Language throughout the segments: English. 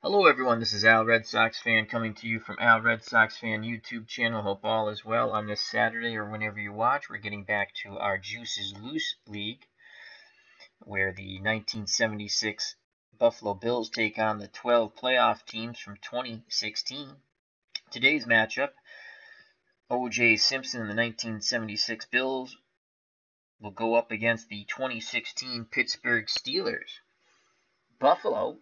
Hello everyone, this is Al Red Sox Fan coming to you from Al Red Sox Fan YouTube channel. Hope all is well on this Saturday or whenever you watch. We're getting back to our Juices Loose League, where the 1976 Buffalo Bills take on the 12 playoff teams from 2016. Today's matchup, OJ Simpson and the 1976 Bills will go up against the 2016 Pittsburgh Steelers. Buffalo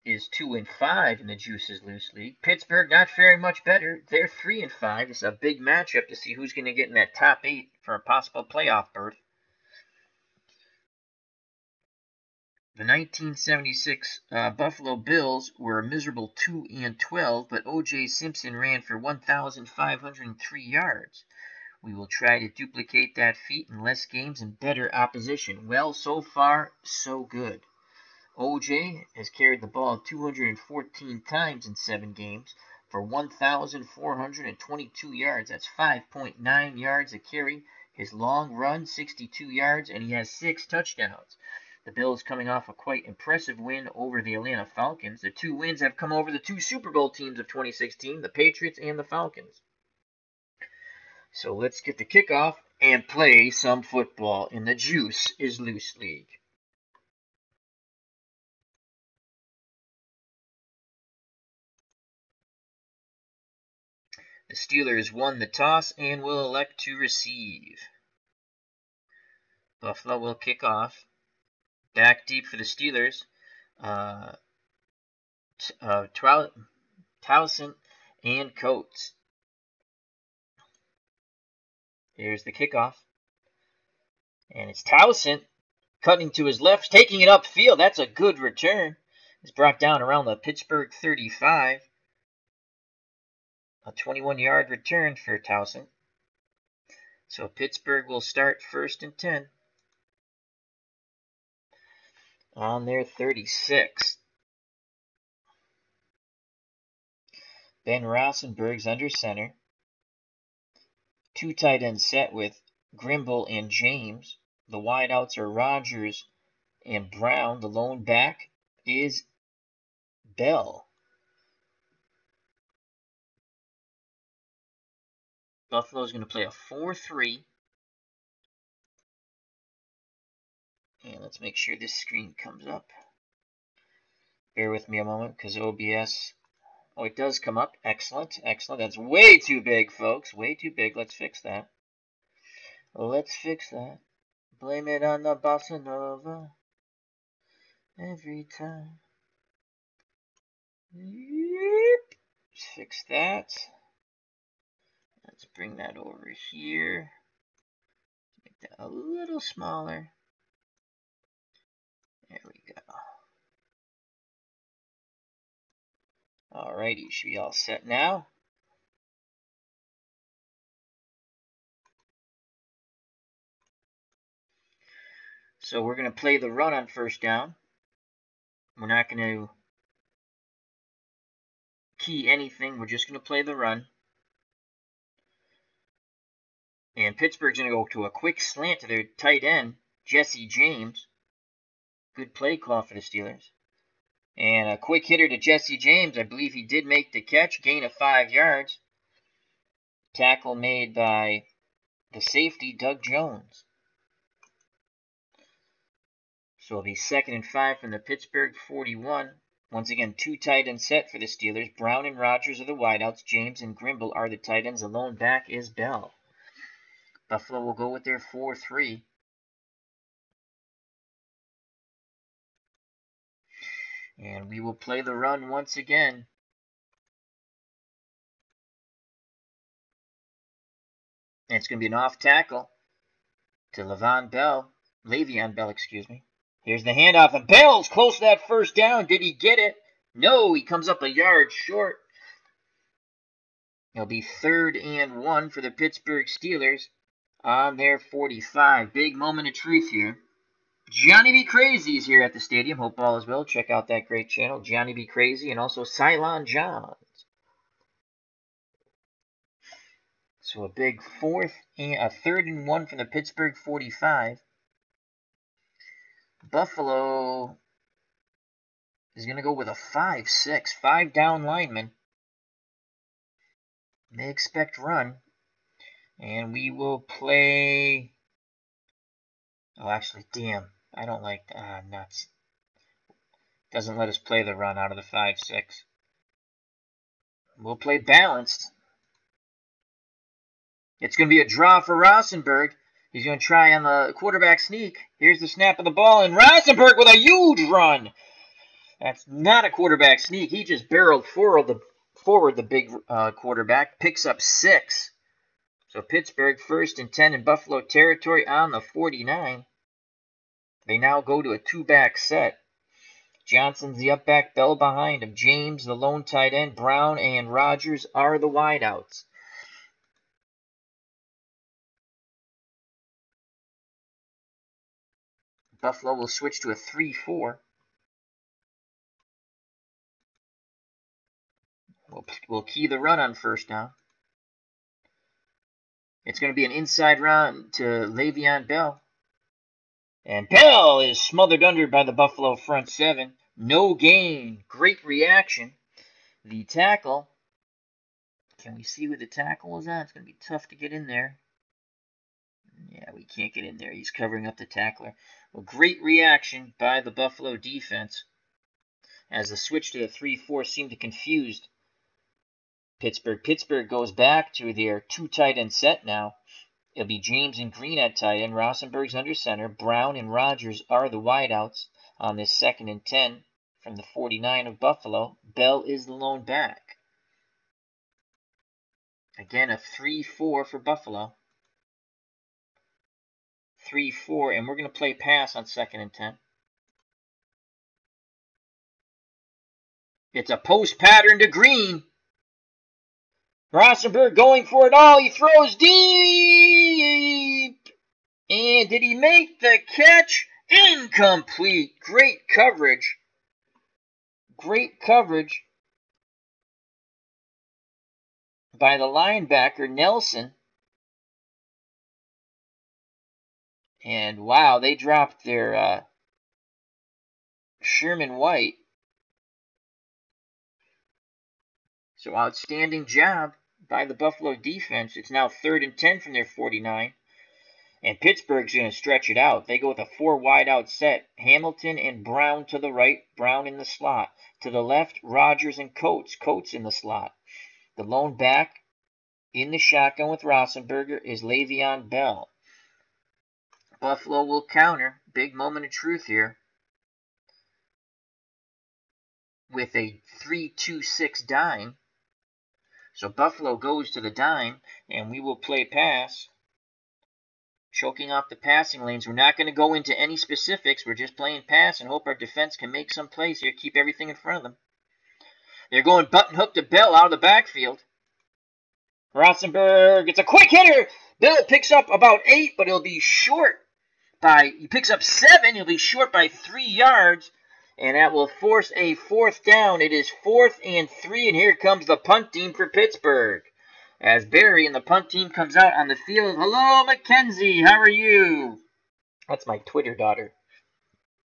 is 2-5 in the Juices Loose League. Pittsburgh not very much better. They're 3-5. It's a big matchup to see who's going to get in that top 8 for a possible playoff berth. The 1976 Buffalo Bills were a miserable 2-12, but O.J. Simpson ran for 1,503 yards. We will try to duplicate that feat in less games and better opposition. Well, so far, so good. OJ has carried the ball 214 times in 7 games for 1,422 yards. That's 5.9 yards a carry. His long run, 62 yards, and he has 6 touchdowns. The Bills coming off a quite impressive win over the Atlanta Falcons. The 2 wins have come over the 2 Super Bowl teams of 2016, the Patriots and the Falcons. So let's get the kickoff and play some football in the Juice is Loose League. The Steelers won the toss and will elect to receive. Buffalo will kick off. Back deep for the Steelers. Towson and Coates. Here's the kickoff. And it's Towson cutting to his left, taking it upfield. That's a good return. It's brought down around the Pittsburgh 35. A 21-yard return for Towson. So Pittsburgh will start 1st and 10. On their 36. Ben Rosenberg's under center. 2 tight ends set with Grimble and James. The wideouts are Rogers and Brown. The lone back is Bell. Buffalo's going to play a 4-3. And let's make sure this screen comes up. Bear with me a moment because OBS... Oh, it does come up. Excellent, excellent. That's way too big, folks. Way too big. Let's fix that. Let's fix that. Blame it on the bossa nova. Every time. Yep. Let's fix that. Let's bring that over here. Make that a little smaller. There we go. Alrighty, should be all set now. So we're going to play the run on 1st down. We're not going to key anything. We're just going to play the run. And Pittsburgh's going to go to a quick slant to their tight end, Jesse James. Good play call for the Steelers. And a quick hitter to Jesse James. I believe he did make the catch. Gain of 5 yards. Tackle made by the safety, Doug Jones. So it'll be 2nd and 5 from the Pittsburgh 41. Once again, 2 tight ends set for the Steelers. Brown and Rogers are the wideouts. James and Grimble are the tight ends. The lone back is Bell. Buffalo will go with their 4-3. And we will play the run once again. And it's going to be an off tackle to Le'Veon Bell, excuse me. Here's the handoff, and Bell's close to that 1st down. Did he get it? No, he comes up a yard short. It'll be 3rd and 1 for the Pittsburgh Steelers on their 45. Big moment of truth here. Johnny B. Crazy is here at the stadium. Hope all is well. Check out that great channel, Johnny B. Crazy, and also Cylon Johns. So a big 3rd and 1 from the Pittsburgh 45. Buffalo is going to go with a 5-6. 5 down linemen. They expect run. And we will play... Oh, actually, damn. I don't like... nuts. Doesn't let us play the run out of the 5-6. We'll play balanced. It's going to be a draw for Rosenberg. He's going to try on the quarterback sneak. Here's the snap of the ball, and Rosenberg with a huge run. That's not a quarterback sneak. He just barreled forward the big quarterback. Picks up 6. So Pittsburgh 1st and 10 in Buffalo territory on the 49. They now go to a 2-back set. Johnson's the up back, Bell behind him. James, the lone tight end. Brown and Rogers are the wideouts. Buffalo will switch to a 3-4. We'll key the run on first down. It's going to be an inside run to Le'Veon Bell. And Bell is smothered under by the Buffalo front 7. No gain. Great reaction. The tackle. Can we see who the tackle was on? It's going to be tough to get in there. Yeah, we can't get in there. He's covering up the tackler. Well, great reaction by the Buffalo defense as the switch to the 3-4 seemed to confuse Pittsburgh. Pittsburgh goes back to their 2 tight end set now. It'll be James and Green at tight end. Rosenberg's under center. Brown and Rogers are the wideouts on this 2nd and 10 from the 49 of Buffalo. Bell is the lone back. Again, a 3-4 for Buffalo. 3-4, and we're going to play pass on 2nd and 10. It's a post pattern to Green. Rosenberg going for it all. He throws deep. And did he make the catch? Incomplete. Great coverage. Great coverage by the linebacker, Nelson. And wow, they dropped their Sherman White. So outstanding job by the Buffalo defense. It's now 3rd and 10 from their 49. And Pittsburgh's going to stretch it out. They go with a 4 wide-out set. Hamilton and Brown to the right. Brown in the slot. To the left, Rogers and Coates. Coates in the slot. The lone back in the shotgun with Rosenberger is Le'Veon Bell. Buffalo will counter. Big moment of truth here. With a 3-2-6 dime. So Buffalo goes to the dime, and we will play pass. Choking off the passing lanes. We're not going to go into any specifics. We're just playing pass and hope our defense can make some plays here. Keep everything in front of them. They're going button hook to Bell out of the backfield. Rosenberg, it's a quick hitter. Bell picks up about 8, but he'll be short by, he picks up 7. He'll be short by 3 yards. And that will force a 4th down. It is 4th and 3, and here comes the punt team for Pittsburgh. As Barry and the punt team comes out on the field. Hello, Mackenzie. How are you? That's my Twitter daughter.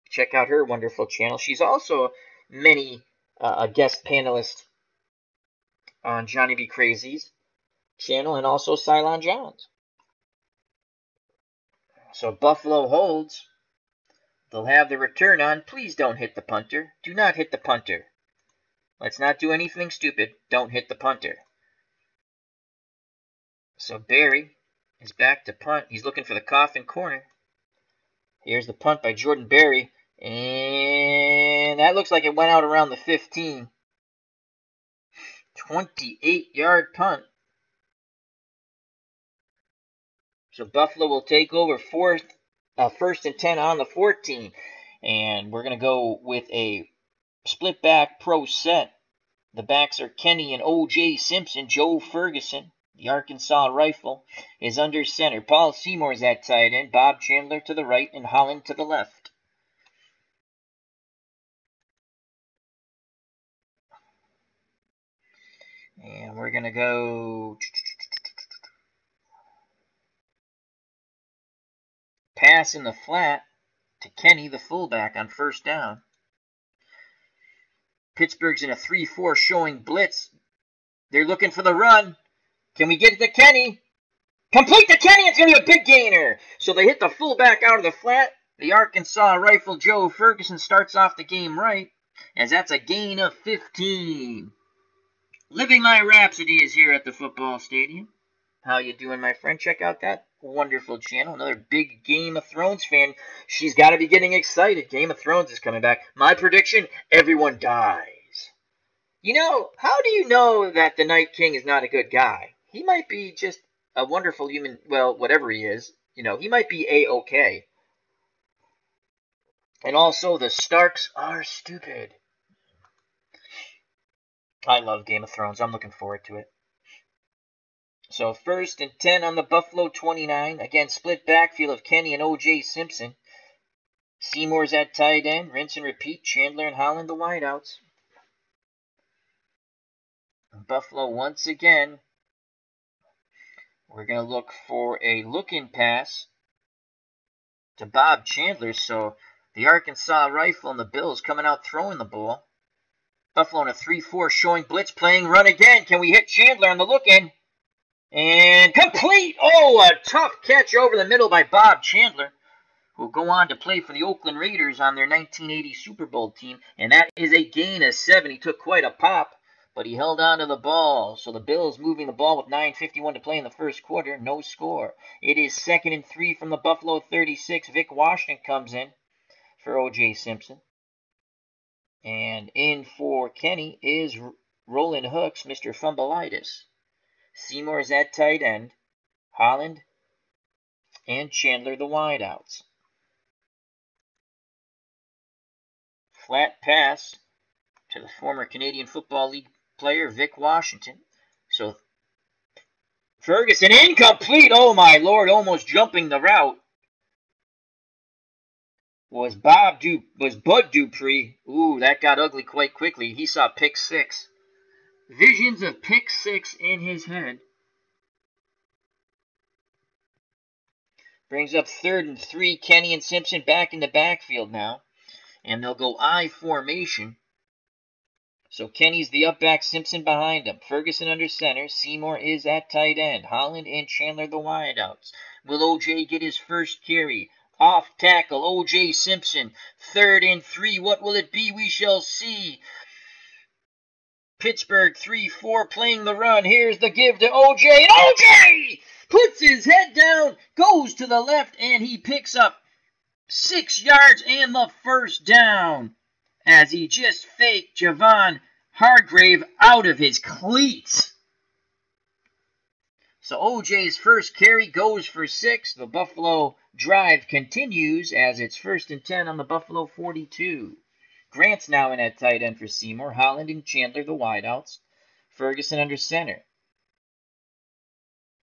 Check out her wonderful channel. She's also a guest panelist on Johnny B. Crazy's channel and also Cylon Johns. So Buffalo holds. They'll have the return on. Please don't hit the punter. Do not hit the punter. Let's not do anything stupid. Don't hit the punter. So Barry is back to punt. He's looking for the coffin corner. Here's the punt by Jordan Berry. And that looks like it went out around the 15. 28-yard punt. So Buffalo will take over 1st and 10 on the 14. And we're going to go with a split back pro set. The backs are Kenny and OJ Simpson. Joe Ferguson, the Arkansas Rifle, is under center. Paul Seymour's at tight end. Bob Chandler to the right and Holland to the left. And we're going to go pass in the flat to Kenny, the fullback, on 1st down. Pittsburgh's in a 3-4 showing blitz. They're looking for the run. Can we get it to Kenny? Complete to Kenny. It's going to be a big gainer. So they hit the fullback out of the flat. The Arkansas rifle Joe Ferguson starts off the game right, as that's a gain of 15. Living My Rhapsody is here at the football stadium. How you doing, my friend? Check out that wonderful channel. Another big Game of Thrones fan. She's got to be getting excited. Game of Thrones is coming back. My prediction, everyone dies. You know, how do you know that the Night King is not a good guy? He might be just a wonderful human, well, whatever he is. You know, he might be A-okay. And also, the Starks are stupid. I love Game of Thrones. I'm looking forward to it. So 1st and 10 on the Buffalo 29. Again, split backfield of Kenny and OJ Simpson. Seymour's at tight end. Rinse and repeat. Chandler and Holland the wideouts. Buffalo once again. We're going to look for a look-in pass to Bob Chandler. So the Arkansas rifle and the Bills coming out throwing the ball. Buffalo in a 3-4 showing blitz, playing run again. Can we hit Chandler on the look-in? And complete! Oh, a tough catch over the middle by Bob Chandler, who will go on to play for the Oakland Raiders on their 1980 Super Bowl team. And that is a gain of 7. He took quite a pop, but he held on to the ball. So the Bills moving the ball with 9:51 to play in the first quarter. No score. It is 2nd and 3 from the Buffalo 36. Vic Washington comes in for OJ Simpson. And in for Kenny is Roland Hooks, Mr. Fumbleitis. Seymour's at tight end. Holland and Chandler the wideouts. Flat pass to the former Canadian Football League player Vic Washington. So Ferguson incomplete. Oh my lord, almost jumping the route was Bud Dupree. Ooh, that got ugly quite quickly. He saw pick 6. Visions of pick 6 in his head. Brings up 3rd and 3. Kenny and Simpson back in the backfield now. And they'll go I formation. So Kenny's the up back, Simpson behind him. Ferguson under center. Seymour is at tight end. Holland and Chandler the wideouts. Will OJ get his first carry? Off tackle, OJ Simpson. 3rd and 3. What will it be? We shall see. Pittsburgh 3-4 playing the run. Here's the give to OJ. And OJ puts his head down, goes to the left, and he picks up 6 yards and the first down as he just faked Javon Hargrave out of his cleats. So OJ's first carry goes for 6. The Buffalo drive continues as it's 1st and 10 on the Buffalo 42. Grant's now in at tight end for Seymour. Holland and Chandler the wideouts. Ferguson under center.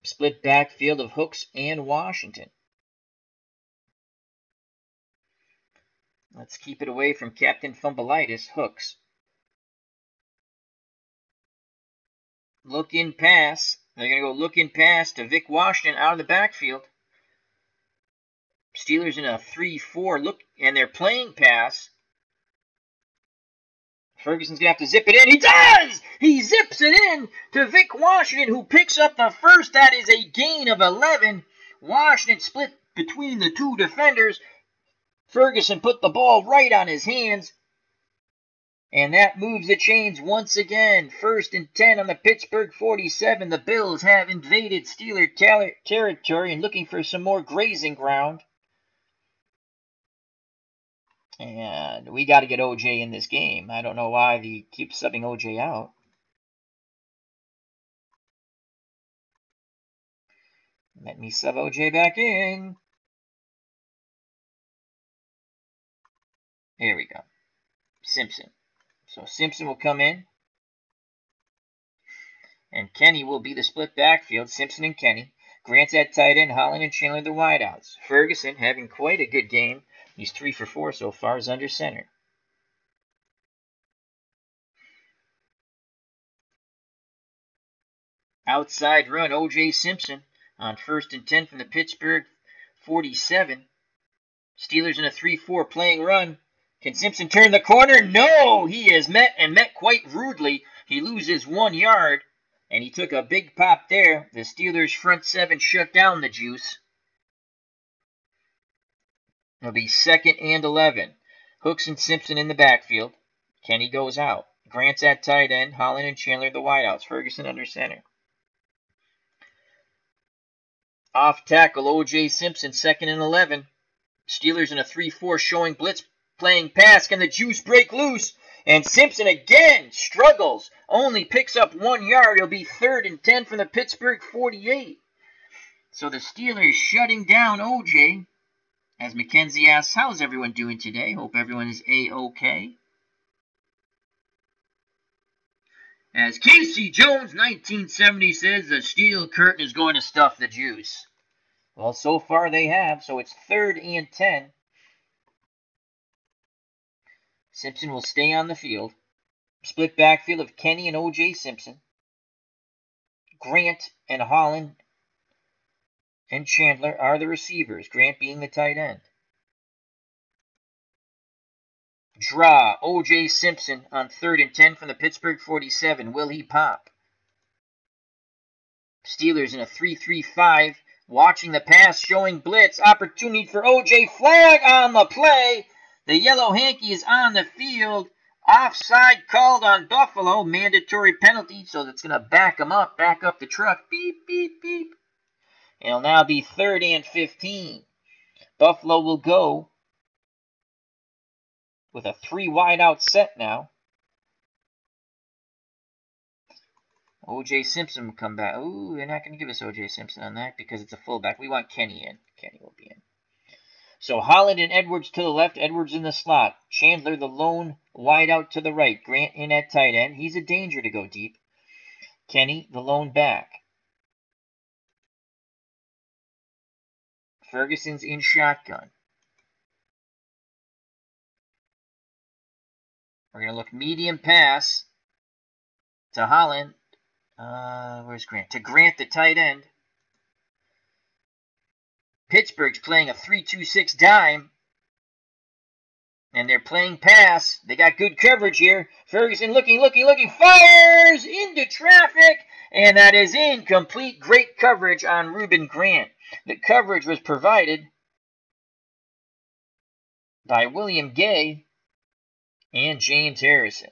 Split backfield of Hooks and Washington. Let's keep it away from Captain Fumbleitis. Hooks. Look-in pass. They're going to go look-in pass to Vic Washington out of the backfield. Steelers in a 3-4 look, and they're playing pass. Ferguson's going to have to zip it in. He does! He zips it in to Vic Washington, who picks up the first. That is a gain of 11. Washington split between the 2 defenders. Ferguson put the ball right on his hands. And that moves the chains once again. 1st and 10 on the Pittsburgh 47. The Bills have invaded Steeler territory and looking for some more grazing ground. And we got to get OJ in this game. I don't know why they keep subbing OJ out. Let me sub OJ back in. Here we go. Simpson. So Simpson will come in. And Kenny will be the split backfield. Simpson and Kenny. Grant's at tight end. Holland and Chandler the wideouts. Ferguson having quite a good game. He's 3 for 4 so far. Is under center. Outside run. OJ Simpson on 1st and 10 from the Pittsburgh 47. Steelers in a 3-4 playing run. Can Simpson turn the corner? No! He is met quite rudely. He loses 1 yard, and he took a big pop there. The Steelers' front seven shut down the juice. It'll be 2nd and 11. Hooks and Simpson in the backfield. Kenny goes out. Grant's at tight end. Holland and Chandler the wideouts. Ferguson under center. Off tackle, OJ Simpson, 2nd and 11. Steelers in a 3-4 showing blitz, playing pass. Can the juice break loose? And Simpson again struggles. Only picks up 1 yard. It'll be 3rd and 10 from the Pittsburgh 48. So the Steelers shutting down OJ. As Mackenzie asks, how's everyone doing today? Hope everyone is A-OK. As Casey Jones, 1970, says, the steel curtain is going to stuff the juice. Well, so far they have, so it's 3rd and 10. Simpson will stay on the field. Split backfield of Kenny and O.J. Simpson. Grant and Holland and Chandler are the receivers, Grant being the tight end. Draw, O.J. Simpson on 3rd and 10 from the Pittsburgh 47. Will he pop? Steelers in a 3-3-5. Watching the pass, showing blitz. Opportunity for O.J. Flag on the play. The yellow hanky is on the field. Offside called on Buffalo. Mandatory penalty, so that's going to back him up. Back up the truck. Beep, beep, beep. It'll now be 3rd and 15. Buffalo will go with a 3 wide out set now. O.J. Simpson will come back. Ooh, they're not going to give us O.J. Simpson on that because it's a fullback. We want Kenny in. Kenny will be in. So Holland and Edwards to the left. Edwards in the slot. Chandler, the lone wide out to the right. Grant in at tight end. He's a danger to go deep. Kenny, the lone back. Ferguson's in shotgun. We're going to look medium pass to Holland. Where's Grant? To Grant, the tight end. Pittsburgh's playing a 3-2-6 dime. And they're playing pass. They got good coverage here. Ferguson looking. Fires into traffic. And that is incomplete. Great coverage on Reuben Grant. The coverage was provided by William Gay and James Harrison.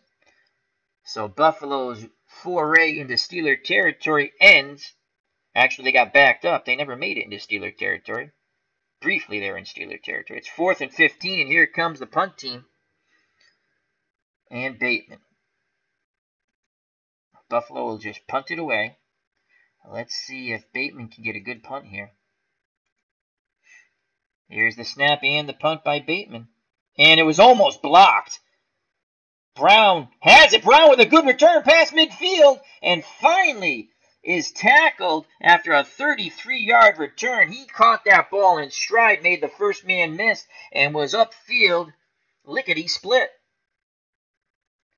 So Buffalo's foray into Steeler territory ends. Actually, they got backed up. They never made it into Steeler territory. Briefly, they were in Steeler territory. It's 4th and 15, and here comes the punt team. And Bateman. Buffalo will just punt it away. Let's see if Bateman can get a good punt here. Here's the snap and the punt by Bateman. And it was almost blocked. Brown has it. Brown with a good return past midfield. And finally is tackled after a 33-yard return. He caught that ball in stride, made the first man miss, and was upfield lickety-split.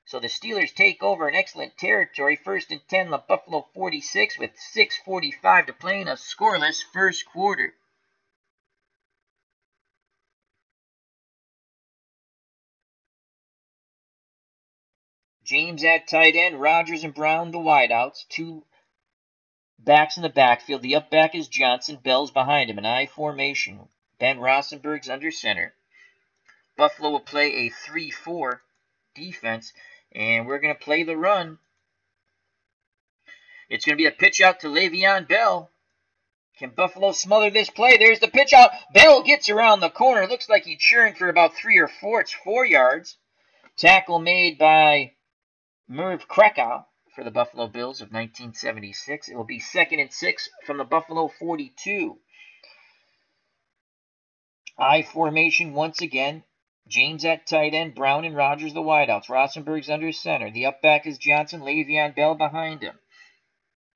So the Steelers take over an excellent territory. 1st and 10, the Buffalo 46 with 6:45 to play in a scoreless first quarter. James at tight end, Rogers and Brown the wideouts. 2 backs in the backfield. The up back is Johnson. Bell's behind him. An I formation. Ben Rosenberg's under center. Buffalo will play a 3-4 defense. And we're going to play the run. It's going to be a pitch out to Le'Veon Bell. Can Buffalo smother this play? There's the pitch out. Bell gets around the corner. Looks like he churned for about 3 or 4. It's 4 yards. Tackle made by Merv Krakow for the Buffalo Bills of 1976. It will be 2nd and 6 from the Buffalo 42. I formation once again. James at tight end, Brown and Rogers the wideouts. Rosenberg's under center. The up back is Johnson, Le'Veon Bell behind him.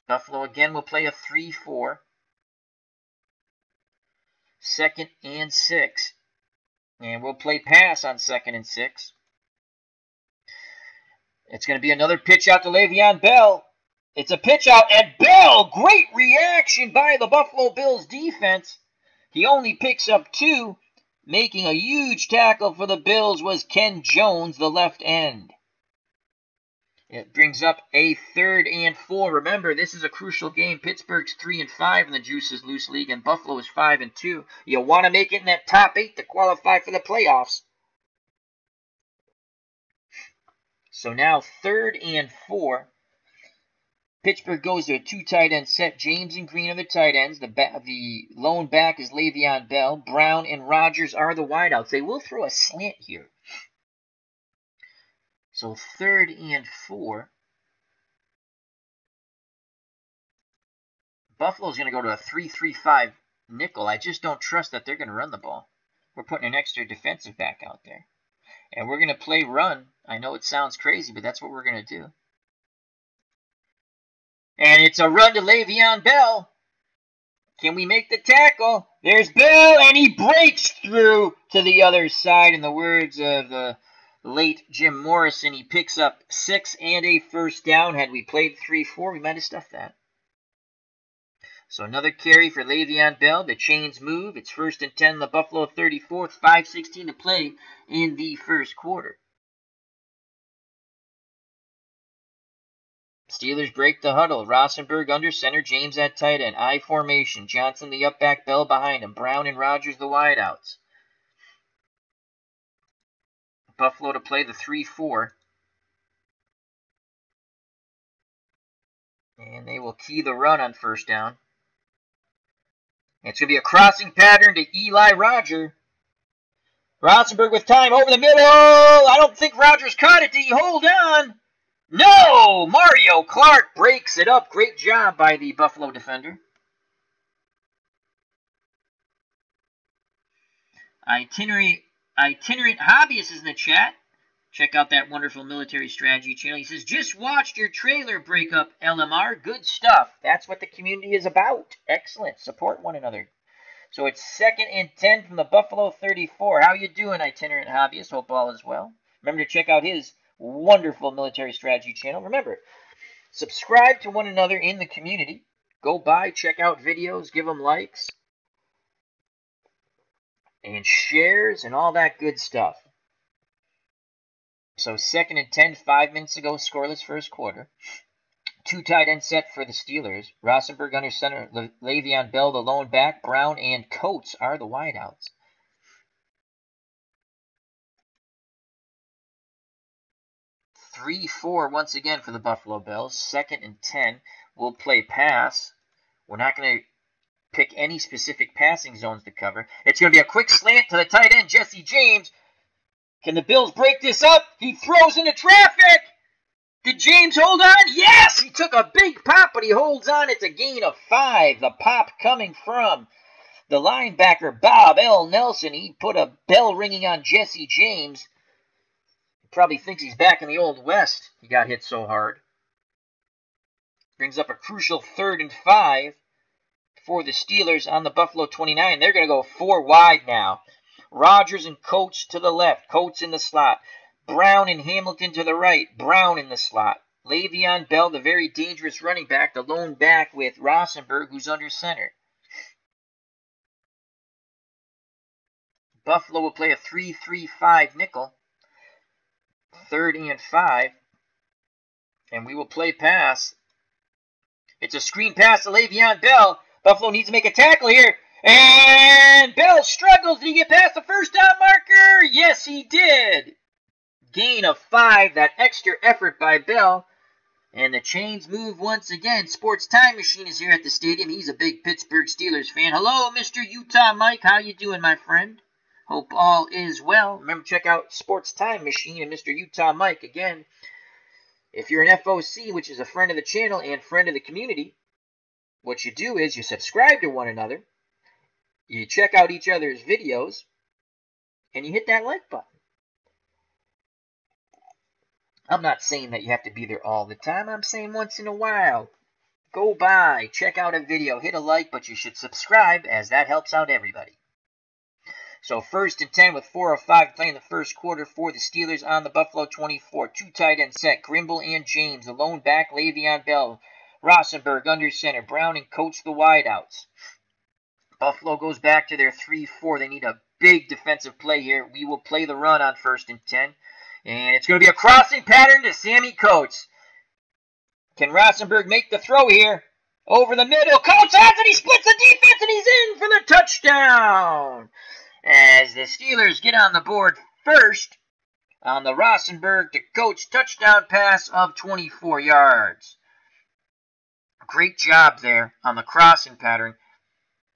Buffalo again will play a 3-4. 2nd and 6. And we'll play pass on 2nd and 6. It's going to be another pitch out to Le'Veon Bell. It's a pitch out, and Bell, great reaction by the Buffalo Bills defense. He only picks up 2, Making a huge tackle for the Bills was Ken Jones, the left end. It brings up a 3rd and 4. Remember, this is a crucial game. Pittsburgh's 3-5 in the Juices Loose League, and Buffalo is 5-2. You want to make it in that top 8 to qualify for the playoffs. So now 3rd and 4. Pittsburgh goes to a 2 tight end set. James and Green are the tight ends. The lone back is Le'Veon Bell. Brown and Rodgers are the wideouts. They will throw a slant here. So 3rd and 4. Buffalo's going to go to a 3-3-5 nickel. I just don't trust that they're going to run the ball. We're putting an extra defensive back out there. And we're going to play run. I know it sounds crazy, but that's what we're going to do. And it's a run to Le'Veon Bell. Can we make the tackle? There's Bell, and he breaks through to the other side. In the words of the late Jim Morrison, he picks up 6 and a first down. Had we played 3-4, we might have stuffed that. So another carry for Le'Veon Bell. The chains move. It's 1st and 10, the Buffalo 34. 5:16 to play in the first quarter. Steelers break the huddle. Rosenberg under center. James at tight end. I formation. Johnson the up back. Bell behind him. Brown and Rodgers the wideouts. Buffalo to play the 3-4. And they will key the run on 1st down. It's going to be a crossing pattern to Eli Roger. Rosenberg with time over the middle. I don't think Rodgers caught it. Did he hold on? No! Mario Clark breaks it up. Great job by the Buffalo defender. Itinerant Hobbyist is in the chat. Check out that wonderful military strategy channel. He says, just watched your trailer breakup, LMR. Good stuff. That's what the community is about. Excellent. Support one another. So it's 2nd and 10 from the Buffalo 34. How you doing, Itinerant Hobbyist? Hope all is well. Remember to check out his wonderful military strategy channel. Remember, subscribe to one another in the community. Go by, check out videos, give them likes and shares and all that good stuff. So 2nd and 10, 5 minutes ago, scoreless first quarter. 2 tight end set for the Steelers. Rosenberg under center, Le'Veon Bell the lone back. Brown and Coates are the wideouts. Three-4 once again for the Buffalo Bills. 2nd and 10. We'll play pass. We're not going to pick any specific passing zones to cover. It's going to be a quick slant to the tight end, Jesse James. Can the Bills break this up? He throws into traffic. Did James hold on? Yes! He took a big pop, but he holds on. It's a gain of 5. The pop coming from the linebacker, Bob L. Nelson. He put a bell ringing on Jesse James. Probably thinks he's back in the Old West. He got hit so hard. Brings up a crucial 3rd and 5 for the Steelers on the Buffalo 29. They're going to go 4 wide now. Rodgers and Coates to the left. Coates in the slot. Brown and Hamilton to the right. Brown in the slot. Le'Veon Bell, the very dangerous running back, the lone back with Rosenberg, who's under center. Buffalo will play a 3-3-5 nickel. 3rd and 5. And we will play pass. It's a screen pass to Le'Veon Bell. Buffalo needs to make a tackle here. And Bell struggles. Did he get past the 1st down marker? Yes, he did. Gain of 5. That extra effort by Bell. And the chains move once again. Sports Time Machine is here at the stadium. He's a big Pittsburgh Steelers fan. Hello, Mr. Utah Mike. How you doing, my friend? Hope all is well. Remember, check out Sports Time Machine and Mr. Utah Mike. Again, if you're an FOC, which is a friend of the channel and friend of the community, what you do is you subscribe to one another, you check out each other's videos, and you hit that like button. I'm not saying that you have to be there all the time. I'm saying once in a while. Go by, check out a video, hit a like, but you should subscribe, as that helps out everybody. So 1st and 10 with 4:05 playing the first quarter for the Steelers on the Buffalo 24. 2 tight end set. Grimble and James. The lone back, Le'Veon Bell. Rosenberg under center. Brown and Coates the wideouts. Buffalo goes back to their 3-4. They need a big defensive play here. We will play the run on 1st and 10. And it's going to be a crossing pattern to Sammy Coates. Can Rosenberg make the throw here? Over the middle. Coates has it. He splits the defense, and he's in for the touchdown. As the Steelers get on the board first on the Rosenberg to Coates touchdown pass of 24 yards. Great job there on the crossing pattern.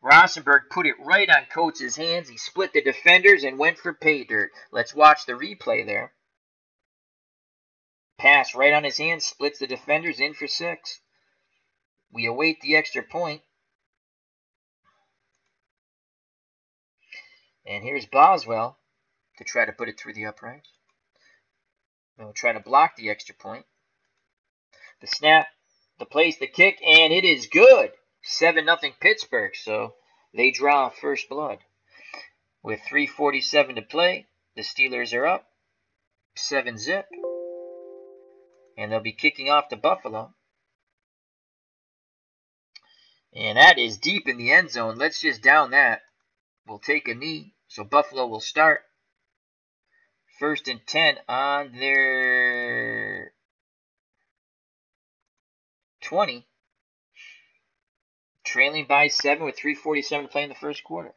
Rosenberg put it right on Coates' hands. He split the defenders and went for pay dirt. Let's watch the replay there. Pass right on his hands, splits the defenders, in for 6. We await the extra point. And here's Boswell to try to put it through the uprights. We'll try to block the extra point. The snap, the place, the kick, and it is good. 7-0 Pittsburgh, so they draw first blood. With 3:47 to play, the Steelers are up 7-0. And they'll be kicking off to Buffalo. And that is deep in the end zone. Let's just down that. We'll take a knee. So Buffalo will start. 1st and 10 on their 20. Trailing by 7 with 3:47 to play in the first quarter.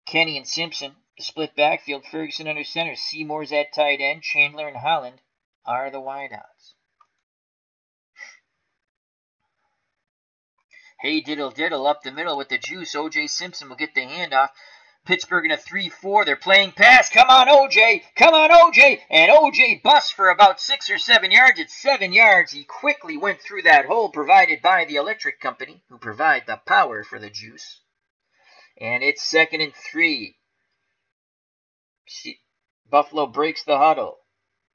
Kenny and Simpson, the split backfield. Ferguson under center. Seymour's at tight end. Chandler and Holland are the wideouts. Hey diddle diddle up the middle with the juice. OJ Simpson will get the handoff. Pittsburgh in a 3-4. They're playing pass. Come on, OJ. Come on, OJ. And OJ busts for about 6 or 7 yards. It's 7 yards. He quickly went through that hole provided by the electric company, who provide the power for the juice. And it's 2nd and 3. Buffalo breaks the huddle.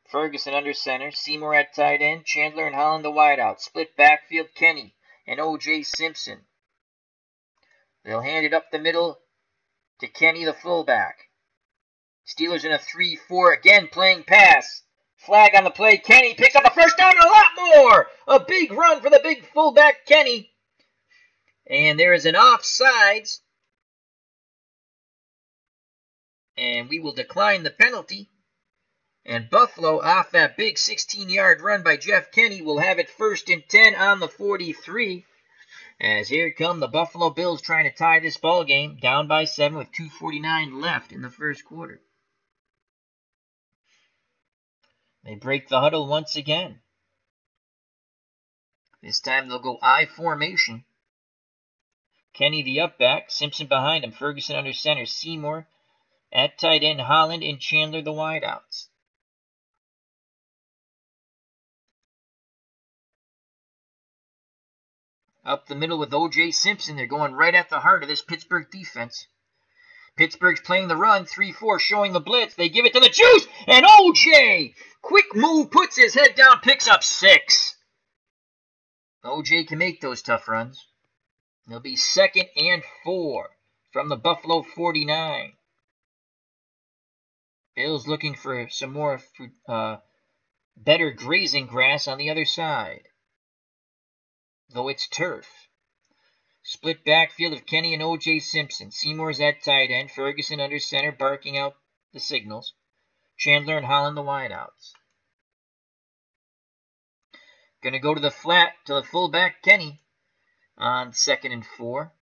Ferguson under center, Seymour at tight end, Chandler and Holland the wideout. Split backfield, Kenny and OJ Simpson. They'll hand it up the middle to Kenny, the fullback. Steelers in a 3-4, again playing pass. Flag on the play, Kenny picks up a first down and a lot more. A big run for the big fullback, Kenny. And there is an offsides. And we will decline the penalty. And Buffalo, off that big 16-yard run by Jeff Kenny, will have it 1st and 10 on the 43. As here come the Buffalo Bills trying to tie this ball game, down by 7 with 2:49 left in the first quarter. They break the huddle once again. This time they'll go I formation. Kenny the up back, Simpson behind him, Ferguson under center, Seymour at tight end, Holland and Chandler the wideouts. Up the middle with OJ Simpson. They're going right at the heart of this Pittsburgh defense. Pittsburgh's playing the run, 3-4, showing the blitz. They give it to the juice, and OJ, quick move, puts his head down, picks up 6. OJ can make those tough runs. It'll be 2nd and 4 from the Buffalo 49. Bills looking for some more better grazing grass on the other side, though it's turf. Split backfield of Kenny and OJ Simpson. Seymour's at tight end. Ferguson under center, barking out the signals. Chandler and Holland the wideouts. Gonna go to the flat to the fullback, Kenny, on 2nd and 4.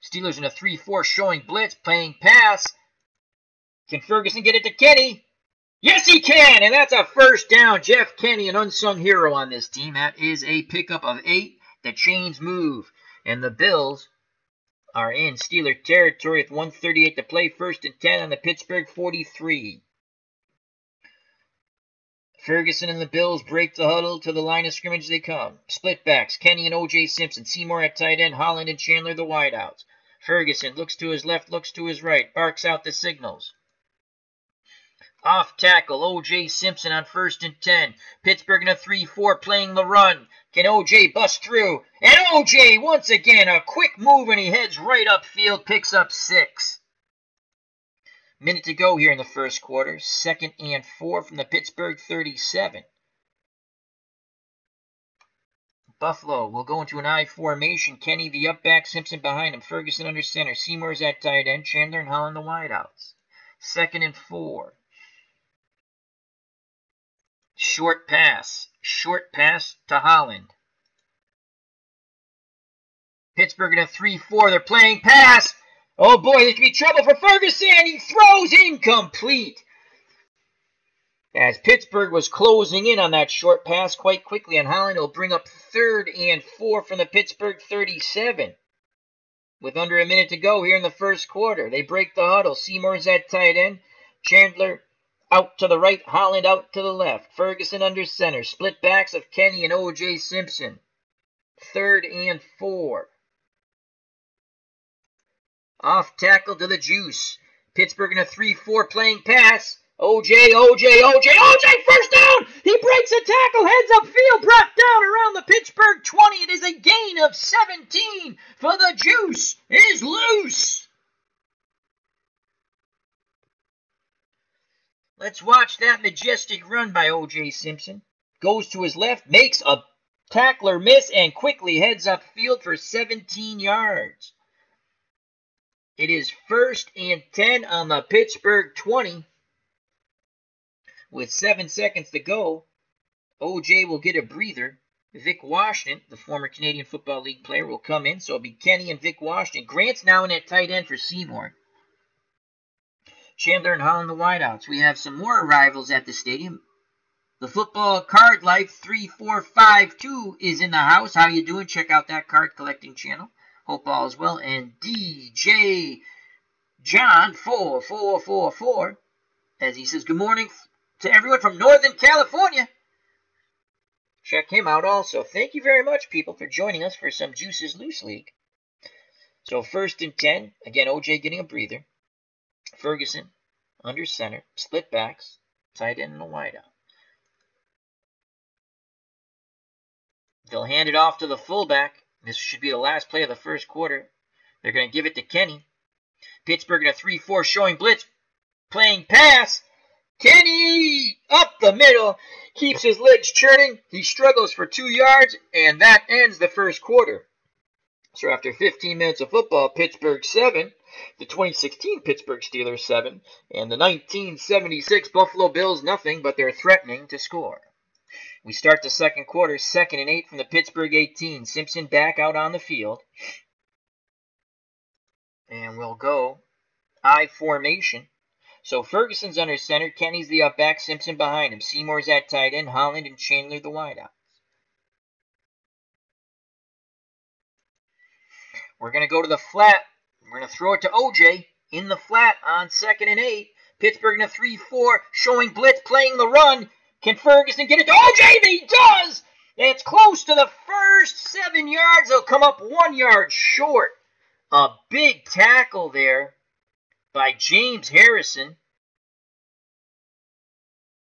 Steelers in a 3-4, showing blitz, playing pass. Can Ferguson get it to Kenny? Yes, he can, and that's a first down. Jeff Kenny, an unsung hero on this team. That is a pickup of 8. The chains move, and the Bills are in Steeler territory with 1:38 to play. 1st and 10 on the Pittsburgh 43. Ferguson and the Bills break the huddle. To the line of scrimmage they come. Split backs, Kenny and OJ Simpson. Seymour at tight end, Holland and Chandler the wideouts. Ferguson looks to his left, looks to his right, barks out the signals. Off tackle, OJ Simpson on 1st and 10. Pittsburgh in a 3-4, playing the run. Can OJ bust through? And OJ, once again, a quick move, and he heads right upfield, picks up 6. Minute to go here in the first quarter. 2nd and 4 from the Pittsburgh 37. Buffalo will go into an I formation. Kenny the up back, Simpson behind him, Ferguson under center, Seymour's at tight end, Chandler and Holland the wideouts. 2nd and 4. Short pass to Holland. Pittsburgh in a 3-4. They're playing pass. Oh boy, there could be trouble for Ferguson. He throws incomplete. As Pittsburgh was closing in on that short pass quite quickly, and Holland will bring up 3rd and 4 from the Pittsburgh 37. With under a minute to go here in the first quarter. They break the huddle. Seymour's at tight end. Chandler out to the right. Holland out to the left. Ferguson under center. Split backs of Kenny and OJ Simpson. 3rd and 4. Off tackle to the juice. Pittsburgh in a 3-4 playing pass. OJ, first down! He breaks a tackle, heads upfield, brought down around the Pittsburgh 20. It is a gain of 17 for the juice is loose. Let's watch that majestic run by OJ Simpson. Goes to his left, makes a tackler miss, and quickly heads upfield for 17 yards. It is 1st and 10 on the Pittsburgh 20. With 7 seconds to go, OJ will get a breather. Vic Washington, the former Canadian Football League player, will come in. So it'll be Kenny and Vic Washington. Grant's now in at tight end for Seymour. Chandler and Holland the wideouts. We have some more arrivals at the stadium. The Football Card Life 3452 is in the house. How you doing? Check out that card collecting channel. Hope all is well. And DJ John 4444, as he says, good morning to everyone from Northern California. Check him out also. Thank you very much, people, for joining us for some Juices Loose League. So 1st and 10. Again, OJ getting a breather. Ferguson under center. Split backs. Tight end and a wideout. They'll hand it off to the fullback. This should be the last play of the first quarter. They're going to give it to Kenny. Pittsburgh in a 3-4 showing blitz. Playing pass. Kenny up the middle. Keeps his legs churning. He struggles for 2 yards. And that ends the first quarter. So after 15 minutes of football, Pittsburgh 7. The 2016 Pittsburgh Steelers 7. And the 1976 Buffalo Bills nothing. But they're threatening to score. We start the second quarter, 2nd and 8 from the Pittsburgh 18. Simpson back out on the field. And we'll go I formation. So Ferguson's under center, Kenny's the up back, Simpson behind him. Seymour's at tight end, Holland and Chandler the wideouts. We're going to go to the flat. We're going to throw it to OJ in the flat on 2nd and 8. Pittsburgh in a 3-4, showing blitz, playing the run. Can Ferguson get it to OJ? He does! It's close to the first 7 yards. They'll come up 1 yard short. A big tackle there by James Harrison,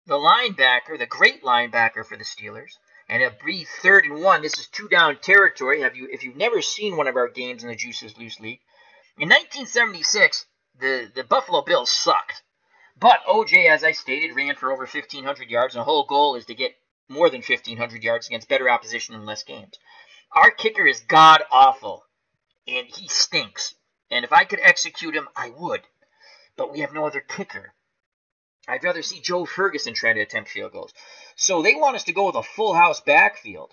the linebacker, the great linebacker for the Steelers. And a brief 3rd and 1. This is 2-down territory. If you've never seen one of our games in the Juices Loose League, in 1976, the Buffalo Bills sucked. But OJ, as I stated, ran for over 1,500 yards, and the whole goal is to get more than 1,500 yards against better opposition in less games. Our kicker is god-awful, and he stinks. And if I could execute him, I would. But we have no other kicker. I'd rather see Joe Ferguson try to attempt field goals. So they want us to go with a full house backfield.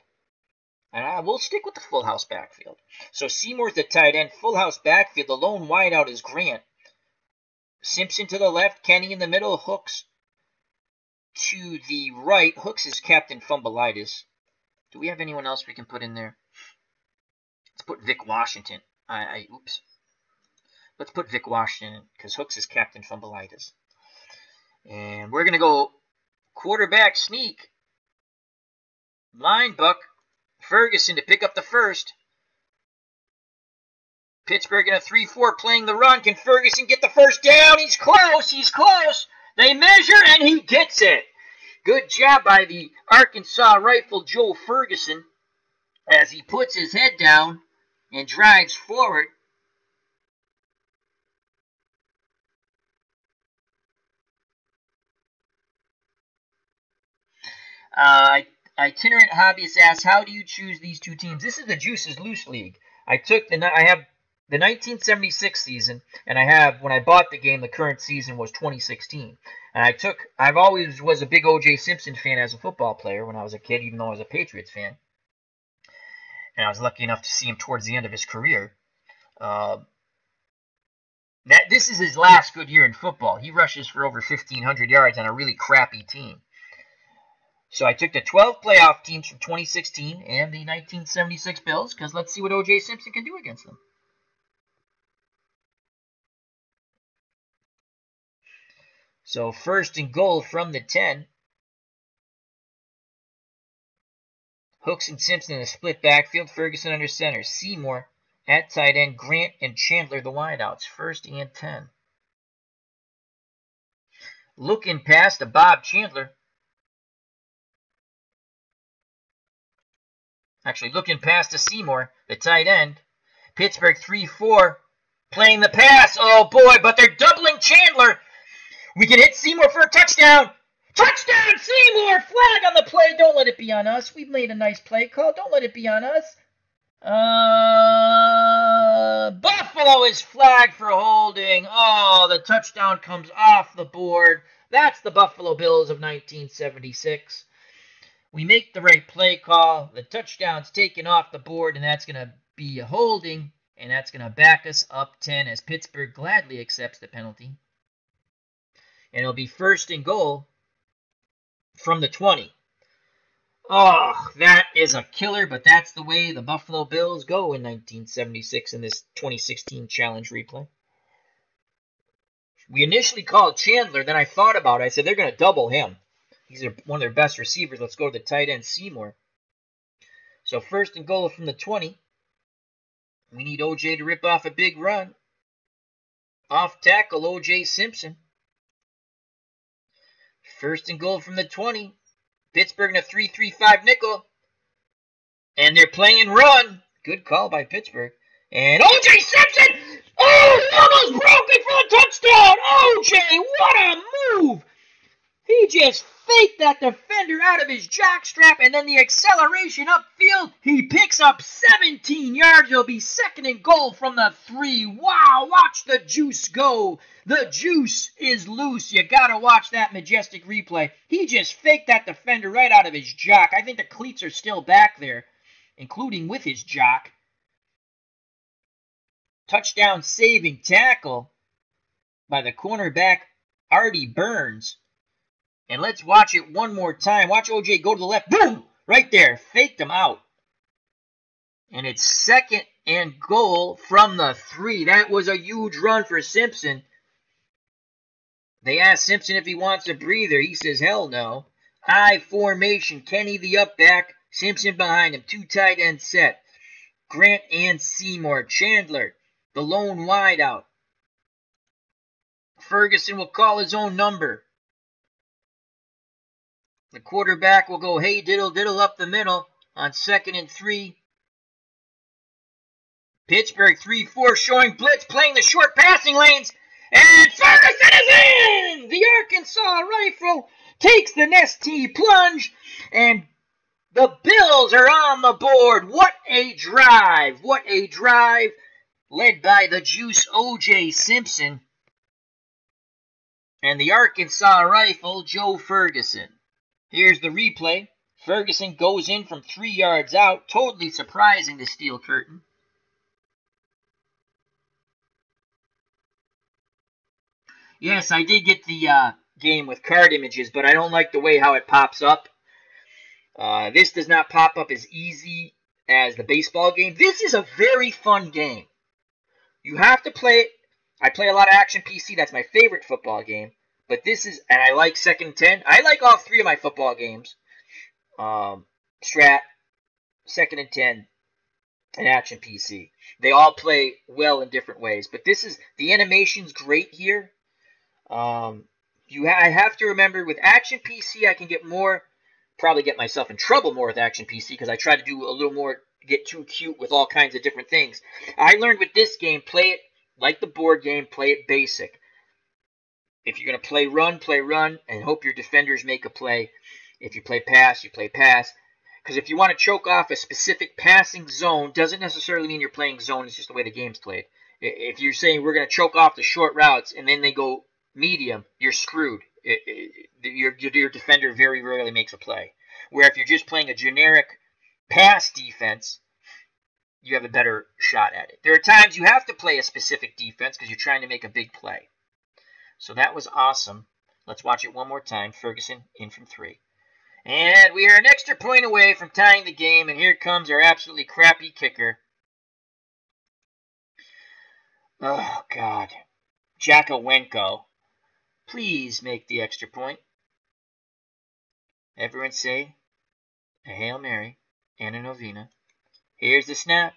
And I will stick with the full house backfield. So Seymour's the tight end, full house backfield. The lone wideout is Grant. Simpson to the left, Kenny in the middle, Hooks to the right. Hooks is Captain Fumbleitis. Do we have anyone else we can put in there? Let's put Vic Washington. Oops. Let's put Vic Washington because Hooks is Captain Fumbleitis. And we're going to go quarterback sneak. Line buck. Ferguson to pick up the first. Pittsburgh in a 3-4 playing the run. Can Ferguson get the first down? He's close. He's close. They measure and he gets it. Good job by the Arkansas rifle Joe Ferguson as he puts his head down and drives forward. Itinerant Hobbyist asks, how do you choose these two teams? This is the Juices Loose League. I have the 1976 season, and I have, when I bought the game, the current season was 2016. And I've always was a big OJ Simpson fan as a football player when I was a kid, even though I was a Patriots fan. And I was lucky enough to see him towards the end of his career. This is his last good year in football. He rushes for over 1,500 yards on a really crappy team. So I took the 12 playoff teams from 2016 and the 1976 Bills, because let's see what OJ Simpson can do against them. So first and goal from the 10. Hooks and Simpson in a split backfield. Ferguson under center. Seymour at tight end. Grant and Chandler the wideouts. First and 10. Looking pass to Bob Chandler. Actually, looking pass to Seymour, the tight end. Pittsburgh 3-4. Playing the pass. Oh boy, but they're doubling Chandler. We can hit Seymour for a touchdown. Touchdown, Seymour! Flag on the play. Don't let it be on us. We've made a nice play call. Don't let it be on us. Buffalo is flagged for holding. Oh, the touchdown comes off the board. That's the Buffalo Bills of 1976. We make the right play call. The touchdown's taken off the board, and that's going to be a holding, and that's going to back us up 10 as Pittsburgh gladly accepts the penalty. And it'll be first and goal from the 20. Oh, that is a killer, but that's the way the Buffalo Bills go in 1976 in this 2016 challenge replay. We initially called Chandler, then I thought about it. I said, they're going to double him. He's one of their best receivers. Let's go to the tight end, Seymour. So first and goal from the 20. We need OJ to rip off a big run. Off tackle, OJ Simpson. First and goal from the 20. Pittsburgh in a 3-3-5 nickel. And they're playing run. Good call by Pittsburgh. And OJ Simpson! Oh, he almost broke it for a touchdown! OJ, what a move! He just faked that defender out of his jockstrap, and then the acceleration upfield. He picks up 17 yards. It'll be second and goal from the 3. Wow, watch the juice go. The juice is loose. You got to watch that majestic replay. He just faked that defender right out of his jock. I think the cleats are still back there, including with his jock. Touchdown saving tackle by the cornerback, Artie Burns. And let's watch it one more time. Watch OJ go to the left. Boom! Right there. Faked him out. And it's second and goal from the 3. That was a huge run for Simpson. They asked Simpson if he wants a breather. He says, hell no. I formation. Kenny the up back. Simpson behind him. 2 tight end set. Grant and Seymour. Chandler, the lone wideout. Ferguson will call his own number. The quarterback will go, hey, diddle, diddle up the middle on second and 3. Pittsburgh 3-4 showing blitz, playing the short passing lanes. And Ferguson is in! The Arkansas Rifle takes the Nestea plunge. And the Bills are on the board. What a drive. What a drive. Led by the juice OJ Simpson. And the Arkansas Rifle, Joe Ferguson. Here's the replay. Ferguson goes in from 3 yards out. Totally surprising the steel curtain. Yes, I did get the game with card images, but I don't like the way how it pops up. This does not pop up as easy as the baseball game. This is a very fun game. You have to play it. I play a lot of Action PC. That's my favorite football game. But this is, and I like second and 10. I like all 3 of my football games. Strat, second and 10, and Action PC. They all play well in different ways. But this is, the animation's great here. I have to remember with Action PC, I can get more, probably get myself in trouble more with Action PC because I try to do a little more, get too cute with all kinds of different things. I learned with this game, play it like the board game, play it basic. If you're going to play run, and hope your defenders make a play. If you play pass, you play pass. Because if you want to choke off a specific passing zone, doesn't necessarily mean you're playing zone. It's just the way the game's played. If you're saying we're going to choke off the short routes and then they go medium, you're screwed. Your defender very rarely makes a play. Where if you're just playing a generic pass defense, you have a better shot at it. There are times you have to play a specific defense because you're trying to make a big play. So that was awesome. Let's watch it one more time. Ferguson in from 3. And we are an extra point away from tying the game, and here comes our absolutely crappy kicker. Oh, God. Jakowenko. Please make the extra point. Everyone say a Hail Mary and a Novena. Here's the snap.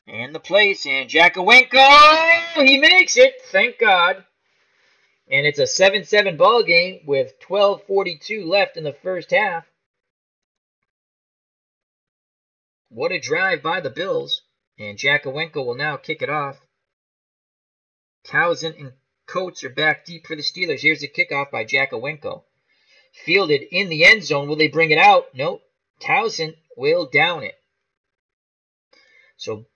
And the place, and Jakowenko, he makes it, thank God. And it's a 7-7 ball game with 12:42 left in the first half. What a drive by the Bills. And Jakowenko will now kick it off. Townsend and Coates are back deep for the Steelers. Here's the kickoff by Jakowenko. Fielded in the end zone. Will they bring it out? Nope. Townsend will down it. So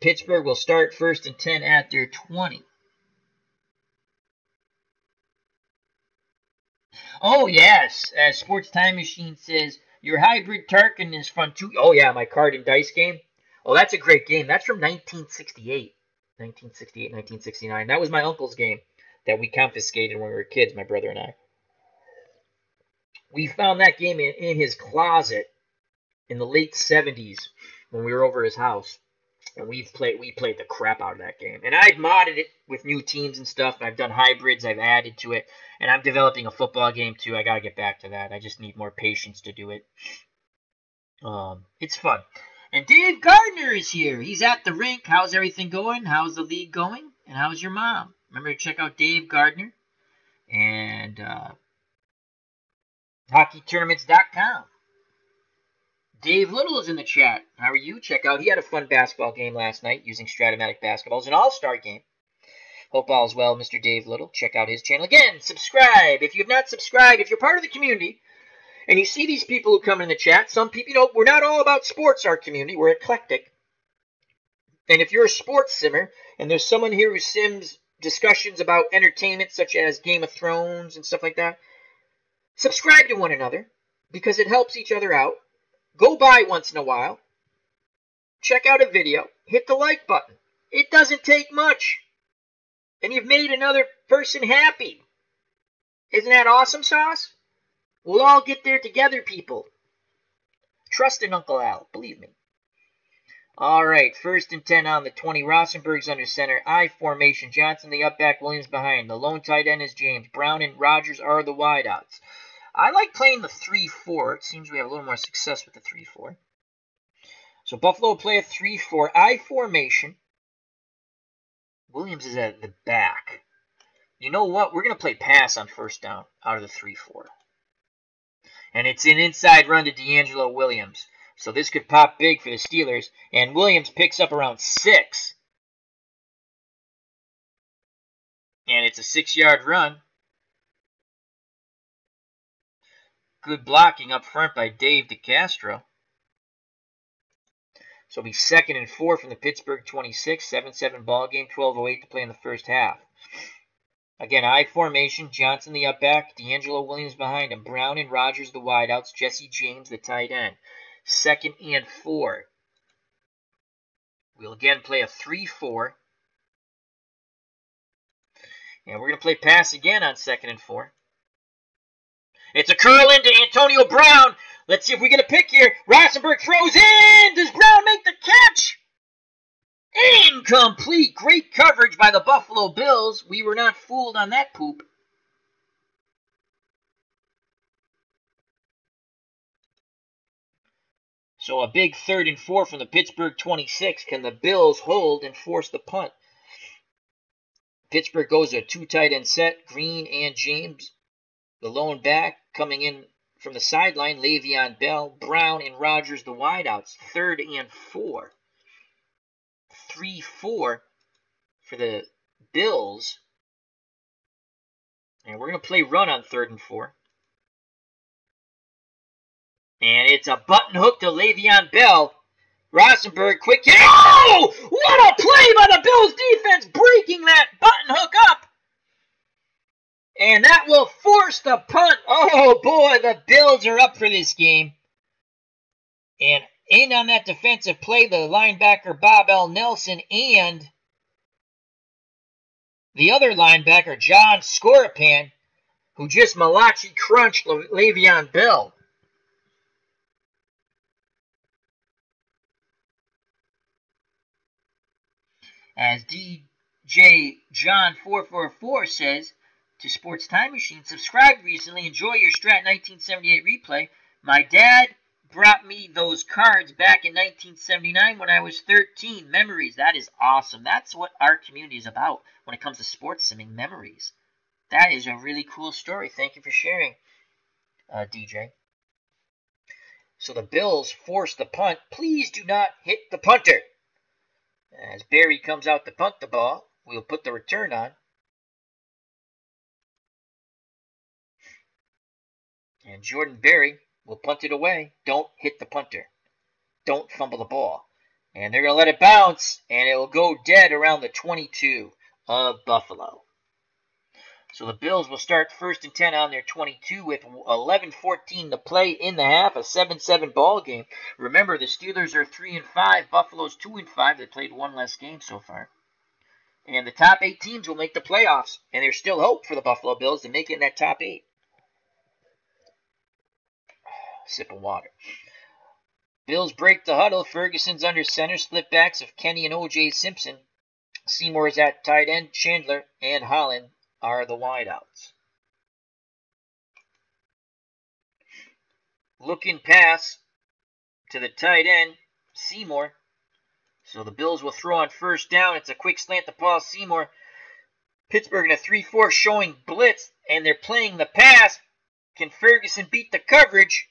Pittsburgh will start 1st and 10 at their 20. Oh, yes. As Sports Time Machine says, your hybrid Tarkin is fun too. Oh, yeah, my card and dice game. Oh, that's a great game. That's from 1968. 1969. That was my uncle's game that we confiscated when we were kids, my brother and I. We found that game in his closet in the late 70s when we were over his house. And we played the crap out of that game. And I've modded it with new teams and stuff. I've done hybrids. I've added to it. And I'm developing a football game too. I got to get back to that. I just need more patience to do it. It's fun. And Dave Gardner is here. He's at the rink. How's everything going? How's the league going? And how's your mom? Remember to check out Dave Gardner. And hockeytournaments.com. Dave Little is in the chat. How are you? Check out. He had a fun basketball game last night using Strat-O-Matic basketball. It was an all-star game. Hope all is well, Mr. Dave Little. Check out his channel. Again, subscribe. If you have not subscribed, if you're part of the community, and you see these people who come in the chat, some people, we're not all about sports, our community. We're eclectic. And if you're a sports simmer, and there's someone here who sims discussions about entertainment, such as Game of Thrones and stuff like that, subscribe to one another, because it helps each other out. Go by once in a while, check out a video, hit the like button. It doesn't take much. And you've made another person happy. Isn't that awesome sauce? We'll all get there together, people. Trust in Uncle Al, believe me. All right, 1st and 10 on the 20. Rosenberg's under center. I formation. Johnson the up back, Williams behind. The lone tight end is James. Brown and Rogers are the wideouts. I like playing the 3-4. It seems we have a little more success with the 3-4. So Buffalo will play a 3-4. I formation. Williams is at the back. You know what? We're going to play pass on 1st down out of the 3-4. And it's an inside run to D'Angelo Williams. So this could pop big for the Steelers. And Williams picks up around 6. And it's a 6-yard run. Good blocking up front by Dave DeCastro. So it'll be 2nd and 4 from the Pittsburgh 26. 7-7 ball game. 12:08 to play in the first half. Again, I formation. Johnson the up back. D'Angelo Williams behind him. Brown and Rogers the wideouts. Jesse James the tight end. 2nd and 4. We'll again play a 3-4. And we're going to play pass again on 2nd and 4. It's a curl into Antonio Brown. Let's see if we get a pick here. Rosenberg throws in. Does Brown make the catch? Incomplete. Great coverage by the Buffalo Bills. We were not fooled on that poop. So a big 3rd and 4 from the Pittsburgh 26. Can the Bills hold and force the punt? Pittsburgh goes a 2 tight end set. Green and James. The lone back coming in from the sideline, Le'Veon Bell, Brown, and Rogers, the wideouts. 3rd and 4. 3-4 for the Bills. And we're going to play run on 3rd and 4. And it's a button hook to Le'Veon Bell. Rosenberg, quick hit. Oh! What a play by the Bills defense, breaking that button hook up. And that will force the punt. Oh, boy, the Bills are up for this game. And in on that defensive play, the linebacker Bob L. Nelson and the other linebacker, John Scorapan, who just Malachi crunched Le'Veon Bell. As DJ John 444 says to Sports Time Machine, subscribed recently, enjoy your Strat 1978 replay. My dad brought me those cards back in 1979 when I was 13. Memories, that is awesome. That's what our community is about when it comes to sports simming, memories. That is a really cool story. Thank you for sharing, DJ. So the Bills force the punt. Please do not hit the punter. As Barry comes out to punt the ball, we'll put the return on. And Jordan Berry will punt it away. Don't hit the punter. Don't fumble the ball. And they're going to let it bounce, and it will go dead around the 22 of Buffalo. So the Bills will start 1st and 10 on their 22 with 11:14 to play in the half, a 7-7 ball game. Remember, the Steelers are 3-5, Buffalo's 2-5. They played one less game so far. And the top 8 teams will make the playoffs, and there's still hope for the Buffalo Bills to make it in that top 8. Sip of water. Bills break the huddle. Ferguson's under center. Split backs of Kenny and OJ Simpson. Seymour is at tight end. Chandler and Holland are the wideouts. Looking pass to the tight end, Seymour. So the Bills will throw on 1st down. It's a quick slant to Paul Seymour. Pittsburgh in a 3-4 showing blitz, and they're playing the pass. Can Ferguson beat the coverage?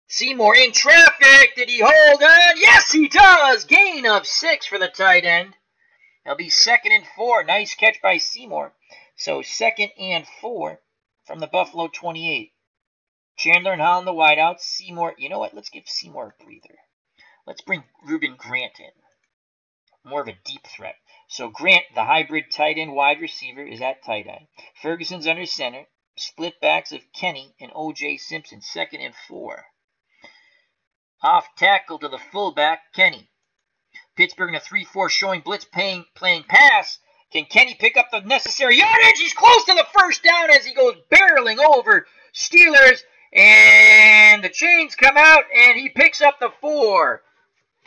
Seymour in traffic. Did he hold on? Yes, he does. Gain of 6 for the tight end. It'll be 2nd and 4. Nice catch by Seymour. So 2nd and 4 from the Buffalo 28. Chandler and Holland the wideouts. Seymour, you know what? Let's give Seymour a breather. Let's bring Reuben Grant in. More of a deep threat. So Grant, the hybrid tight end wide receiver, is at tight end. Ferguson's under center. Split backs of Kenny and OJ Simpson. 2nd and 4. Off tackle to the fullback, Kenny. Pittsburgh in a 3-4 showing blitz playing pass. Can Kenny pick up the necessary yardage? He's close to the 1st down as he goes barreling over Steelers. And the chains come out and he picks up the 4.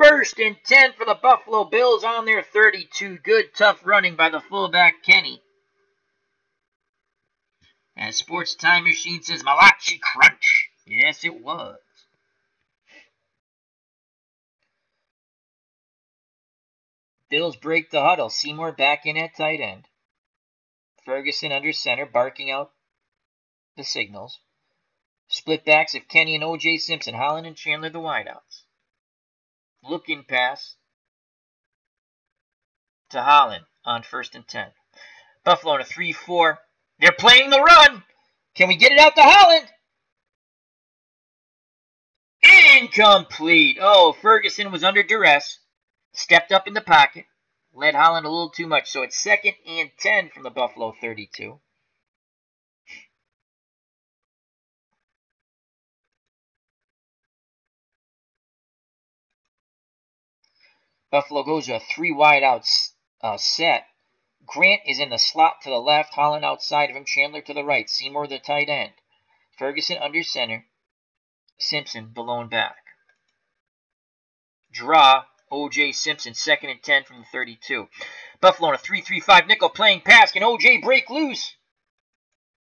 1st and 10 for the Buffalo Bills on their 32. Good, tough running by the fullback, Kenny. As Sports Time Machine says, Malachi crunch. Yes, it was. Bills break the huddle. Seymour back in at tight end. Ferguson under center, barking out the signals. Split backs of Kenny and OJ Simpson. Holland and Chandler the wideouts. Looking pass to Holland on 1st and 10. Buffalo in a 3-4. They're playing the run. Can we get it out to Holland? Incomplete. Oh, Ferguson was under duress. Stepped up in the pocket. Led Holland a little too much. So it's 2nd and 10 from the Buffalo 32. Buffalo goes to a 3 wideout set. Grant is in the slot to the left. Holland outside of him. Chandler to the right. Seymour the tight end. Ferguson under center. Simpson the lone back. Draw. OJ Simpson, 2nd and 10 from the 32. Buffalo in a 3-3-5 nickel playing pass. Can OJ break loose?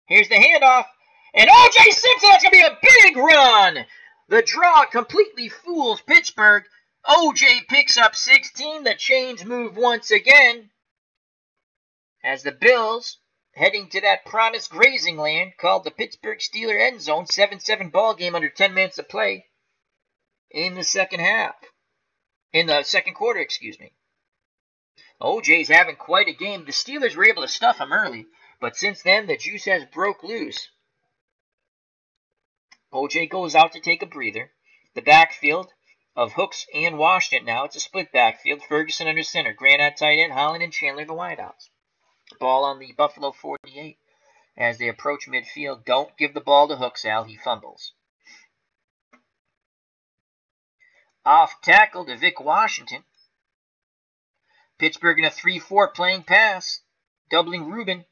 Here's the handoff. And OJ Simpson, that's going to be a big run. The draw completely fools Pittsburgh. OJ picks up 16. The chains move once again. As the Bills heading to that promised grazing land called the Pittsburgh Steelers end zone. 7-7 ball game under 10 minutes to play in the second half. In the second quarter, excuse me. OJ's having quite a game. The Steelers were able to stuff him early, but since then, the juice has broke loose. OJ goes out to take a breather. The backfield of Hooks and Washington now. It's a split backfield. Ferguson under center. Grant at tight end. Holland and Chandler the wideouts. Ball on the Buffalo 48 as they approach midfield. Don't give the ball to Hooks, Al. He fumbles. Off tackle to Vic Washington. Pittsburgh in a 3-4 playing pass. Doubling Reuben,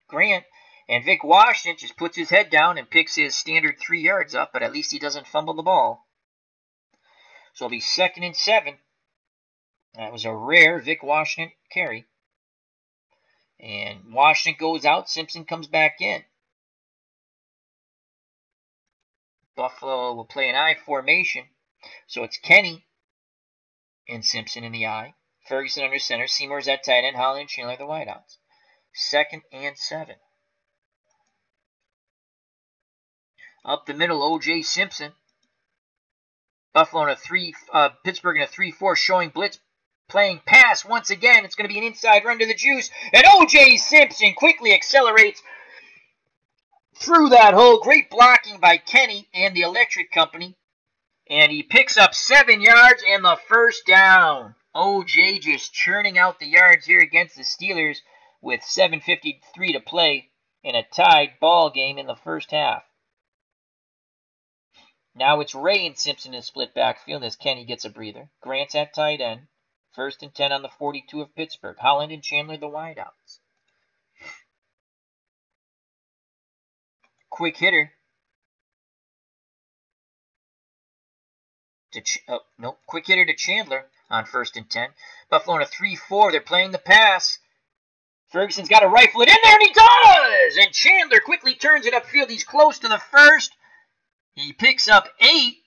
Grant, and Vic Washington just puts his head down and picks his standard 3 yards up, but at least he doesn't fumble the ball. So it'll be 2nd and 7. That was a rare Vic Washington carry. And Washington goes out. Simpson comes back in. Buffalo will play an I formation. So it's Kenny and Simpson in the I. Ferguson under center. Seymour's at tight end. Holland and Chandler the wideouts. 2nd and 7. Up the middle, OJ Simpson. Buffalo in a Pittsburgh in a 3-4 showing blitz, playing pass once again. It's going to be an inside run to the juice, and OJ Simpson quickly accelerates through that hole. Great blocking by Kenny and the Electric Company, and he picks up 7 yards and the first down. OJ just churning out the yards here against the Steelers with 7:53 to play in a tied ball game in the first half. Now it's Ray and Simpson in split backfield as Kenny gets a breather. Grant's at tight end. 1st and 10 on the 42 of Pittsburgh. Holland and Chandler the wideouts. Quick hitter. Quick hitter to Chandler on 1st and 10. Buffalo in a 3-4. They're playing the pass. Ferguson's got to rifle it in there, and he does! And Chandler quickly turns it upfield. He's close to the first. He picks up 8,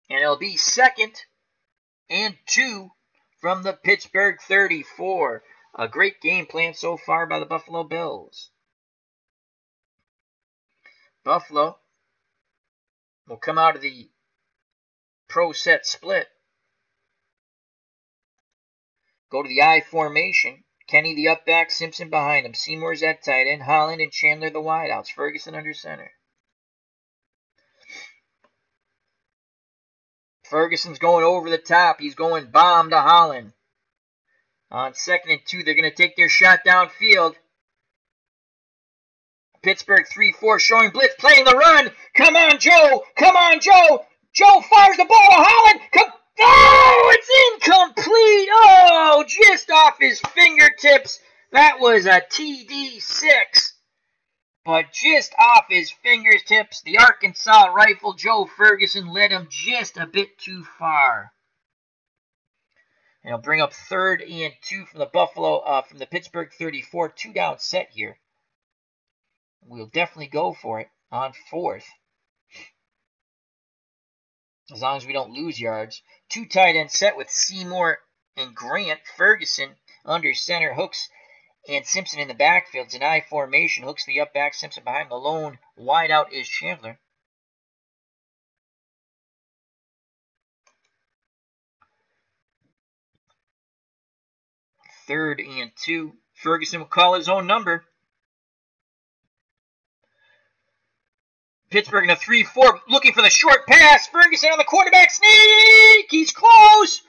and it'll be 2nd and 2 from the Pittsburgh 34. A great game plan so far by the Buffalo Bills. Buffalo will come out of the pro set split. Go to the I formation. Kenny the up back, Simpson behind him. Seymour's at tight end. Holland and Chandler the wideouts. Ferguson under center. Ferguson's going over the top. He's going bomb to Holland. On 2nd and 2, they're going to take their shot downfield. Pittsburgh 3-4 showing blitz, playing the run. Come on, Joe. Come on, Joe. Joe fires the ball to Holland. Oh, it's incomplete. Oh, just off his fingertips. That was a TD6. But just off his fingertips, the Arkansas rifle, Joe Ferguson, led him just a bit too far. And he'll bring up 3rd and 2 from the Pittsburgh 34. 2-down set here. We'll definitely go for it on 4th. As long as we don't lose yards. 2 tight end set with Seymour and Grant. Ferguson under center. Hooks and Simpson in the backfield. It's an I formation. Hooks the up back. Simpson behind the lone. Wide out is Chandler. Third and 2. Ferguson will call his own number. Pittsburgh in a 3-4. Looking for the short pass. Ferguson on the quarterback sneak. He's close.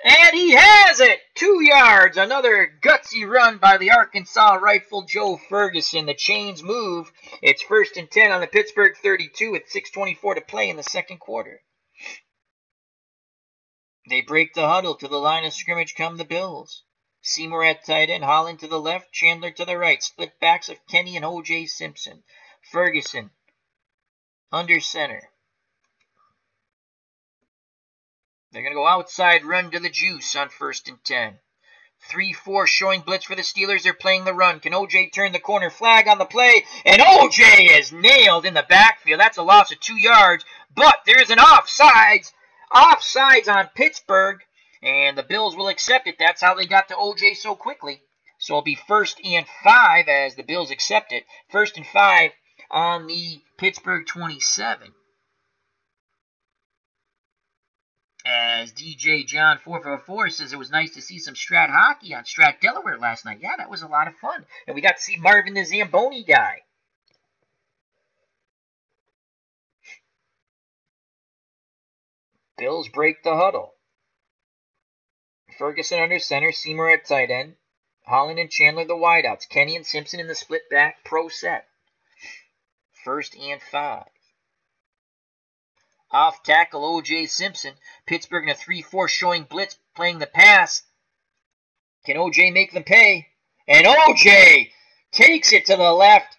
And he has it! 2 yards. Another gutsy run by the Arkansas rifle Joe Ferguson. The chains move. It's 1st and 10 on the Pittsburgh 32 with 6:24 to play in the second quarter. They break the huddle. To the line of scrimmage come the Bills. Seymour at tight end. Holland to the left. Chandler to the right. Split backs of Kenny and OJ Simpson. Ferguson under center. They're going to go outside run to the juice on 1st and 10. 3-4 showing blitz for the Steelers. They're playing the run. Can OJ turn the corner? Flag on the play. And OJ is nailed in the backfield. That's a loss of 2 yards. But there's an offsides. Offsides on Pittsburgh. And the Bills will accept it. That's how they got to OJ so quickly. So it'll be 1st and 5 as the Bills accept it. 1st and 5 on the Pittsburgh 27. As DJ John 444 says, it was nice to see some Strat hockey on Strat Delaware last night. Yeah, that was a lot of fun. And we got to see Marvin the Zamboni guy. Bills break the huddle. Ferguson under center, Seymour at tight end, Holland and Chandler the wideouts, Kenny and Simpson in the split back pro set. 1st and 5. Off tackle OJ Simpson. Pittsburgh in a 3-4 showing blitz, playing the pass. Can OJ make them pay? And OJ takes it to the left,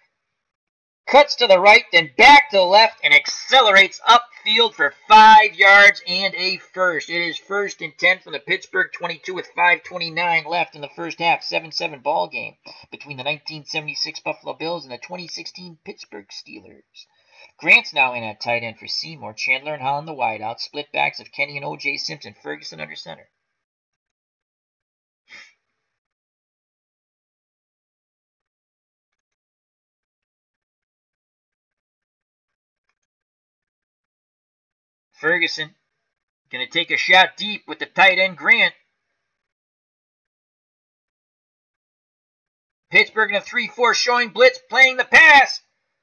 cuts to the right, then back to the left, and accelerates upfield for 5 yards and a first. It is 1st and 10 from the Pittsburgh 22 with 5:29 left in the first half. 7-7 ball game between the 1976 Buffalo Bills and the 2016 Pittsburgh Steelers. Grant's now in at tight end for Seymour. Chandler and Holland the wideouts. Split backs of Kenny and OJ Simpson. Ferguson under center. Ferguson going to take a shot deep with the tight end Grant. Pittsburgh in a 3-4 showing blitz, playing the pass.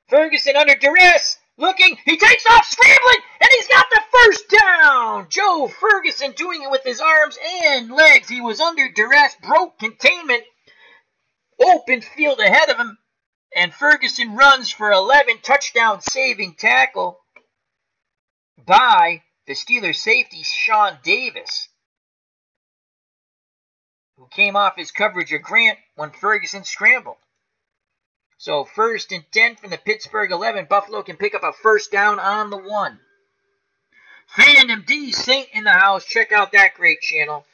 Ferguson under duress, looking, he takes off, scrambling, and he's got the first down. Joe Ferguson doing it with his arms and legs. He was under duress, broke containment, open field ahead of him, and Ferguson runs for 11, touchdown saving tackle by the Steelers safety, Sean Davis, who came off his coverage of Grant when Ferguson scrambled. So 1st and 10 from the Pittsburgh 11. Buffalo can pick up a first down on the 1. Fandom D Saint in the house. Check out that great channel.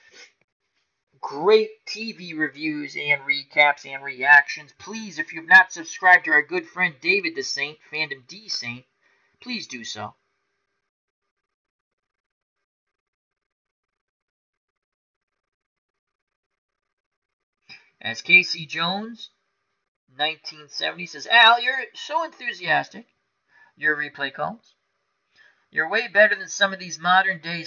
Great TV reviews and recaps and reactions. Please, if you've not subscribed to our good friend David the Saint, Fandom D Saint, please do so. As Casey Jones, 1970, says, Al, you're so enthusiastic. Your replay calls. You're way better than some of these modern day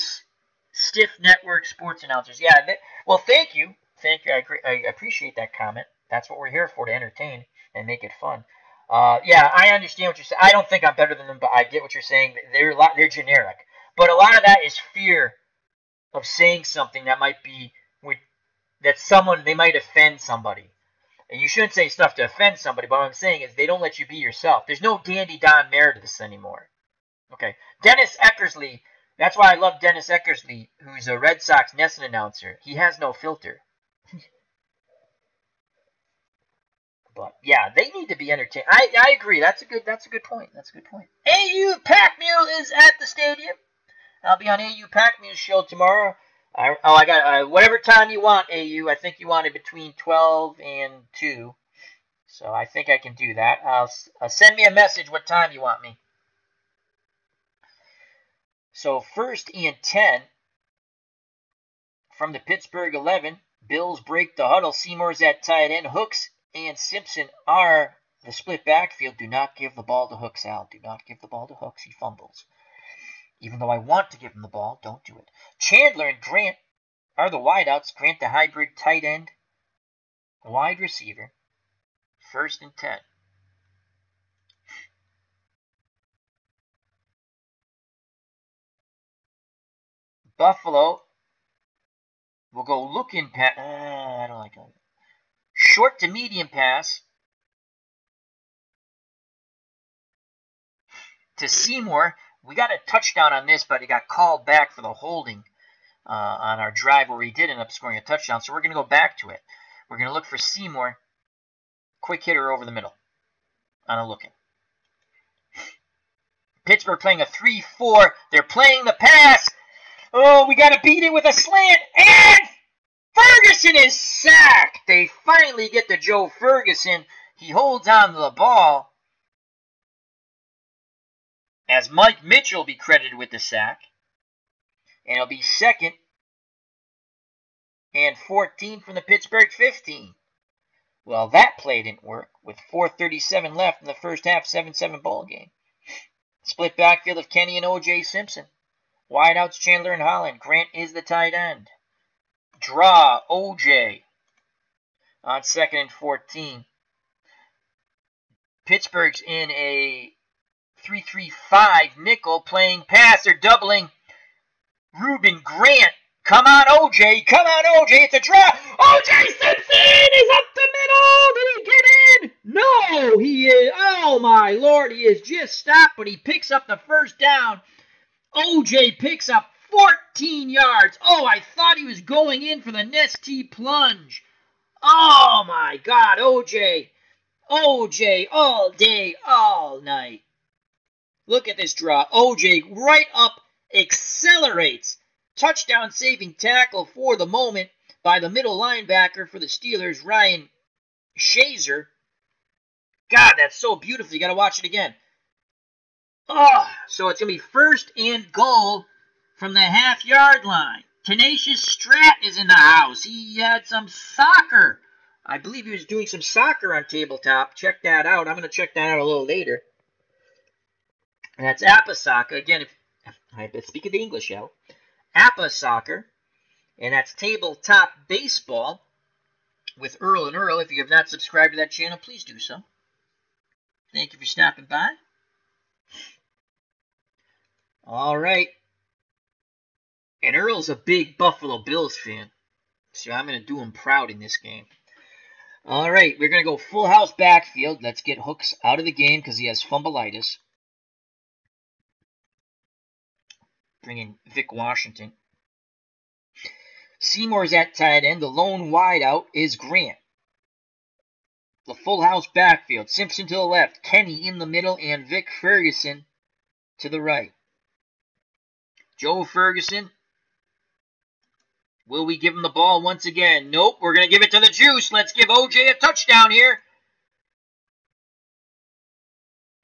stiff network sports announcers. Yeah, well, thank you. Thank you. I appreciate that comment. That's what we're here for, to entertain and make it fun. Yeah, I understand what you're saying. I don't think I'm better than them, but I get what you're saying. They're generic. But a lot of that is fear of saying something that might be they might offend somebody. And you shouldn't say stuff to offend somebody, but what I'm saying is they don't let you be yourself. There's no Dandy Don Meredith anymore. Okay. Dennis Eckersley, that's why I love Dennis Eckersley, who's a Red Sox NESN announcer. He has no filter. But yeah, they need to be entertained. I agree. That's a good point. That's a good point. AU Pack Mule is at the stadium. I'll be on AU Pack Mule's show tomorrow. I got whatever time you want, AU. I think you want it between 12 and 2. So I think I can do that. Send me a message what time you want me. So 1st and 10 from the Pittsburgh 11. Bills break the huddle. Seymour's at tight end. Hooks and Simpson are the split backfield. Do not give the ball to Hooks, Al. Do not give the ball to Hooks. He fumbles. Even though I want to give him the ball, don't do it. Chandler and Grant are the wideouts. Grant the hybrid tight end, wide receiver. 1st and 10. Buffalo will go looking pass. I don't like that. Short to medium pass to Seymour. We got a touchdown on this, but it got called back for the holding on our drive where we did end up scoring a touchdown. So we're going to go back to it. We're going to look for Seymour. Quick hitter over the middle on a looking. Pittsburgh playing a 3-4. They're playing the pass. Oh, we got to beat it with a slant. And Ferguson is sacked. They finally get to Joe Ferguson. He holds on to the ball, as Mike Mitchell will be credited with the sack. And it'll be 2nd and 14 from the Pittsburgh 15. Well, that play didn't work with 4:37 left in the first half, 7-7 ball game. Split backfield of Kenny and OJ Simpson. Wideouts Chandler and Holland. Grant is the tight end. Draw OJ on 2nd and 14. Pittsburgh's in a 3-3-5 nickel playing pass. They're doubling Reuben Grant. Come on, OJ. Come on, OJ. It's a draw. OJ Simpson is up the middle. Did he get in? No, he is. Oh, my Lord. He is just stopped, but he picks up the first down. OJ picks up 14 yards. Oh, I thought he was going in for the Nestea plunge. Oh, my God. OJ. OJ all day, all night. Look at this draw. OJ right up, accelerates. Touchdown saving tackle for the moment by the middle linebacker for the Steelers, Ryan Shazer. God, that's so beautiful. You got to watch it again. Oh, so it's going to be 1st and goal from the half-yard line. Tenacious Strat is in the house. He had some soccer. I believe he was doing some soccer on tabletop. Check that out. I'm going to check that out a little later. And that's Appa Soccer. Again, if I speak of the English, yo. Appa Soccer. And that's Tabletop Baseball with Earl and Earl. If you have not subscribed to that channel, please do so. Thank you for stopping by. All right. And Earl's a big Buffalo Bills fan. So I'm going to do him proud in this game. All right, we're going to go full house backfield. Let's get Hooks out of the game because he has fumbleitis. Bring in Vic Washington. Seymour's at tight end. The lone wideout is Grant. The full house backfield. Simpson to the left. Kenny in the middle. And Vic Ferguson to the right. Joe Ferguson. Will we give him the ball once again? Nope. We're going to give it to the juice. Let's give OJ a touchdown here.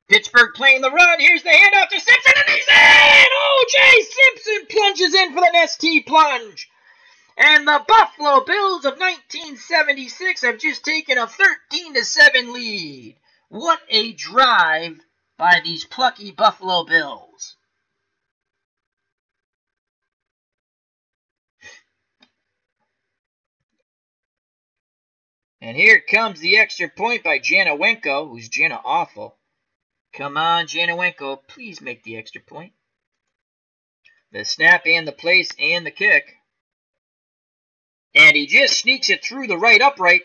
Pittsburgh playing the run. Here's the handoff to Simpson, and he's in! OJ Simpson plunges in for the Nestea plunge. And the Buffalo Bills of 1976 have just taken a 13-7 lead. What a drive by these plucky Buffalo Bills. And here comes the extra point by Janowenko, who's Jana awful. Come on, Janowenko, please make the extra point. The snap and the place and the kick. And he just sneaks it through the right upright.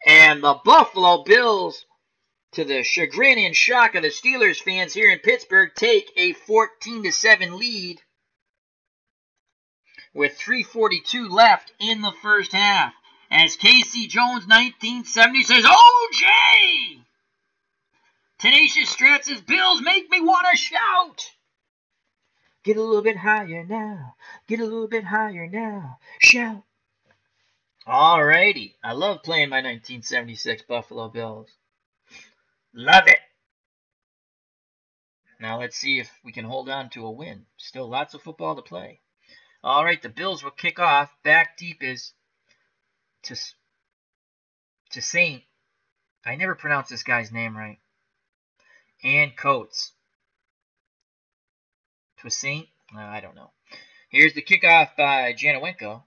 And the Buffalo Bills, to the chagrin and shock of the Steelers fans here in Pittsburgh, take a 14-7 lead with 3:42 left in the first half. As Casey Jones, 1970, says, OJ! Tenacious Strat says, Bills make me want to shout. Get a little bit higher now. Get a little bit higher now. Shout. Alrighty. I love playing my 1976 Buffalo Bills. Love it. Now let's see if we can hold on to a win. Still lots of football to play. Alright, the Bills will kick off. Back deep is to Saint. I never pronounce this guy's name right. And Coates. To Saint? I don't know. Here's the kickoff by Janowenko.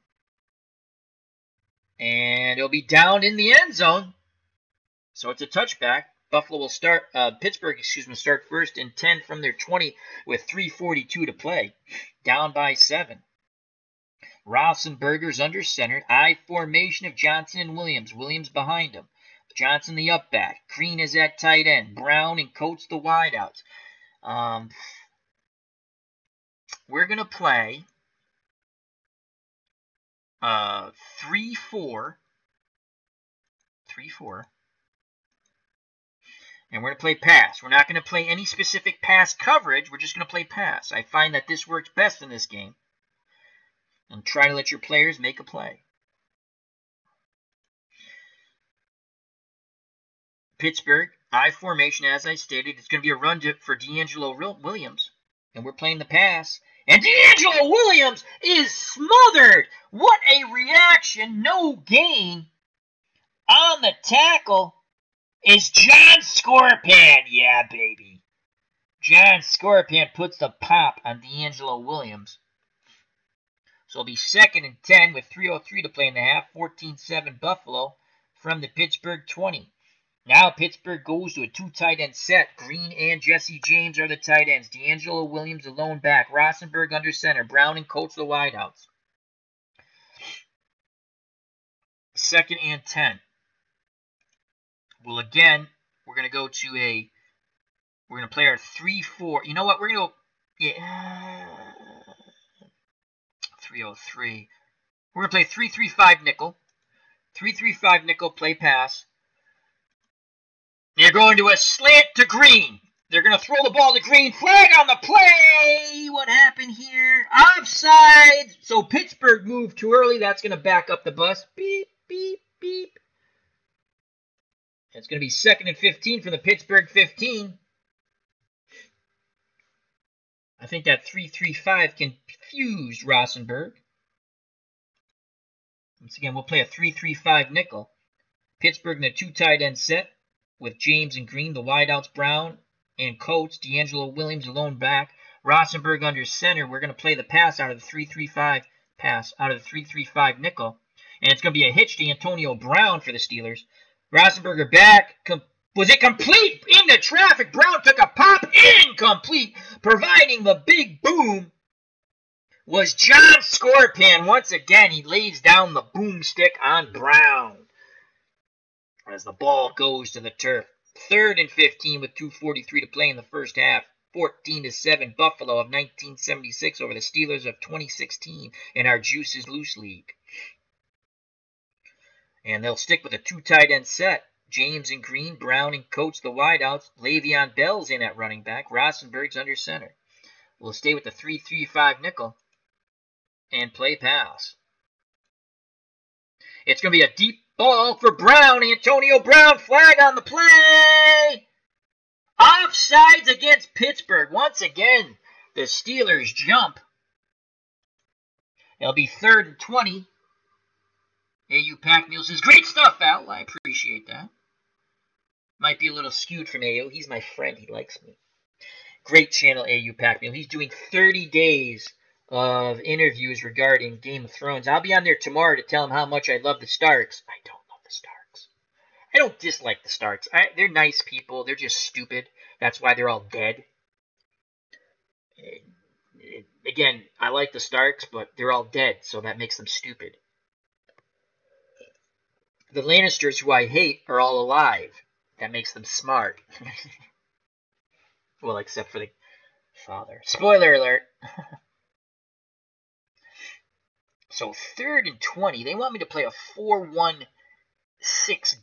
And it'll be down in the end zone. So it's a touchback. Buffalo will start, Pittsburgh, will start 1st and 10 from their 20 with 3:42 to play. Down by 7. Roethlisberger's under center. I formation of Johnson and Williams. Williams behind him. Johnson the up back. Green is at tight end. Brown and Coates the wideouts. We're going to play 3-4. 3-4. And we're going to play pass. We're not going to play any specific pass coverage. We're just going to play pass. I find that this works best in this game. And try to let your players make a play. Pittsburgh, I formation, as I stated. It's going to be a run for D'Angelo Williams. And we're playing the pass. And D'Angelo Williams is smothered. What a reaction. No gain. On the tackle is John Scorpion. Yeah, baby. John Scorpion puts the pop on D'Angelo Williams. So it'll be 2nd and 10 with 3:03 to play in the half. 14-7 Buffalo from the Pittsburgh 20. Now Pittsburgh goes to a 2 tight end set. Green and Jesse James are the tight ends. D'Angelo Williams alone back. Rosenberg under center. Brown and Coates the wideouts. 2nd and 10. Well, again, we're going to go to a... We're going to play our 3-4. You know what? We're going to go... Yeah. 3-0-3. We're going to play 3-3-5 nickel. 3-3-5 nickel, play pass. They're going to a slant to Green. They're going to throw the ball to Green. Flag on the play. What happened here? Offside. So Pittsburgh moved too early. That's going to back up the bus. Beep, beep, beep. It's going to be 2nd and 15 from the Pittsburgh 15. I think that 3-3-5 confused Rosenberg. Once again, we'll play a 3-3-5 nickel. Pittsburgh in a 2 tight end set with James and Green, the wideouts Brown and Coates, D'Angelo Williams alone back, Rosenberg under center. We're going to play the pass out of the 3-3-5 pass, out of the 3-3-5 nickel. And it's going to be a hitch to Antonio Brown for the Steelers. Rosenberger back. Was it complete? Into traffic. Brown took a pop. Incomplete. Providing the big boom was John Scorpion. Once again, he lays down the boomstick on Brown as the ball goes to the turf. 3rd and 15 with 2:43 to play in the first half. 14-7 Buffalo of 1976 over the Steelers of 2016 in our Juices Loose League. And they'll stick with a 2 tight end set. James and Green, Brown and Coates, the wideouts. Le'Veon Bell's in at running back. Rosenberg's under center. We'll stay with the 3-3-5 nickel and play pass. It's going to be a deep ball for Brown. Antonio Brown, flag on the play. Offsides against Pittsburgh. Once again, the Steelers jump. It'll be 3rd and 20. AU Pac-Meal says, great stuff, Al. I appreciate that. Might be a little skewed from AU. He's my friend. He likes me. Great channel, AU Pac-Meal. He's doing 30 days of interviews regarding Game of Thrones. I'll be on there tomorrow to tell him how much I love the Starks. I don't love the Starks. I don't dislike the Starks. They're nice people. They're just stupid. That's why they're all dead. Again, I like the Starks, but they're all dead, so that makes them stupid. The Lannisters, who I hate, are all alive. That makes them smart. Well, except for the father. Spoiler alert. So 3rd and 20. They want me to play a 4-1-6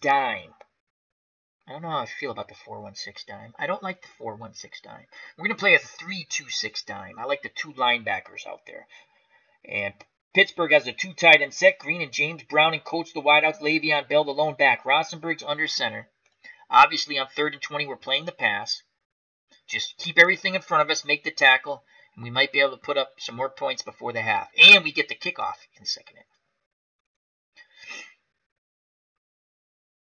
dime. I don't know how I feel about the 4-1-6 dime. I don't like the 4-1-6 dime. We're going to play a 3-2-6 dime. I like the 2 linebackers out there. And Pittsburgh has a 2 tight end set. Green and James, Brown and Coates, the wideouts. Le'Veon Bell, the lone back. Rosenberg's under center. Obviously, on 3rd and 20, we're playing the pass. Just keep everything in front of us, make the tackle, and we might be able to put up some more points before the half. And we get the kickoff in the second half.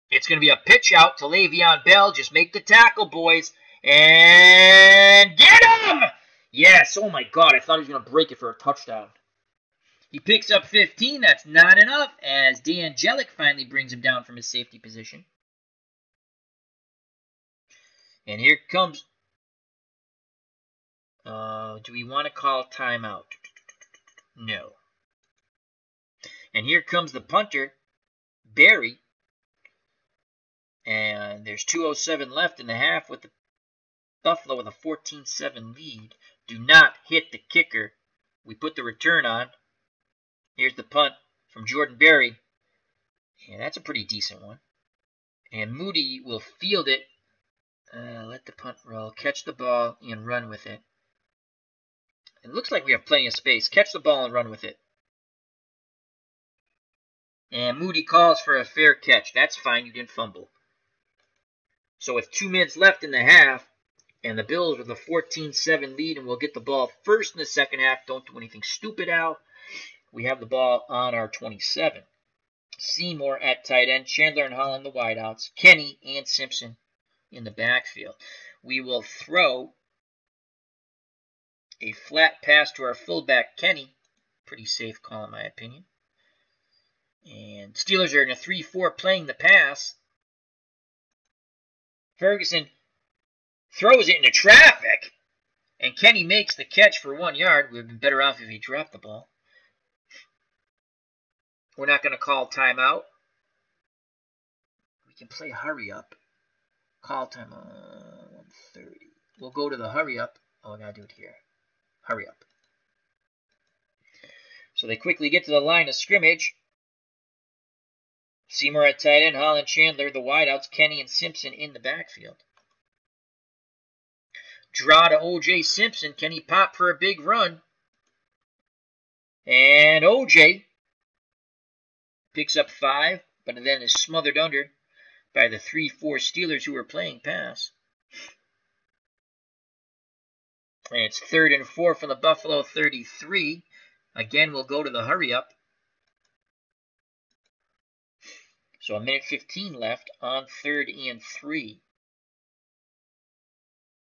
It's going to be a pitch out to Le'Veon Bell. Just make the tackle, boys. And get him! Yes, oh my God, I thought he was going to break it for a touchdown. He picks up 15. That's not enough, as D'Angelic finally brings him down from his safety position. And here comes... do we want to call timeout? No. And here comes the punter, Barry. And there's 2:07 left in the half with the Buffalo with a 14-7 lead. Do not hit the kicker. We put the return on. Here's the punt from Jordan Berry. And that's a pretty decent one. And Moody will field it. Let the punt roll. Catch the ball and run with it. It looks like we have plenty of space. Catch the ball and run with it. And Moody calls for a fair catch. That's fine. You didn't fumble. So with 2 minutes left in the half, and the Bills with a 14-7 lead, and we'll get the ball first in the second half. Don't do anything stupid, Al. We have the ball on our 27. Seymour at tight end. Chandler and Holland the wideouts. Kenny and Simpson in the backfield. We will throw a flat pass to our fullback, Kenny. Pretty safe call in my opinion. And Steelers are in a 3-4 playing the pass. Ferguson throws it into traffic. And Kenny makes the catch for 1 yard. We'd have been better off if he dropped the ball. We're not going to call timeout. We can play hurry up. Call time 1:30. We'll go to the hurry up. Oh, I got to do it here. Hurry up. So they quickly get to the line of scrimmage. Seymour at tight end, Holland, Chandler, the wideouts, Kenny and Simpson in the backfield. Draw to OJ Simpson. Can he pop for a big run? And OJ picks up 5, but then is smothered under by the 3-4 Steelers who are playing pass. And it's 3rd and 4 from the Buffalo 33. Again, we'll go to the hurry up. So 1:15 left on 3rd and 3.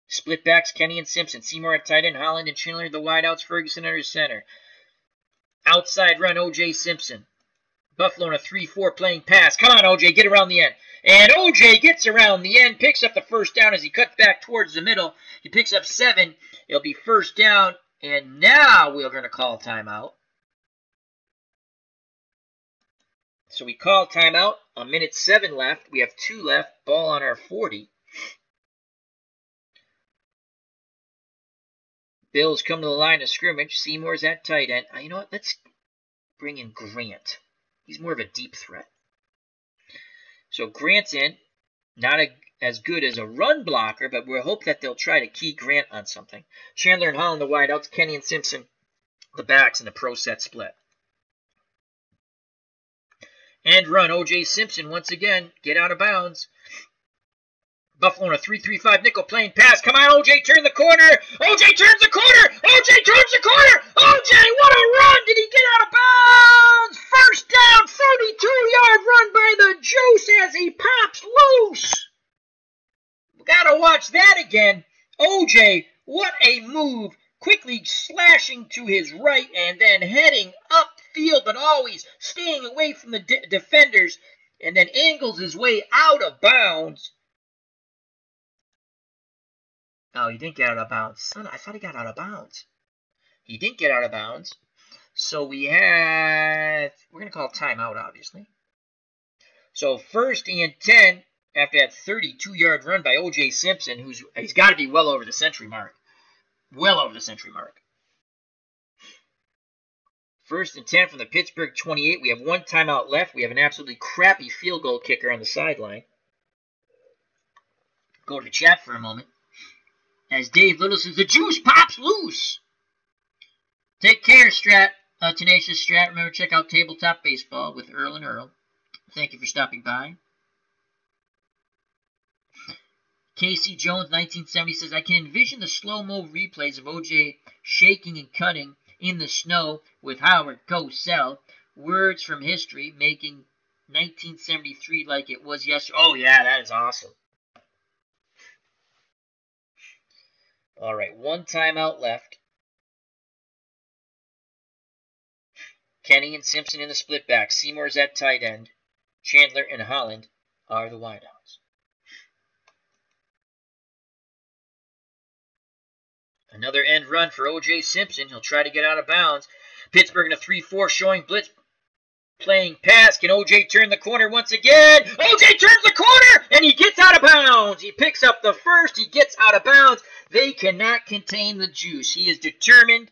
Split backs, Kenny and Simpson. Seymour at tight end, Holland and Chandler, the wideouts, Ferguson under center. Outside run, OJ Simpson. Buffalo in a 3-4 playing pass. Come on, OJ, get around the end. And OJ gets around the end, picks up the first down as he cuts back towards the middle. He picks up 7. It'll be first down, and now we're going to call timeout. So we call timeout. 1:07 left. We have 2 left. Ball on our 40. Bills come to the line of scrimmage. Seymour's at tight end. You know what? Let's bring in Grant. He's more of a deep threat. So Grant's in. Not as good as a run blocker, but we'll hope that they'll try to key Grant on something. Chandler and Holland, the wideouts. Kenny and Simpson, the backs in the pro set split. And run. OJ Simpson once again. Get out of bounds. Buffalo in a 3-3-5 nickel playing pass. Come on, OJ, turn the corner. OJ turns the corner. OJ turns the corner. OJ, what a run. Did he get out of bounds? First down, 32-yard run by the Juice as he pops loose. Gotta watch that again. OJ, what a move. Quickly slashing to his right and then heading upfield, but always staying away from the defenders, and then angles his way out of bounds. Oh, he didn't get out of bounds. Son, I thought he got out of bounds. He didn't get out of bounds. So we're going to call timeout, obviously. So 1st and 10 after that 32-yard run by OJ Simpson, he's got to be well over the century mark. Well over the century mark. 1st and 10 from the Pittsburgh 28. We have 1 timeout left. We have an absolutely crappy field goal kicker on the sideline. Go to the chat for a moment. As Dave Little says, the Juice pops loose. Take care, Tenacious Strat. Remember, check out Tabletop Baseball with Earl and Earl. Thank you for stopping by. Casey Jones, 1970, says, I can envision the slow-mo replays of OJ shaking and cutting in the snow with Howard Cosell. Words from history, making 1973 like it was yesterday. Oh, yeah, that is awesome. All right, 1 timeout left. Kenny and Simpson in the split back. Seymour's at tight end. Chandler and Holland are the wideouts. Another end run for OJ Simpson. He'll try to get out of bounds. Pittsburgh in a 3-4 showing blitz. Playing pass. Can OJ turn the corner once again? OJ turns the corner and he gets out of bounds. He picks up the first. He gets out of bounds. They cannot contain the Juice. He is determined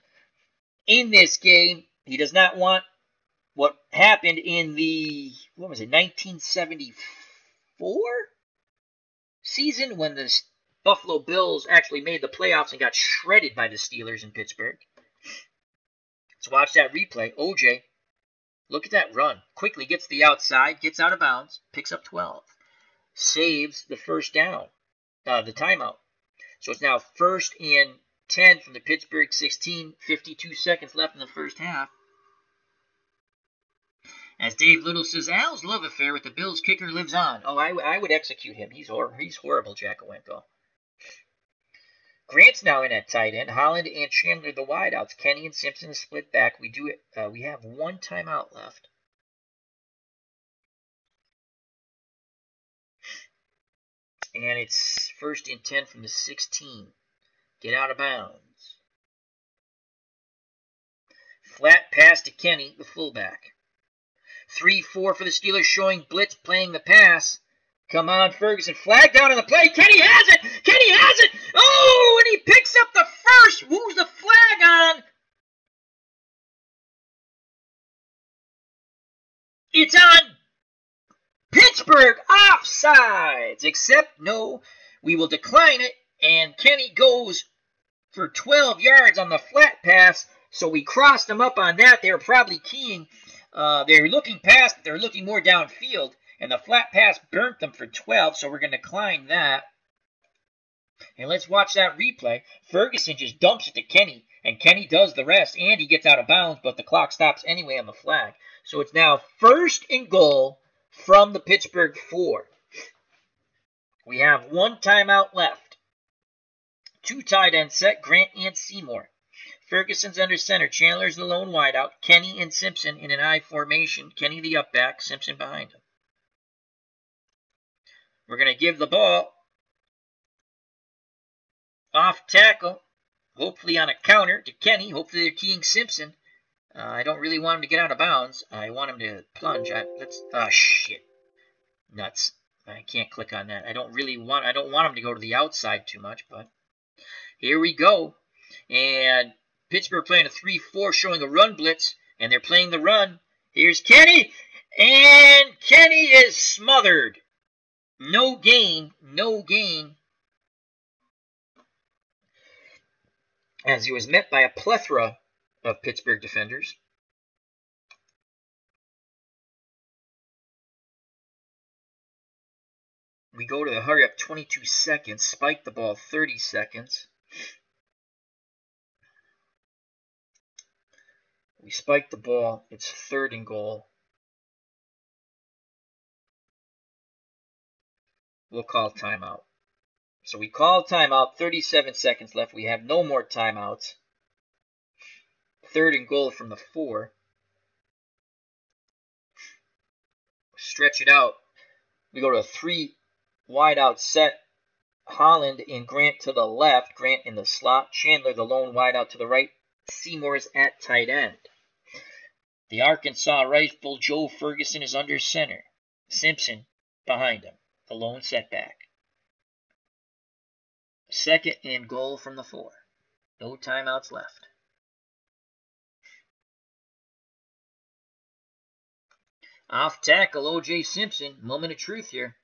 in this game. He does not want what happened in the, 1974 season when the Buffalo Bills actually made the playoffs and got shredded by the Steelers in Pittsburgh. Let's watch that replay. OJ, look at that run. Quickly gets the outside, gets out of bounds, picks up 12. Saves the first down, the timeout. So it's now 1st and 10 from the Pittsburgh 16, 52 seconds left in the first half. As Dave Little says, Al's love affair with the Bills kicker lives on. Oh, I would execute him. He's horrible, Jack Owenko. Grant's now in at tight end. Holland and Chandler the wideouts. Kenny and Simpson split back. We have one timeout left. And it's 1st and 10 from the 16. Get out of bounds. Flat pass to Kenny, the fullback. 3-4 for the Steelers, showing blitz, playing the pass. Come on, Ferguson. Flag down on the play. Kenny has it. Kenny has it. Oh, and he picks up the first. Who's the flag on? It's on Pittsburgh. Offsides. Except, no, we will decline it. And Kenny goes for 12 yards on the flat pass. So we crossed them up on that. They were probably keying. They were looking past. They were looking more downfield. And the flat pass burnt them for 12, so we're going to decline that. And let's watch that replay. Ferguson just dumps it to Kenny, and Kenny does the rest, and he gets out of bounds, but the clock stops anyway on the flag. So it's now 1st and goal from the Pittsburgh 4. We have one timeout left. 2 tight ends set, Grant and Seymour. Ferguson's under center. Chandler's the lone wideout. Kenny and Simpson in an I formation. Kenny the up back, Simpson behind him. We're going to give the ball off tackle, hopefully on a counter to Kenny. Hopefully they're keying Simpson. I don't really want him to get out of bounds. I want him to plunge. Shit. Nuts. I can't click on that. I don't want him to go to the outside too much, but here we go. And Pittsburgh playing a 3-4, showing a run blitz, and they're playing the run. Here's Kenny, and Kenny is smothered. No gain, as he was met by a plethora of Pittsburgh defenders. We go to the hurry up 22 seconds, spike the ball 30 seconds. We spike the ball, it's 3rd and goal. We'll call timeout. So we call timeout, 37 seconds left. We have no more timeouts. 3rd and goal from the 4. Stretch it out. We go to a 3 wide out set. Holland and Grant to the left. Grant in the slot. Chandler, the lone wide out to the right. Seymour's at tight end. The Arkansas rifle, Joe Ferguson, is under center. Simpson behind him. The lone setback. 2nd and goal from the 4. No timeouts left. Off tackle, OJ Simpson. Moment of truth here.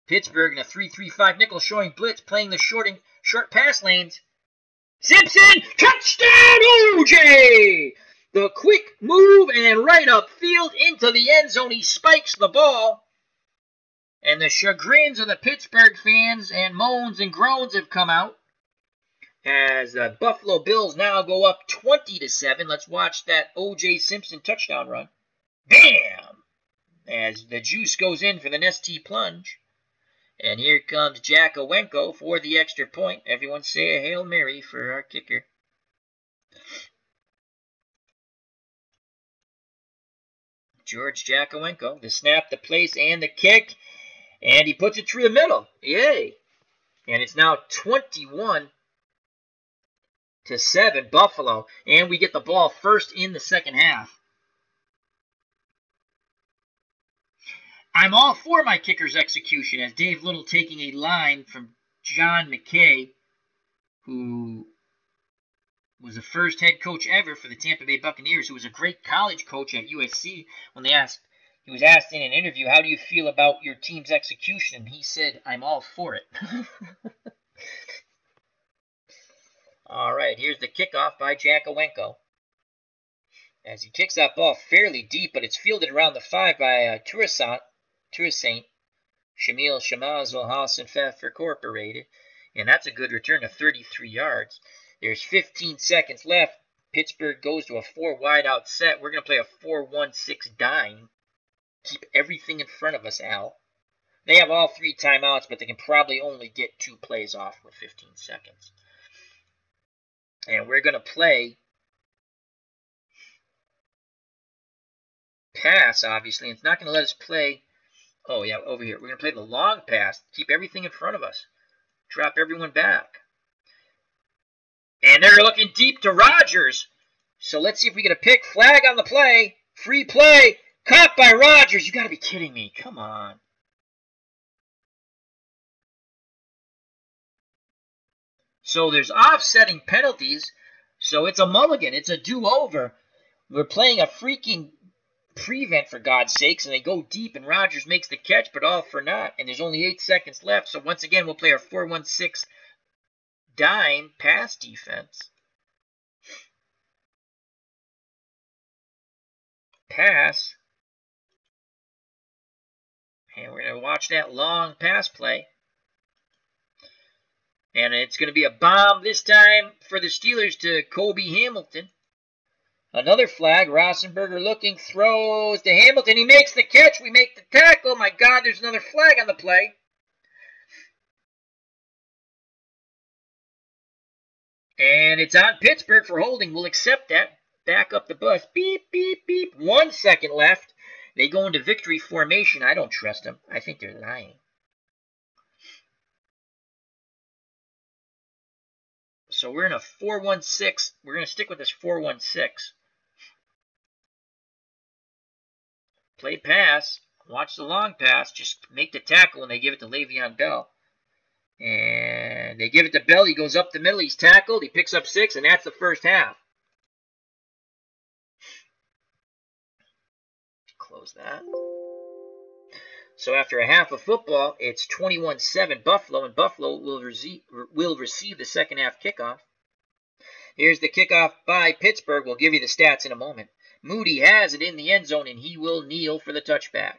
Pittsburgh in a 3-3-5 nickel, showing blitz, playing the short pass lanes. Simpson, touchdown OJ! The quick move and right upfield into the end zone. He spikes the ball. And the chagrins of the Pittsburgh fans and moans and groans have come out as the Buffalo Bills now go up 20-7. Let's watch that O.J. Simpson touchdown run. Bam! As the juice goes in for the Nestea plunge. And here comes Jakowenko for the extra point. Everyone say a Hail Mary for our kicker. George Jakowenko. The snap, the place, and the kick. And he puts it through the middle. Yay. And it's now 21-7 Buffalo. And we get the ball first in the second half. I'm all for my kicker's execution, as Dave Little taking a line from John McKay, who was the first head coach ever for the Tampa Bay Buccaneers, who was a great college coach at USC. When he was asked in an interview, how do you feel about your team's execution? And he said, I'm all for it. All right, here's the kickoff by Jakowenko. As he kicks that ball fairly deep, but it's fielded around the 5 by Toussaint, Shamil Shamazul Hassan Pfeffer Incorporated. And that's a good return of 33 yards. There's 15 seconds left. Pittsburgh goes to a 4 wide out set. We're going to play a 4-1-6 dime. Keep everything in front of us, Al. They have all 3 timeouts, but they can probably only get 2 plays off with 15 seconds. And we're going to play pass, obviously. And it's not going to let us play. Oh, yeah, over here. We're going to play the long pass. Keep everything in front of us. Drop everyone back. And they're looking deep to Rodgers. So let's see if we get a pick. Flag on the play. Free play. Caught by Rodgers. You got to be kidding me. Come on. So there's offsetting penalties. So it's a mulligan. It's a do-over. We're playing a freaking prevent, for God's sakes, and they go deep, and Rodgers makes the catch, but all for naught. And there's only 8 seconds left. So once again, we'll play our 4-1-6 dime pass defense. Pass. And we're going to watch that long pass play. And it's going to be a bomb this time for the Steelers to Kobe Hamilton. Another flag. Rosenberger looking, throws to Hamilton. He makes the catch. We make the tackle. Oh my God, there's another flag on the play. And it's on Pittsburgh for holding. We'll accept that. Back up the bus. Beep, beep, beep. 1 second left. They go into victory formation. I don't trust them. I think they're lying. So we're in a 4-1-6. We're going to stick with this 4-1-6. Play pass. Watch the long pass. Just make the tackle when they give it to Le'Veon Bell. And they give it to Bell. He goes up the middle. He's tackled. He picks up 6, and that's the first half. Close that. So after a half of football, it's 21-7 Buffalo, and Buffalo will receive the second half kickoff. Here's the kickoff by Pittsburgh. We'll give you the stats in a moment. Moody has it in the end zone, and he will kneel for the touchback.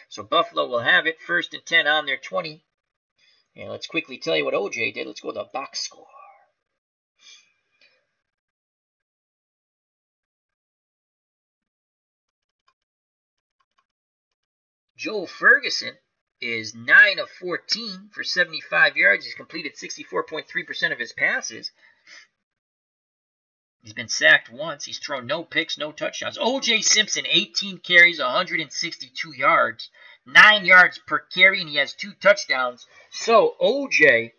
So Buffalo will have it, 1st and 10 on their 20. And let's quickly tell you what OJ did. Let's go to the box score. Joe Ferguson is 9 of 14 for 75 yards. He's completed 64.3% of his passes. He's been sacked once. He's thrown no picks, no touchdowns. OJ Simpson, 18 carries, 162 yards, 9 yards per carry, and he has 2 touchdowns. So OJ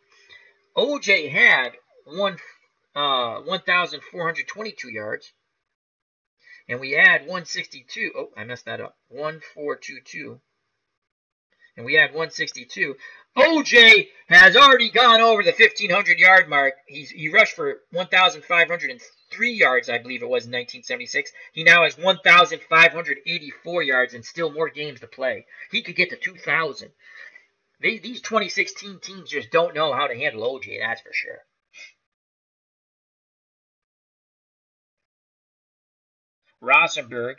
had 1,422 yards, and we add 162. Oh, I messed that up. 1,422. And we had 162. OJ has already gone over the 1,500-yard mark. He rushed for 1,503 yards, I believe it was, in 1976. He now has 1,584 yards and still more games to play. He could get to 2,000. These 2016 teams just don't know how to handle OJ, that's for sure. Rosenberg,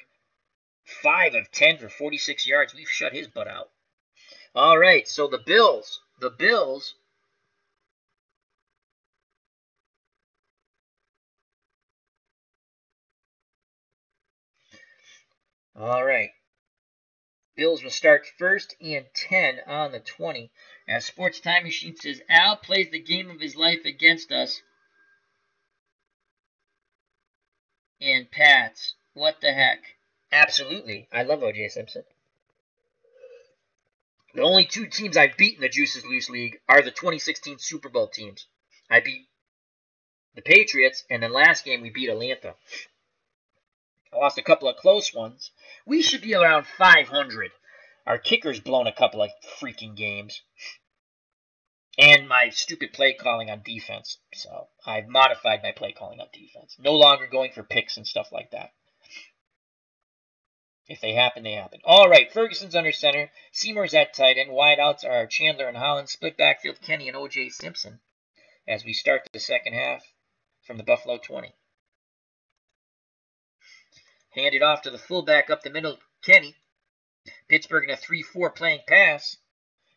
5 of 10 for 46 yards. We've shut his butt out. All right, so the Bills. All right. Bills will start 1st and 10 on the 20. As Sports Time Machine says, Al plays the game of his life against us. And Pats. What the heck? Absolutely. I love OJ Simpson. The only 2 teams I've beaten the Juices Loose League are the 2016 Super Bowl teams. I beat the Patriots, and then last game we beat Atlanta. I lost a couple of close ones. We should be around 500. Our kicker's blown a couple of freaking games. And my stupid play calling on defense. So I've modified my play calling on defense. No longer going for picks and stuff like that. If they happen, they happen. All right, Ferguson's under center. Seymour's at tight end. Wideouts are Chandler and Holland. Split backfield, Kenny and OJ Simpson. As we start the second half from the Buffalo 20. Handed off to the fullback up the middle, Kenny. Pittsburgh in a 3-4 playing pass.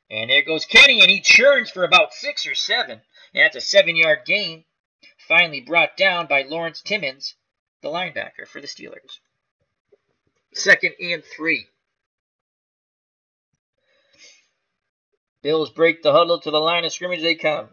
And there goes Kenny, and he churns for about 6 or 7. And that's a 7-yard gain. Finally brought down by Lawrence Timmons, the linebacker for the Steelers. 2nd and 3. Bills break the huddle to the line of scrimmage. They come.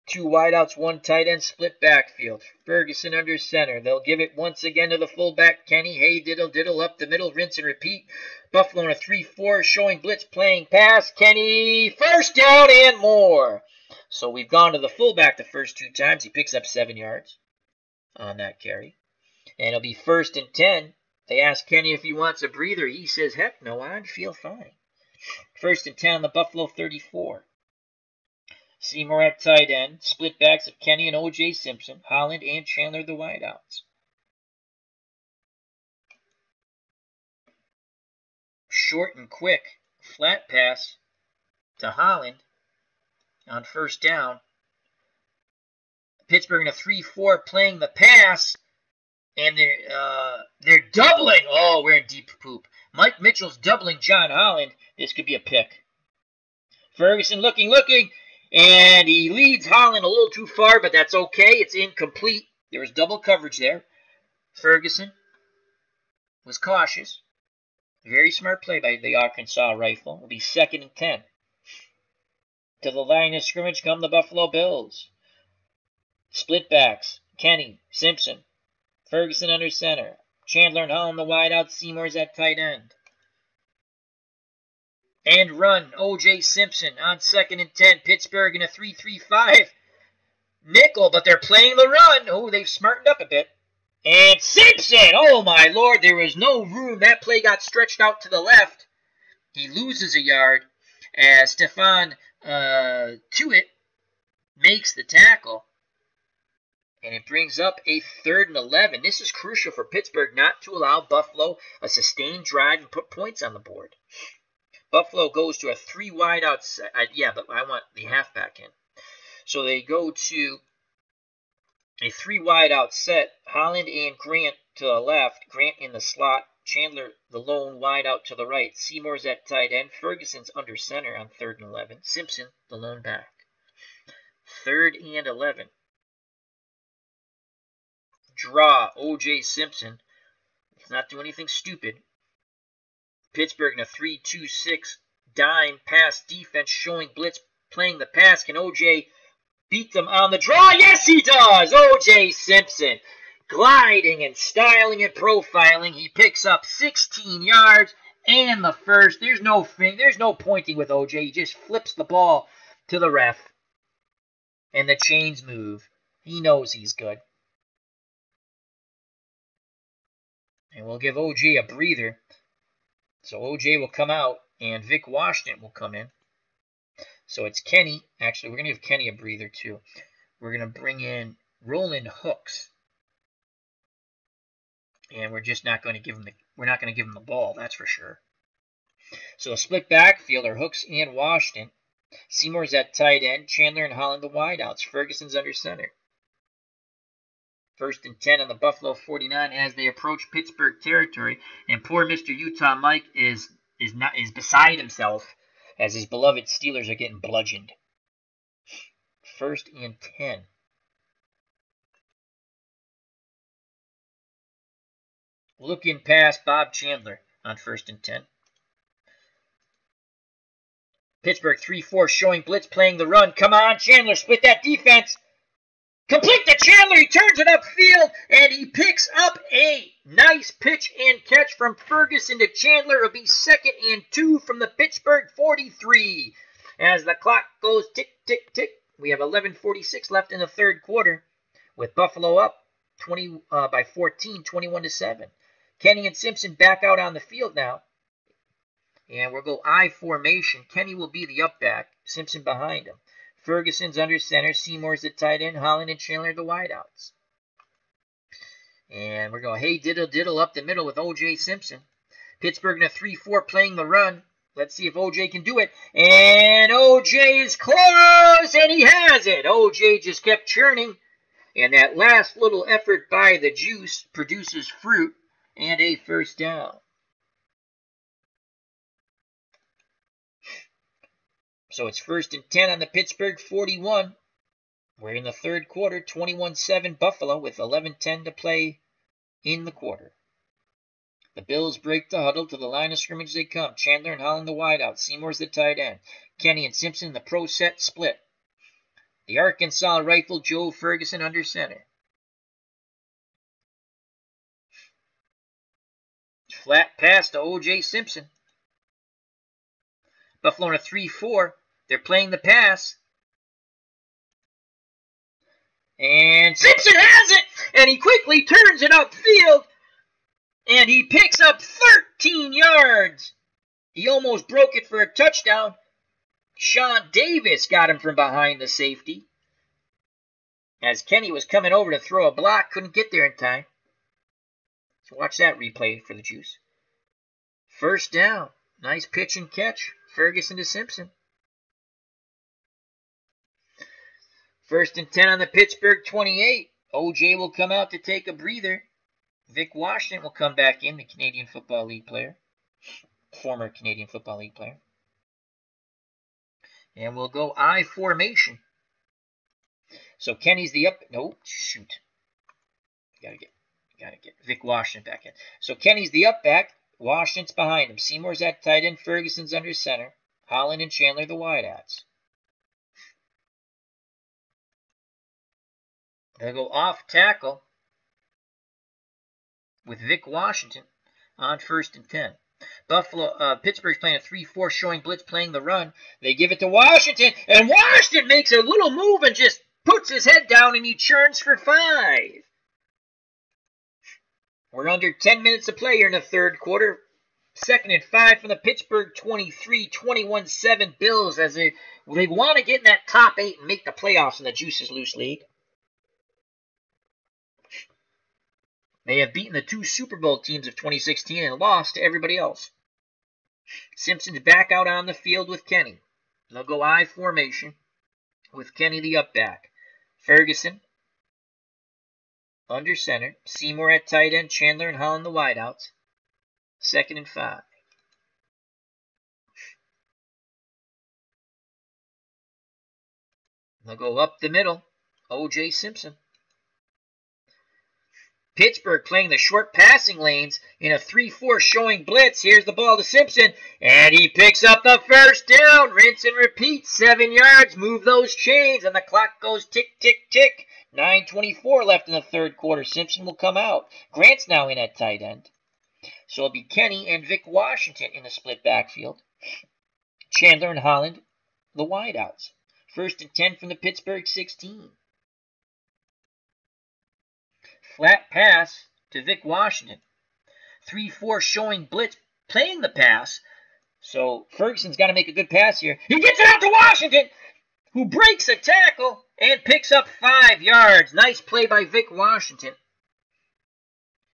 2 wideouts, 1 tight end, split backfield. Ferguson under center. They'll give it once again to the fullback, Kenny. Hey, diddle, up the middle, rinse and repeat. Buffalo in a 3-4, showing blitz, playing pass. Kenny, first down and more. So we've gone to the fullback the first 2 times. He picks up 7 yards on that carry. And it'll be 1st and 10. They ask Kenny if he wants a breather. He says, heck no, I feel fine. 1st and 10 on the Buffalo 34. Seymour at tight end. Split backs of Kenny and OJ Simpson. Holland and Chandler the wideouts. Short and quick. Flat pass to Holland on 1st down. Pittsburgh in a 3-4 playing the pass. And they're doubling. Oh, we're in deep poop. Mike Mitchell's doubling John Holland. This could be a pick. Ferguson looking. And he leads Holland a little too far, but that's okay. It's incomplete. There was double coverage there. Ferguson was cautious. Very smart play by the Arkansas Rifle. It'll be 2nd and 10. To the line of scrimmage come the Buffalo Bills. Split backs. Kenny, Simpson. Ferguson under center. Chandler and Holland the wideout. Seymour's at tight end. And run, OJ Simpson on 2nd and 10. Pittsburgh in a 3-3-5 nickel, but they're playing the run. Oh, they've smartened up a bit. And Simpson, oh my lord, there was no room. That play got stretched out to the left. He loses a yard as Stefan Tuitt makes the tackle. And it brings up a 3rd and 11. This is crucial for Pittsburgh not to allow Buffalo a sustained drive and put points on the board. Buffalo goes to a 3 wideout set. Yeah, but I want the halfback in. So they go to a 3 wideout set. Holland and Grant to the left. Grant in the slot. Chandler, the lone wideout to the right. Seymour's at tight end. Ferguson's under center on 3rd and 11. Simpson, the lone back. 3rd and 11. Draw, OJ Simpson. Let's not do anything stupid. Pittsburgh in a 3-2-6 dime pass defense, showing blitz, playing the pass. Can OJ beat them on the draw? Yes, he does! OJ Simpson gliding and styling and profiling. He picks up 16 yards and the first. There's no pointing with OJ. He just flips the ball to the ref. And the chains move. He knows he's good. And we'll give OJ a breather. So OJ will come out, and Vic Washington will come in. So it's Kenny. Actually, we're going to give Kenny a breather, too. We're going to bring in Roland Hooks. And we're just not going to give him the ball, that's for sure. So a split backfield are Hooks and Washington. Seymour's at tight end. Chandler and Holland the wideouts. Ferguson's under center. 1st and 10 on the Buffalo 49 as they approach Pittsburgh territory. And poor Mr. Utah Mike is beside himself as his beloved Steelers are getting bludgeoned. 1st and 10. Looking past Bob Chandler on 1st and 10. Pittsburgh 3-4 showing blitz, playing the run. Come on, Chandler, split that defense. Complete to Chandler. He turns it upfield, and he picks up a nice pitch and catch from Ferguson to Chandler. It'll be 2nd and 2 from the Pittsburgh 43. As the clock goes tick, tick, tick, we have 11:46 left in the 3rd quarter, with Buffalo up by 14, 21-7. Kenny and Simpson back out on the field now. And we'll go I formation. Kenny will be the up back, Simpson behind him. Ferguson's under center. Seymour's the tight end. Holland and Chandler the wideouts. And we're going, hey, diddle up the middle with OJ Simpson. Pittsburgh in a 3-4 playing the run. Let's see if OJ can do it. And OJ is close, and he has it. OJ just kept churning. And that last little effort by the juice produces fruit and a 1st down. So it's 1st and 10 on the Pittsburgh 41. We're in the 3rd quarter, 21-7 Buffalo with 11:10 to play in the quarter. The Bills break the huddle. To the line of scrimmage they come. Chandler and Holland the wideout. Seymour's the tight end. Kenny and Simpson the pro set split. The Arkansas rifle Joe Ferguson under center. Flat pass to OJ Simpson. Buffalo in a 3-4. They're playing the pass. And Simpson has it! And he quickly turns it upfield. And he picks up 13 yards. He almost broke it for a touchdown. Sean Davis got him from behind the safety. As Kenny was coming over to throw a block, couldn't get there in time. So watch that replay for the Juice. First down. Nice pitch and catch. Ferguson to Simpson. 1st and 10 on the Pittsburgh 28. OJ will come out to take a breather. Vic Washington will come back in, the Canadian Football League player. Former Canadian Football League player. And we'll go I formation. So Kenny's the up. No, shoot. Gotta get Vic Washington back in. So Kenny's the up back. Washington's behind him. Seymour's at tight end. Ferguson's under center. Holland and Chandler the wideouts. They'll go off tackle with Vic Washington on 1st and 10. Pittsburgh's playing a 3-4 showing blitz, playing the run. They give it to Washington, and Washington makes a little move and just puts his head down, and he churns for 5. We're under 10 minutes to play here in the third quarter. 2nd and 5 from the Pittsburgh 23, 21-7 Bills as they want to get in that top 8 and make the playoffs in the Juices Loose League. They have beaten the 2 Super Bowl teams of 2016 and lost to everybody else. Simpson's back out on the field with Kenny. They'll go I formation with Kenny the up back. Ferguson under center. Seymour at tight end. Chandler and Holland the wideouts. 2nd and 5. They'll go up the middle. OJ Simpson. Pittsburgh playing the short passing lanes in a 3-4 showing blitz. Here's the ball to Simpson, and he picks up the first down. Rinse and repeat. 7 yards. Move those chains, and the clock goes tick, tick, tick. 9:24 left in the third quarter. Simpson will come out. Grant's now in at tight end. So it'll be Kenny and Vic Washington in the split backfield. Chandler and Holland, the wideouts. 1st and 10 from the Pittsburgh 16. Flat pass to Vic Washington. 3-4 showing blitz, playing the pass. So Ferguson's got to make a good pass here. He gets it out to Washington, who breaks a tackle and picks up 5 yards. Nice play by Vic Washington.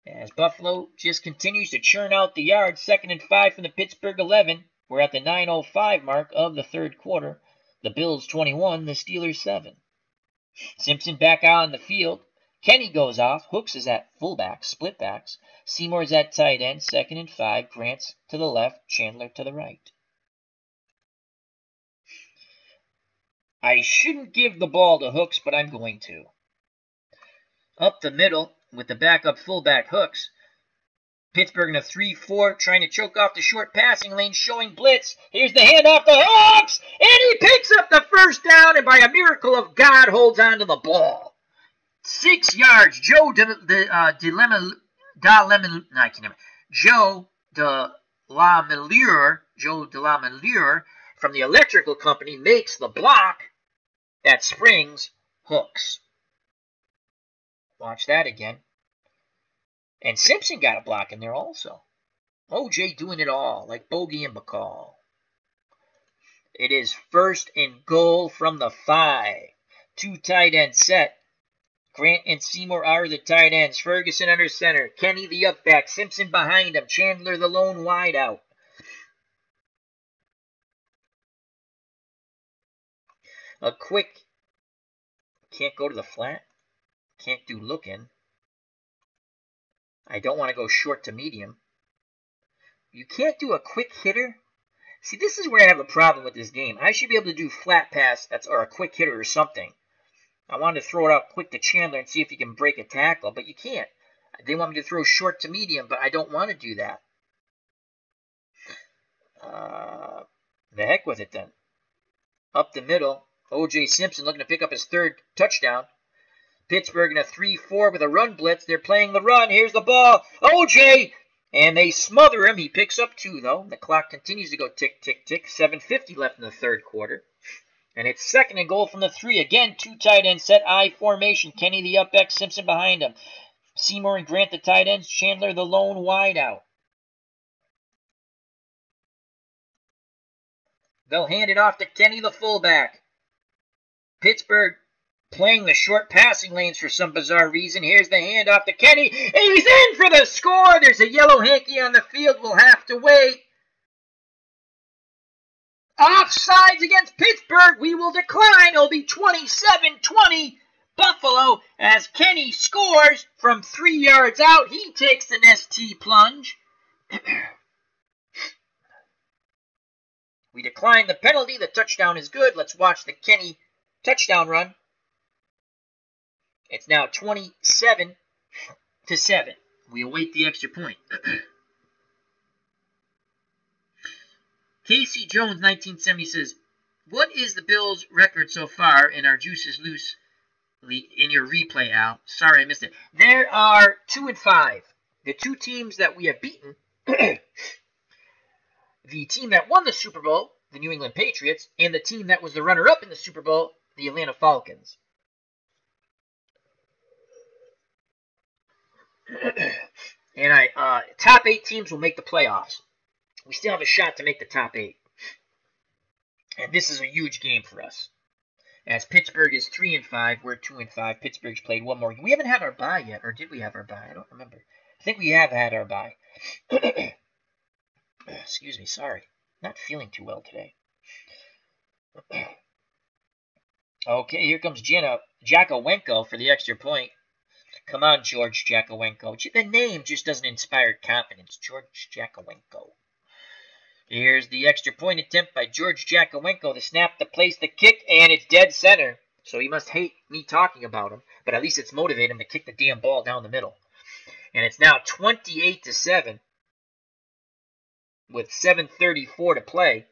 As Buffalo just continues to churn out the yards. 2nd and 5 from the Pittsburgh 11. We're at the 9:05 mark of the third quarter. The Bills 21, the Steelers 7. Simpson back out on the field. Kenny goes off. Hooks is at fullback, split backs. Seymour's at tight end, 2nd and 5. Grant's to the left, Chandler to the right. I shouldn't give the ball to Hooks, but I'm going to. Up the middle with the backup fullback Hooks. Pittsburgh in a 3-4, trying to choke off the short passing lane, showing blitz. Here's the handoff to Hooks, and he picks up the first down, and by a miracle of God, holds on to the ball. 6 yards. Joe DeLamielleure from the electrical company makes the block that springs Hooks. Watch that again. And Simpson got a block in there also. OJ doing it all, like Bogey and McCall. It is 1st and goal from the 5. 2 tight end set. Grant and Seymour are the tight ends. Ferguson under center. Kenny the up back. Simpson behind him. Chandler the lone wide out. A quick. Can't go to the flat. Can't do looking. I don't want to go short to medium. You can't do a quick hitter. See, this is where I have a problem with this game. I should be able to do flat pass or a quick hitter or something. I wanted to throw it out quick to Chandler and see if he can break a tackle, but you can't. They want me to throw short to medium, but I don't want to do that. The heck with it then. Up the middle, OJ Simpson looking to pick up his third touchdown. Pittsburgh in a 3-4 with a run blitz. They're playing the run. Here's the ball. OJ! And they smother him. He picks up 2, though. The clock continues to go tick, tick, tick. 7:50 left in the third quarter. And it's 2nd and goal from the 3. Again, 2 tight ends set I formation. Kenny the up back, Simpson behind him. Seymour and Grant the tight ends. Chandler the lone wide out. They'll hand it off to Kenny the fullback. Pittsburgh playing the short passing lanes for some bizarre reason. Here's the handoff to Kenny. He's in for the score. There's a yellow hanky on the field. We'll have to wait. Offsides against Pittsburgh. We will decline. It'll be 27-20 Buffalo as Kenny scores from 3 yards out. He takes an ST plunge. We decline the penalty. The touchdown is good. Let's watch the Kenny touchdown run. It's now 27-7. We await the extra point. Casey Jones, 1970, says, what is the Bills' record so far in our Juices Loose in your replay, Al? Sorry, I missed it. There are 2-5. The 2 teams that we have beaten, the team that won the Super Bowl, the New England Patriots, and the team that was the runner-up in the Super Bowl, the Atlanta Falcons. And top 8 teams will make the playoffs. We still have a shot to make the top 8. And this is a huge game for us. As Pittsburgh is 3-5, we're 2-5. Pittsburgh's played 1 more game. We haven't had our bye yet, or did we have our bye? I don't remember. I think we have had our bye. Excuse me, sorry. Not feeling too well today. Okay, here comes Jakowenko for the extra point. Come on, George Jakowenko. The name just doesn't inspire confidence. George Jakowenko. Here's the extra point attempt by George Jakowenko. The snap to place the kick, and it's dead center. So he must hate me talking about him, but at least it's motivated him to kick the damn ball down the middle. And it's now 28-7 with 7:34 to play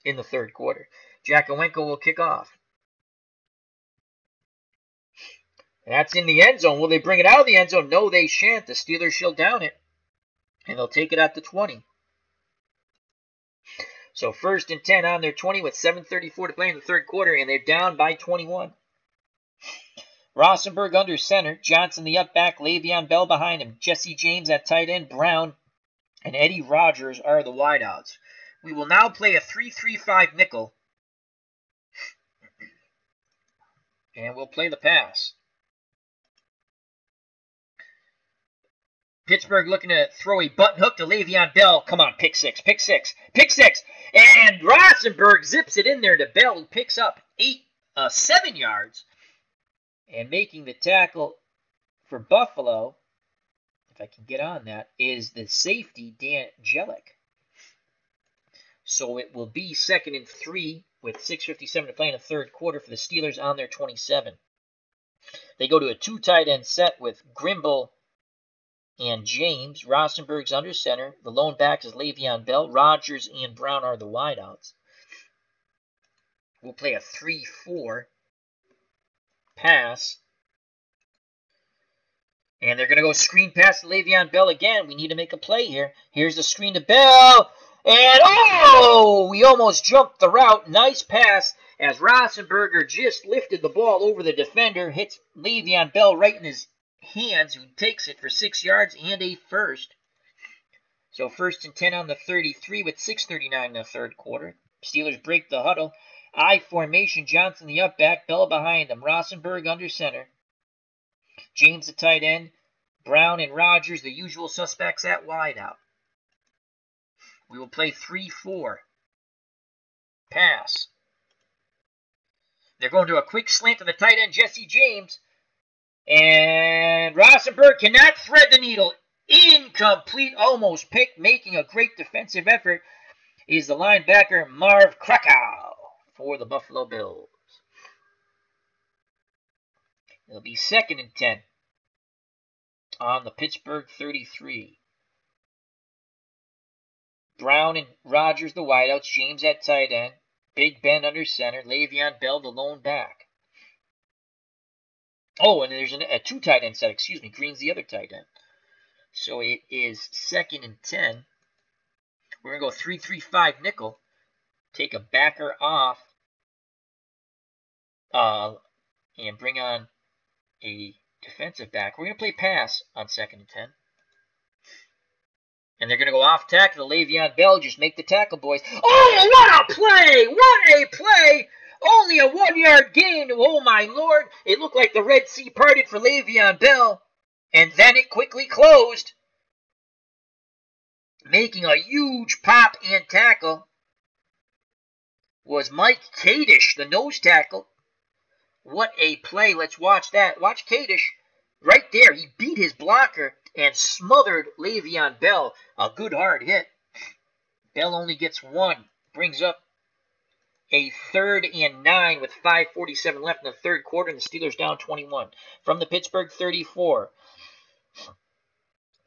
in the third quarter. Jakowenko will kick off. That's in the end zone. Will they bring it out of the end zone? No, they shan't. The Steelers shall down it. And they'll take it at the 20. So 1st and 10 on their 20 with 7:34 to play in the third quarter, and they're down by 21. Rosenberg under center. Johnson the up back. Le'Veon Bell behind him. Jesse James at tight end. Brown and Eddie Rogers are the wideouts. We will now play a 3-3-5 nickel. And we'll play the pass. Pittsburgh looking to throw a button hook to Le'Veon Bell. Come on, pick six. And Rosenberg zips it in there to Bell, who picks up 7 yards. And making the tackle for Buffalo, if I can get on that, is the safety, Dan Jellick. So it will be 2nd and 3 with 6:57 to play in the third quarter for the Steelers on their 27. They go to a 2 tight end set with Grimble and James. Rosenberg's under center. The lone back is Le'Veon Bell. Rogers and Brown are the wideouts. We'll play a 3-4 pass. And they're going to go screen pass to Le'Veon Bell again. We need to make a play here. Here's the screen to Bell. And, we almost jumped the route. Nice pass as Rosenberger just lifted the ball over the defender. Hits Le'Veon Bell right in his hands, who takes it for 6 yards and a first. So 1st and 10 on the 33 with 6:39 in the third quarter. Steelers break the huddle. I formation. Johnson the up back. Bell behind him. Rosenberg under center. James the tight end. Brown and Rogers, the usual suspects, at wide out. We will play 3-4 pass. They're going to a quick slant to the tight end, Jesse James. And Rosenberg cannot thread the needle. Incomplete, almost picked, making a great defensive effort is the linebacker Marv Krakow for the Buffalo Bills. It'll be 2nd and 10 on the Pittsburgh 33. Brown and Rogers, the wideouts. James at tight end. Big Ben under center. Le'Veon Bell, the lone back. Oh, and there's a two tight end set. Excuse me. Green's the other tight end. So it is 2nd and 10. We're going to go 3-3-5 nickel. Take a backer off. And bring on a defensive back. We're going to play pass on 2nd and 10. And they're going to go off tackle to Le'Veon Bell. Just make the tackle, boys. Oh, what a play! What a play! Only a 1-yard gain. Oh, my Lord. It looked like the Red Sea parted for Le'Veon Bell. And then it quickly closed. Making a huge pop and tackle was Mike Kadish, the nose tackle. What a play. Let's watch that. Watch Kadish right there. He beat his blocker and smothered Le'Veon Bell. A good hard hit. Bell only gets one. Brings up a 3rd and 9 with 5:47 left in the third quarter, and the Steelers down 21. From the Pittsburgh 34.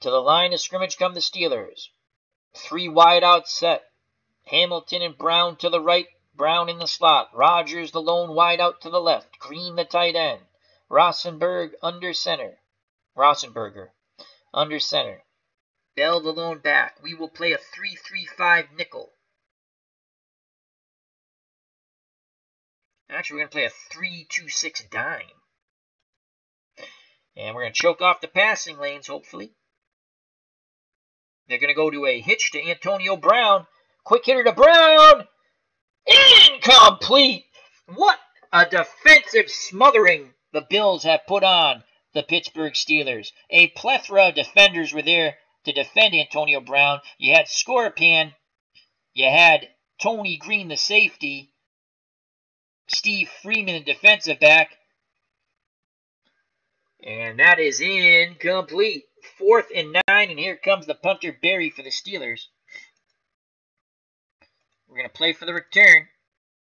To the line of scrimmage come the Steelers. 3 wide out set. Hamilton and Brown to the right. Brown in the slot. Rogers the lone wide out to the left. Green the tight end. Rosenberger under center. Bell the lone back. We will play a 3-3-5 nickel. Actually, we're going to play a 3-2-6 dime. And we're going to choke off the passing lanes, hopefully. They're going to go to a hitch to Antonio Brown. Quick hitter to Brown. Incomplete. What a defensive smothering the Bills have put on the Pittsburgh Steelers. A plethora of defenders were there to defend Antonio Brown. You had Scorpion. You had Tony Green, the safety. Steve Freeman, the defensive back. And that is incomplete. 4th and 9, and here comes the punter, Berry, for the Steelers. We're going to play for the return.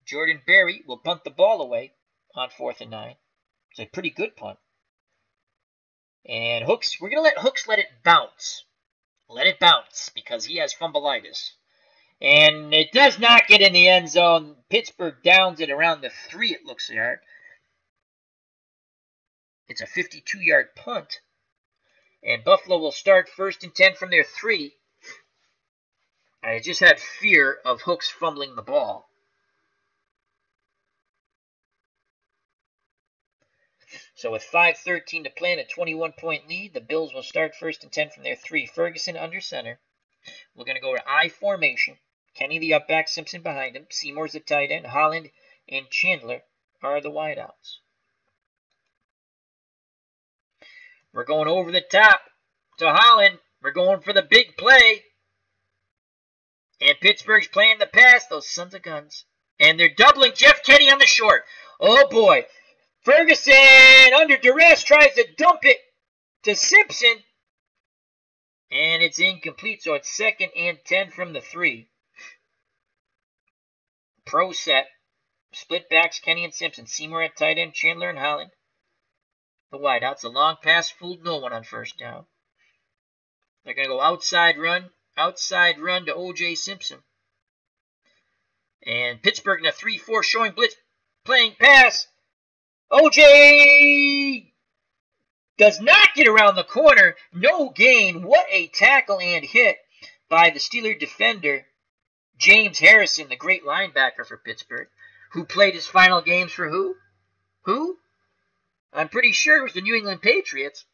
Jordan Berry will punt the ball away on 4th and 9. It's a pretty good punt. And Hooks, we're going to let Hooks let it bounce. Let it bounce because he has fumbleitis. And it does not get in the end zone. Pittsburgh downs it around the 3, it looks like. It's a 52-yard punt. And Buffalo will start 1st and 10 from their 3. I just had fear of Hooks fumbling the ball. So with 5:13 to play and a 21-point lead, the Bills will start 1st and 10 from their 3. Ferguson under center. We're going to go to I formation. Kenny the up back, Simpson behind him. Seymour's the tight end. Holland and Chandler are the wideouts. We're going over the top to Holland. We're going for the big play. And Pittsburgh's playing the pass, those sons of guns. And they're doubling Jeff Kenny on the short. Oh, boy. Ferguson, under duress, tries to dump it to Simpson. And it's incomplete, so it's 2nd and 10 from the 3. Pro set. Split backs, Kenny and Simpson. Seymour at tight end, Chandler and Holland. The wideouts. A long pass fooled no one on 1st down. They're going to go outside run to OJ Simpson. And Pittsburgh in a 3-4 showing blitz, playing pass. OJ does not get around the corner. No gain. What a tackle and hit by the Steeler defender, James Harrison, the great linebacker for Pittsburgh, who played his final games for who? Who? I'm pretty sure it was the New England Patriots,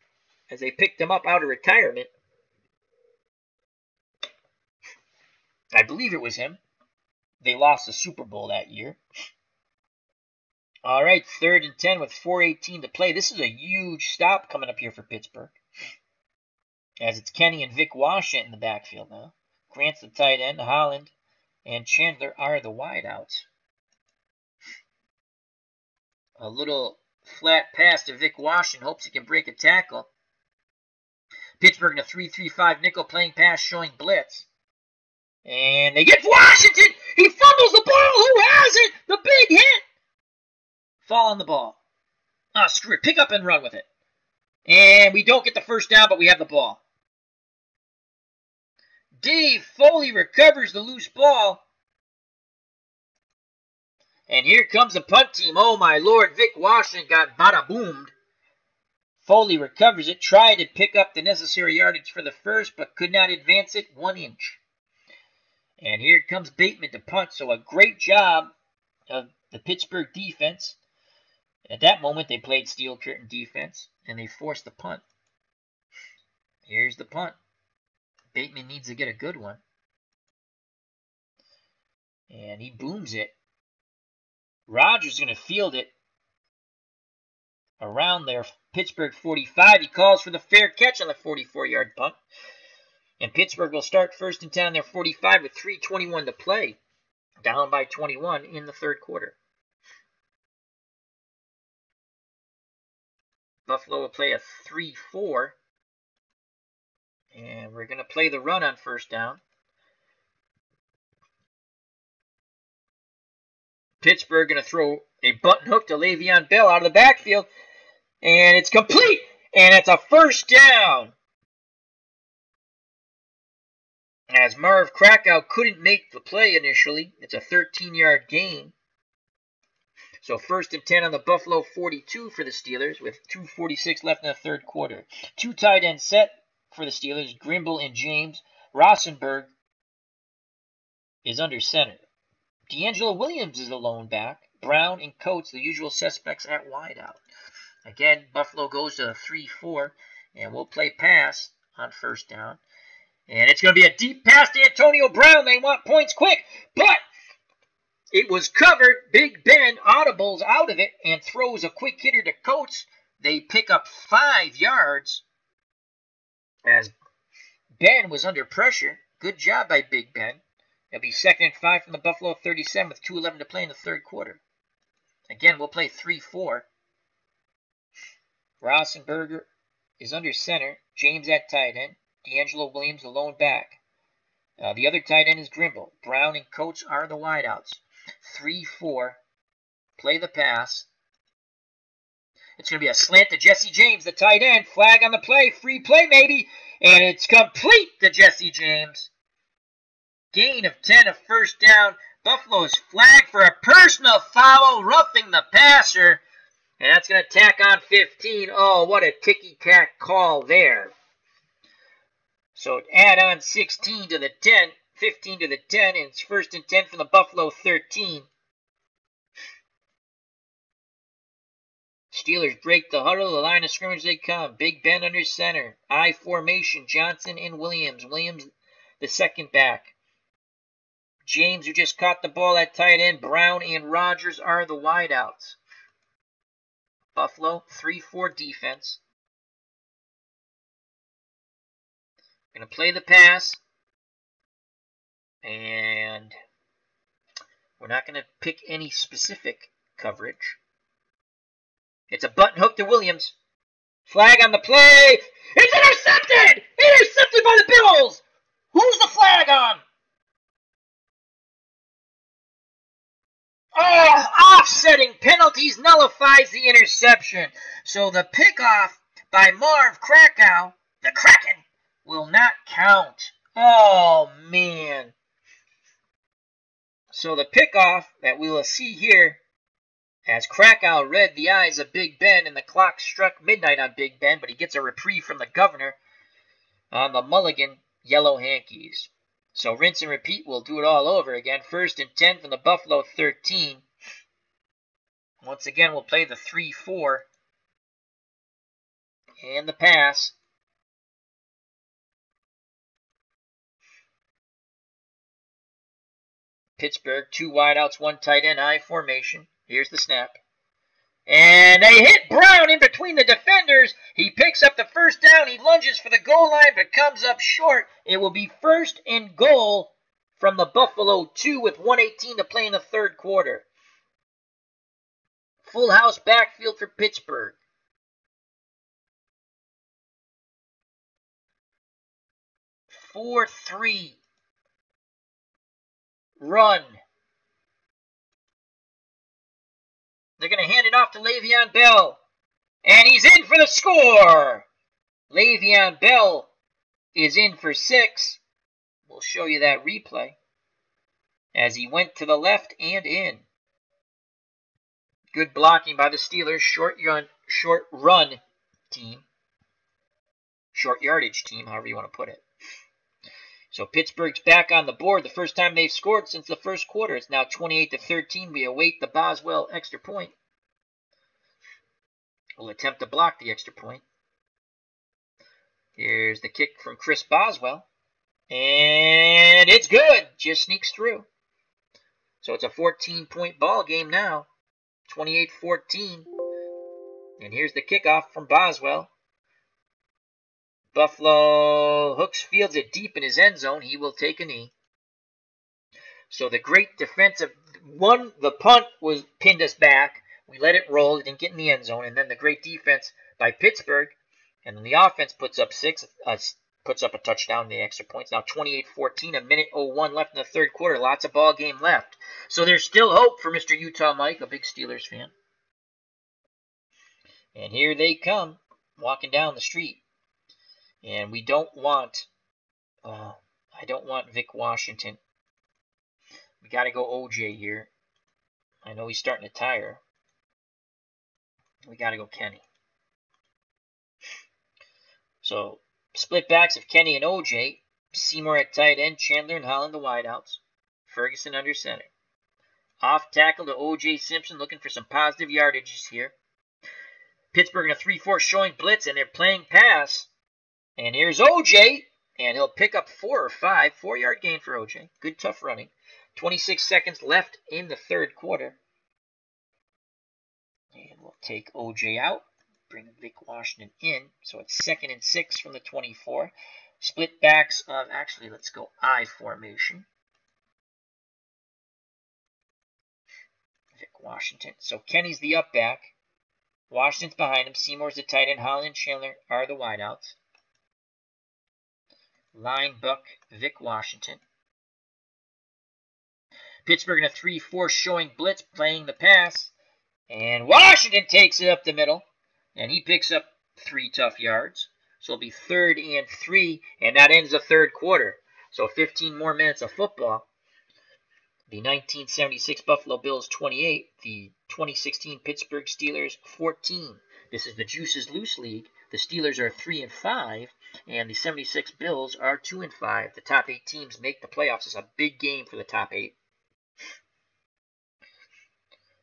as they picked him up out of retirement. I believe it was him. They lost the Super Bowl that year. All right, 3rd and 10 with 4:18 to play. This is a huge stop coming up here for Pittsburgh, as it's Kenny and Vic Washington in the backfield now. Grant's the tight end. Holland and Chandler are the wideouts. A little flat pass to Vic Washington. Hopes he can break a tackle. Pittsburgh in a 3-3-5 nickel playing pass showing blitz. And they get Washington. He fumbles the ball. Who has it? The big hit. Fall on the ball. Ah, screw it. Pick up and run with it. And we don't get the first down, but we have the ball. Dave Foley recovers the loose ball. And here comes the punt team. Oh, my Lord. Vic Washington got bada-boomed. Foley recovers it, tried to pick up the necessary yardage for the first, but could not advance it 1 inch. And here comes Bateman to punt, so a great job of the Pittsburgh defense. At that moment, they played steel curtain defense, and they forced the punt. Here's the punt. Bateman needs to get a good one. And he booms it. Rodgers is going to field it around their Pittsburgh 45. He calls for the fair catch on the 44-yard punt. And Pittsburgh will start 1st and 10 on their 45 with 3:21 to play. Down by 21 in the third quarter. Buffalo will play a 3-4. And we're going to play the run on 1st down. Pittsburgh going to throw a button hook to Le'Veon Bell out of the backfield. And it's complete. And it's a 1st down. As Marv Krakow couldn't make the play initially. It's a 13-yard gain. So 1st and 10 on the Buffalo 42 for the Steelers with 2:46 left in the third quarter. 2 tight end set for the Steelers, Grimble and James. Rosenberg is under center. D'Angelo Williams is the lone back. Brown and Coates, the usual suspects at wideout. Again, Buffalo goes to a 3-4, and we'll play pass on 1st down. And it's going to be a deep pass to Antonio Brown. They want points quick, but it was covered. Big Ben audibles out of it and throws a quick hitter to Coates. They pick up 5 yards as Ben was under pressure. Good job by Big Ben. It'll be 2nd and 5 from the Buffalo 37 with 2:11 to play in the third quarter. Again, we'll play 3-4. Rosenberger is under center. James at tight end. D'Angelo Williams, the lone back. The other tight end is Grimble. Brown and Coates are the wideouts. 3-4. Play the pass. It's going to be a slant to Jesse James, the tight end. Flag on the play. Free play, maybe. And it's complete to Jesse James. Gain of 10, a 1st down. Buffalo is flagged for a personal foul, roughing the passer. And that's going to tack on 15. Oh, what a ticky-tack call there. So add on 16 to the 10, 15 to the 10, and it's 1st and 10 from the Buffalo 13. Steelers break the huddle, the line of scrimmage they come. Big Ben under center. I formation, Johnson and Williams. Williams, the second back. James, who just caught the ball at tight end. Brown and Rodgers are the wideouts. Buffalo, 3-4 defense. Going to play the pass. And we're not going to pick any specific coverage. It's a button hook to Williams. Flag on the play. It's intercepted! Intercepted by the Bills! Who's the flag on? Oh, offsetting penalties nullifies the interception. So the pickoff by Marv Krakow, the Kraken, will not count. Oh, man. So the pickoff that we will see here, as Krakow read the eyes of Big Ben, and the clock struck midnight on Big Ben, but he gets a reprieve from the governor on the Mulligan Yellow Hankies. So rinse and repeat, we'll do it all over again. 1st and 10 from the Buffalo 13. Once again, we'll play the 3-4. And the pass. Pittsburgh, 2 wideouts, 1 tight end, I formation. Here's the snap. And they hit Brown in between the defenders. He picks up the 1st down. He lunges for the goal line, but comes up short. It will be 1st and goal from the Buffalo 2 with 1:18 to play in the third quarter. Full house backfield for Pittsburgh. "4-3 run. They're going to hand it off to Le'Veon Bell. And he's in for the score! Le'Veon Bell is in for 6. We'll show you that replay. As he went to the left and in. Good blocking by the Steelers. Short yardage team, however you want to put it. So Pittsburgh's back on the board. The first time they've scored since the first quarter. It's now 28-13. We await the Boswell extra point. We'll attempt to block the extra point. Here's the kick from Chris Boswell. And it's good. Just sneaks through. So it's a 14-point ball game now. 28-14. And here's the kickoff from Boswell. Buffalo hooks, fields it deep in his end zone. He will take a knee. So the great defensive one, the punt was pinned us back. We let it roll. It didn't get in the end zone. And then the great defense by Pittsburgh. And then the offense puts up a touchdown, the extra points. Now 28-14, a minute 01 left in the third quarter. Lots of ball game left. So there's still hope for Mr. Utah Mike, a big Steelers fan. And here they come, walking down the street. And we don't want, I don't want Vic Washington. We got to go OJ here. I know he's starting to tire. We got to go Kenny. So, split backs of Kenny and OJ. Seymour at tight end. Chandler and Holland the wideouts. Ferguson under center. Off tackle to OJ Simpson, looking for some positive yardages here. Pittsburgh in a 3-4 showing blitz, and they're playing pass. And here's OJ, and he'll pick up 4 or 5. 4-yard gain for OJ. Good, tough running. 26 seconds left in the third quarter. And we'll take OJ out. Bring Vic Washington in. So it's 2nd and 6 from the 24. Split backs of, actually, let's go I formation. Vic Washington. So Kenny's the up back. Washington's behind him. Seymour's the tight end. Holland and Chandler are the wideouts. Line buck, Vic Washington. Pittsburgh in a 3-4 showing blitz, playing the pass. And Washington takes it up the middle. And he picks up 3 tough yards. So it'll be 3rd and 3. And that ends the third quarter. So 15 more minutes of football. The 1976 Buffalo Bills 28. The 2016 Pittsburgh Steelers 14. This is the Juices Loose League. The Steelers are 3 and 5. And the 76 Bills are 2 and 5. The top 8 teams make the playoffs. It's a big game for the top 8.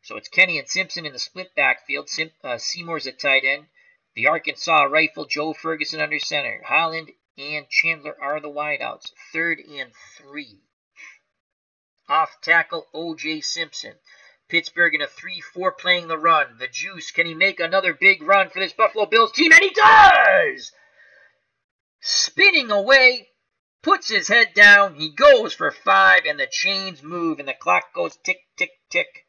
So it's Kenny and Simpson in the split backfield. Seymour's at tight end. The Arkansas Rifle, Joe Ferguson under center. Holland and Chandler are the wideouts. 3rd and 3. Off tackle, OJ Simpson. Pittsburgh in a 3-4 playing the run. The Juice, can he make another big run for this Buffalo Bills team? And he does! Spinning away, puts his head down. He goes for 5, and the chains move, and the clock goes tick, tick, tick.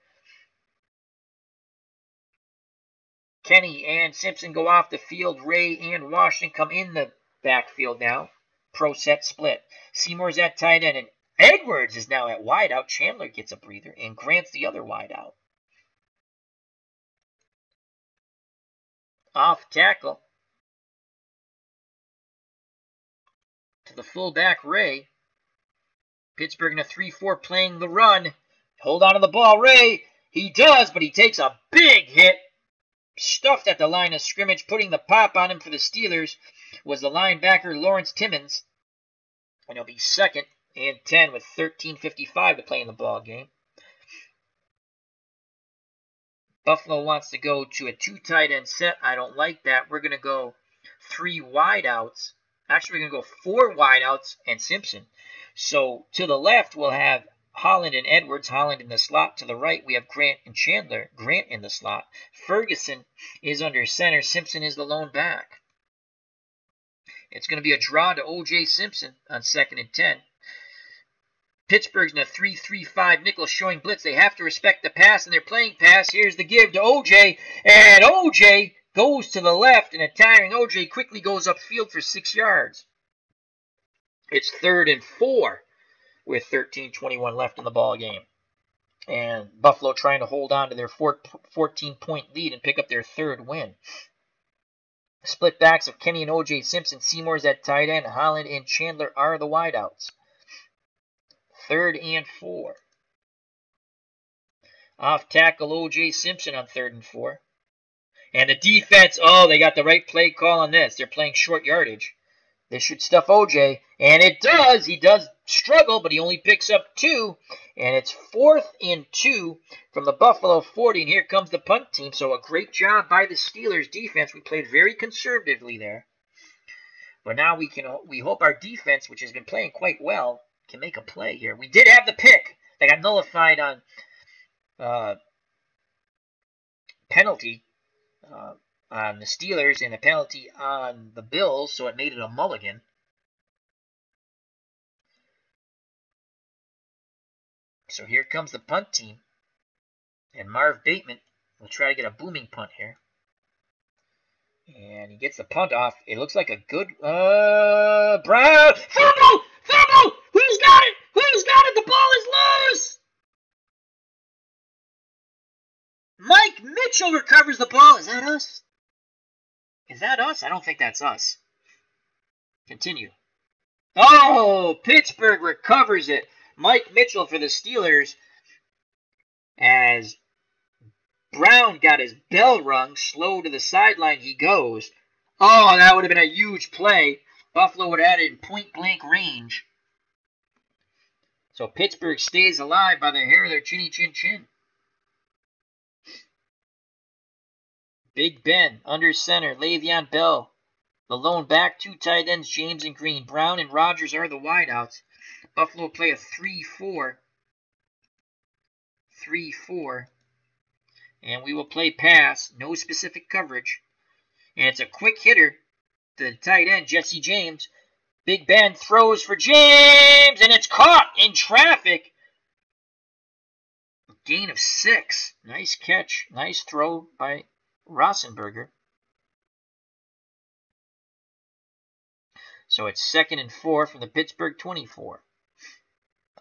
Kenny and Simpson go off the field. Ray and Washington come in the backfield now. Pro set split. Seymour's at tight end, and Edwards is now at wideout. Chandler gets a breather, and Grant's the other wideout. Off tackle to the fullback, Ray. Pittsburgh in a 3-4 playing the run. Hold on to the ball, Ray. He does, but he takes a big hit. Stuffed at the line of scrimmage. Putting the pop on him for the Steelers was the linebacker Lawrence Timmons. And he'll be 2nd and 10 with 13:55 to play in the ball game. Buffalo wants to go to a 2 tight end set. I don't like that. We're going to go 3 wideouts. Actually, we're going to go 4 wideouts and Simpson. So to the left, we'll have Holland and Edwards. Holland in the slot. To the right, we have Grant and Chandler. Grant in the slot. Ferguson is under center. Simpson is the lone back. It's going to be a draw to OJ Simpson on 2nd and 10. Pittsburgh's in a 3-3-5 nickel showing blitz. They have to respect the pass, and they're playing pass. Here's the give to OJ, and OJ goes to the left, and a tiring OJ quickly goes upfield for 6 yards. It's 3rd and 4 with 13:21 left in the ball game. And Buffalo trying to hold on to their 14-point lead and pick up their 3rd win. Split backs of Kenny and OJ Simpson. Seymour's at tight end. Holland and Chandler are the wideouts. 3rd and 4. Off tackle OJ Simpson on 3rd and 4. And the defense, oh, they got the right play call on this. They're playing short yardage. This should stuff OJ, and it does. He does struggle, but he only picks up 2, and it's 4th and 2 from the Buffalo 40, and here comes the punt team. So a great job by the Steelers defense. We played very conservatively there, but now we hope our defense, which has been playing quite well, can make a play here. We did have the pick that got nullified on penalty on the Steelers and a penalty on the Bills, so it made it a mulligan. So here comes the punt team, and Marv Bateman will try to get a booming punt here. And he gets the punt off. It looks like a good Brown. Fumble! Fumble! Who's got it? Who's got it? The ball is loose! Mike Mitchell recovers the ball. Is that us? Is that us? I don't think that's us. Continue. Oh, Pittsburgh recovers it. Mike Mitchell for the Steelers as Brown got his bell rung. Slow to the sideline he goes. Oh, that would have been a huge play. Buffalo would have had it in point-blank range. So Pittsburgh stays alive by the hair of their chinny chin chin. Big Ben, under center, Le'Veon Bell. The lone back, 2 tight ends, James and Green. Brown and Rodgers are the wideouts. Buffalo play a 3-4. 3-4. And we will play pass, no specific coverage. And it's a quick hitter to the tight end, Jesse James. Big Ben throws for James, and it's caught in traffic. Gain of 6. Nice catch. Nice throw by Rosenberger. So it's 2nd and 4 from the Pittsburgh 24.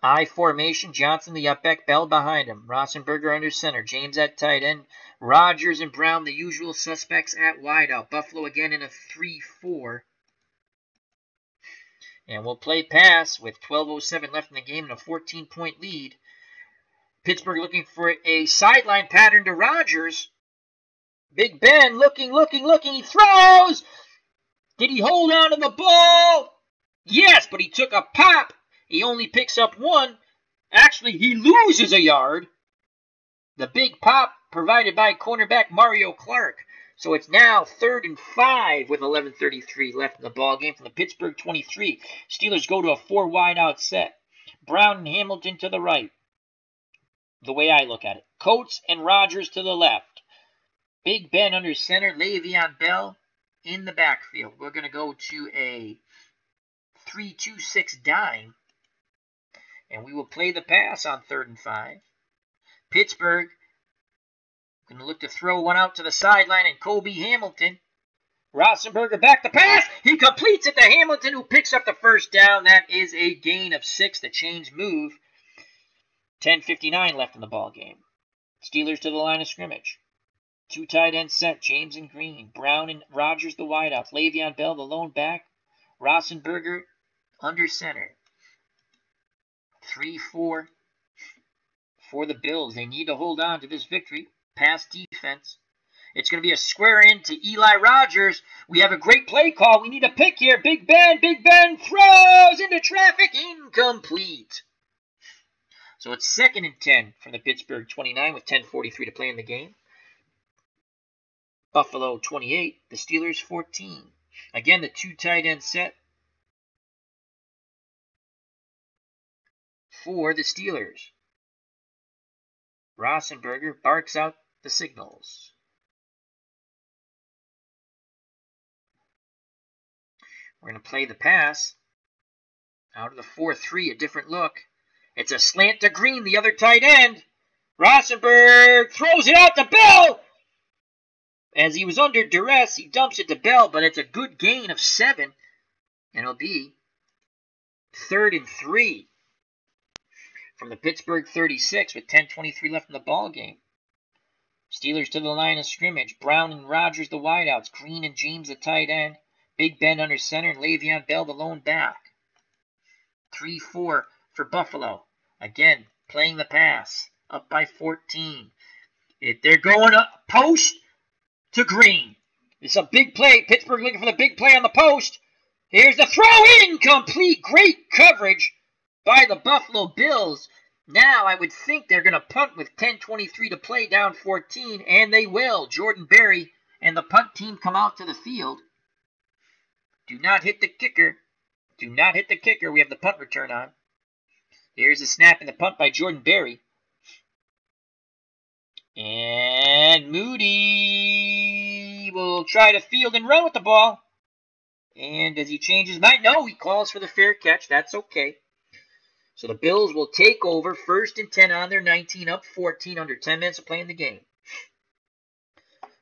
I formation, Johnson the up back, Bell behind him. Rosenberger under center, James at tight end, Rodgers and Brown the usual suspects at wideout. Buffalo again in a 3-4. And we'll play pass with 12:07 left in the game and a 14-point lead. Pittsburgh looking for a sideline pattern to Rodgers. Big Ben looking. He throws. Did he hold on to the ball? Yes, but he took a pop. He only picks up 1. Actually, he loses a yard. The big pop provided by cornerback Mario Clark. So it's now 3rd and 5 with 11:33 left in the ball game from the Pittsburgh 23. Steelers go to a 4 wide-out set. Brown and Hamilton to the right. The way I look at it. Coates and Rodgers to the left. Big Ben under center. Le'Veon Bell in the backfield. We're going to go to a 3-2-6 dime. And we will play the pass on 3rd and 5. Pittsburgh going to look to throw one out to the sideline, and Kobe Hamilton. Rosenberger back to pass. He completes it to Hamilton, who picks up the first down. That is a gain of 6. The change move. 10:59 left in the ball game. Steelers to the line of scrimmage. 2 tight ends set, James and Green. Brown and Rodgers the wideouts. Le'Veon Bell the lone back. Rosenberger under center. 3-4 for the Bills. They need to hold on to this victory. Pass defense. It's going to be a square in to Eli Rodgers. We have a great play call. We need a pick here. Big Ben throws into traffic. Incomplete. So it's 2nd and 10 from the Pittsburgh 29 with 10:43 to play in the game. Buffalo 28, the Steelers 14. Again, the 2 tight end set for the Steelers. Rosenberger barks out the signals. We're going to play the pass. Out of the 4-3, a different look. It's a slant to Green, the other tight end. Rosenberg throws it out to Bell. As he was under duress, he dumps it to Bell, but it's a good gain of 7. And it'll be 3rd and 3 from the Pittsburgh 36 with 10:23 left in the ball game. Steelers to the line of scrimmage. Brown and Rogers the wideouts. Green and James the tight end. Big Ben under center and Le'Veon Bell the lone back. 3-4 for Buffalo. Again, playing the pass. Up by 14. They're going up post to Green. It's a big play. Pittsburgh looking for the big play on the post. Here's the throw, incomplete. Great coverage by the Buffalo Bills. Now I would think they're going to punt with 10:23 to play, down 14, and they will. Jordan Berry and the punt team come out to the field. Do not hit the kicker. Do not hit the kicker. We have the punt return on. Here's the snap and the punt by Jordan Berry. And Moody will try to field and run with the ball. And does he change his mind? No, he calls for the fair catch. That's okay. So the Bills will take over 1st and 10 on their 19, up 14, under 10 minutes of playing the game.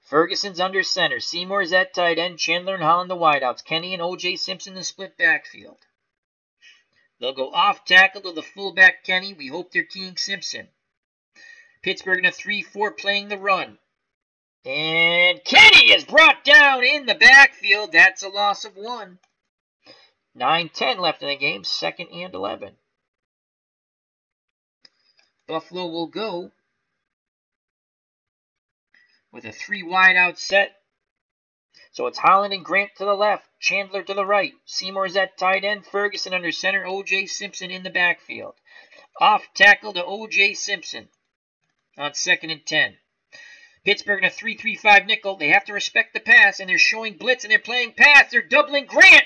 Ferguson's under center. Seymour's at tight end. Chandler and Holland the wideouts. Kenny and OJ Simpson the split backfield. They'll go off tackle to the fullback Kenny. We hope they're keying Simpson. Pittsburgh in a 3-4 playing the run. And Kenny is brought down in the backfield. That's a loss of 1. 9:10 left in the game. 2nd and 11. Buffalo will go with a 3 wide out set. So it's Holland and Grant to the left, Chandler to the right, Seymour's at tight end, Ferguson under center, OJ Simpson in the backfield. Off tackle to OJ Simpson on 2nd and 10. Pittsburgh in a 3-3-5 nickel. They have to respect the pass, and they're showing blitz, and they're playing pass. They're doubling Grant.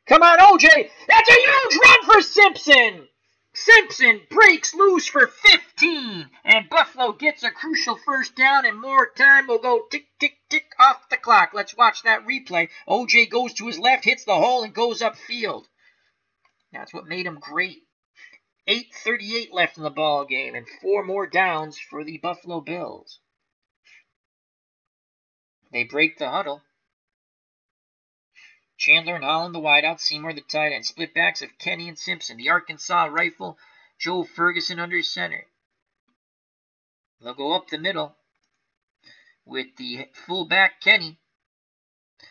Come on, OJ. That's a huge run for Simpson. Simpson breaks loose for 15, and Buffalo gets a crucial first down, and more time will go tick, tick, tick off the clock. Let's watch that replay. OJ goes to his left, hits the hole, and goes upfield. That's what made him great. 8:38 left in the ball game, and 4 more downs for the Buffalo Bills. They break the huddle. Chandler and Holland the wideout, Seymour the tight end. Split backs of Kenny and Simpson. The Arkansas rifle, Joe Ferguson under center. They'll go up the middle with the fullback Kenny.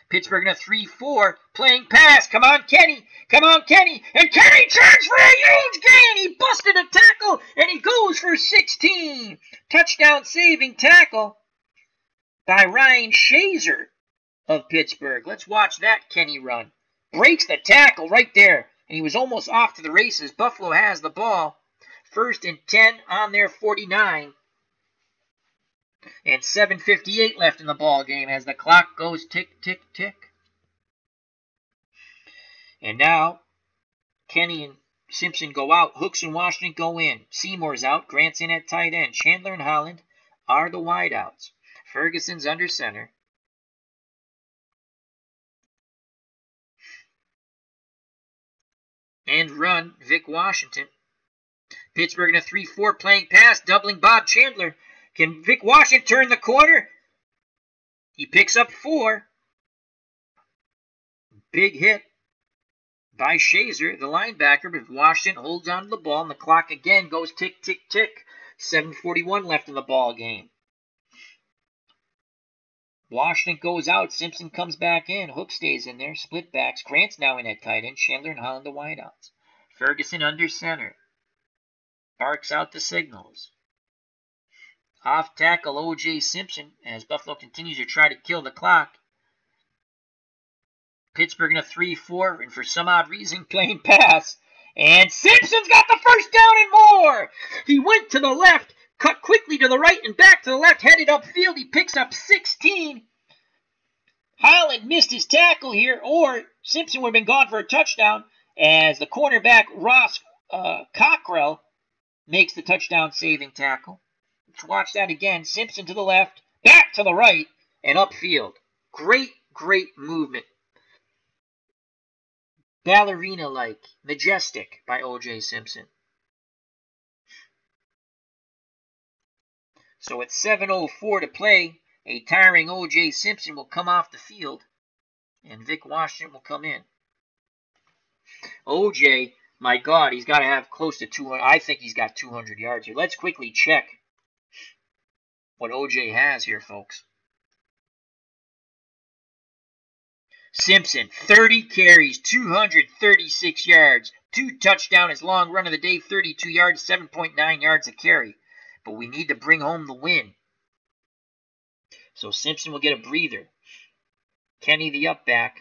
Pittsburgh in a 3-4, playing pass. Come on, Kenny. Come on, Kenny. And Kenny turns for a huge gain. He busted a tackle, and he goes for 16. Touchdown saving tackle by Ryan Shazer of Pittsburgh. Let's watch that Kenny run. Breaks the tackle right there, and he was almost off to the races. Buffalo has the ball. 1st and 10 on their 49. And 7:58 left in the ball game as the clock goes tick, tick, tick. And now Kenny and Simpson go out. Hooks and Washington go in. Seymour's out. Grant's in at tight end. Chandler and Holland are the wideouts. Ferguson's under center. And run, Vic Washington. Pittsburgh in a 3-4 playing pass, doubling Bob Chandler. Can Vic Washington turn the corner? He picks up 4. Big hit by Shazer, the linebacker, but Washington holds on to the ball, and the clock again goes tick, tick, tick. 7:41 left in the ball game. Washington goes out. Simpson comes back in. Hook stays in there. Split backs. Grant's now in at tight end. Chandler and Holland the wideouts. Ferguson under center. Barks out the signals. Off tackle OJ Simpson as Buffalo continues to try to kill the clock. Pittsburgh in a 3-4, and for some odd reason playing pass. And Simpson's got the first down and more. He went to the left, cut quickly to the right and back to the left, headed upfield. He picks up 16. Holland missed his tackle here, or Simpson would have been gone for a touchdown as the cornerback Ross Cockrell makes the touchdown saving tackle. Let's watch that again. Simpson to the left, back to the right, and upfield. Great, great movement. Ballerina-like, majestic by OJ Simpson. So at 7:04 to play, a tiring OJ Simpson will come off the field, and Vic Washington will come in. OJ, my God, he's got to have close to 200. I think he's got 200 yards here. Let's quickly check what OJ has here, folks. Simpson, 30 carries, 236 yards, 2 touchdowns, his long run of the day, 32 yards, 7.9 yards a carry. But we need to bring home the win. So Simpson will get a breather. Kenny the up back.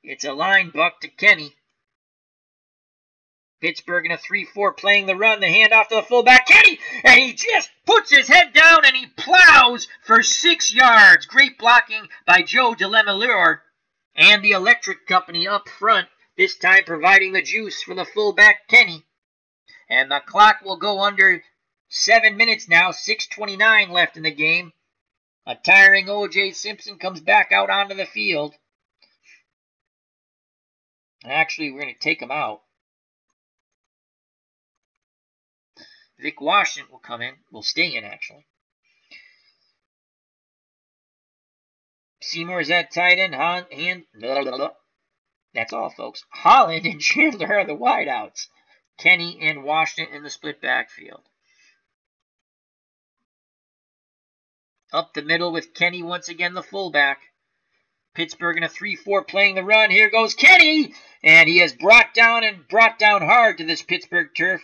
It's a line buck to Kenny. Pittsburgh in a 3-4 playing the run. The handoff to the fullback. Kenny! And he just puts his head down and he plows for 6 yards. Great blocking by Joe DeLemolure and the electric company up front. This time providing the juice for the fullback Kenny. And the clock will go under 7 minutes now. 6:29 left in the game. A tiring OJ Simpson comes back out onto the field. Actually, we're going to take him out. Vic Washington will come in. Will stay in, actually. Seymour's at tight end. That's all, folks. Holland and Chandler are the wideouts. Kenny and Washington in the split backfield. Up the middle with Kenny once again, the fullback. Pittsburgh in a 3-4 playing the run. Here goes Kenny! And he is brought down hard to this Pittsburgh turf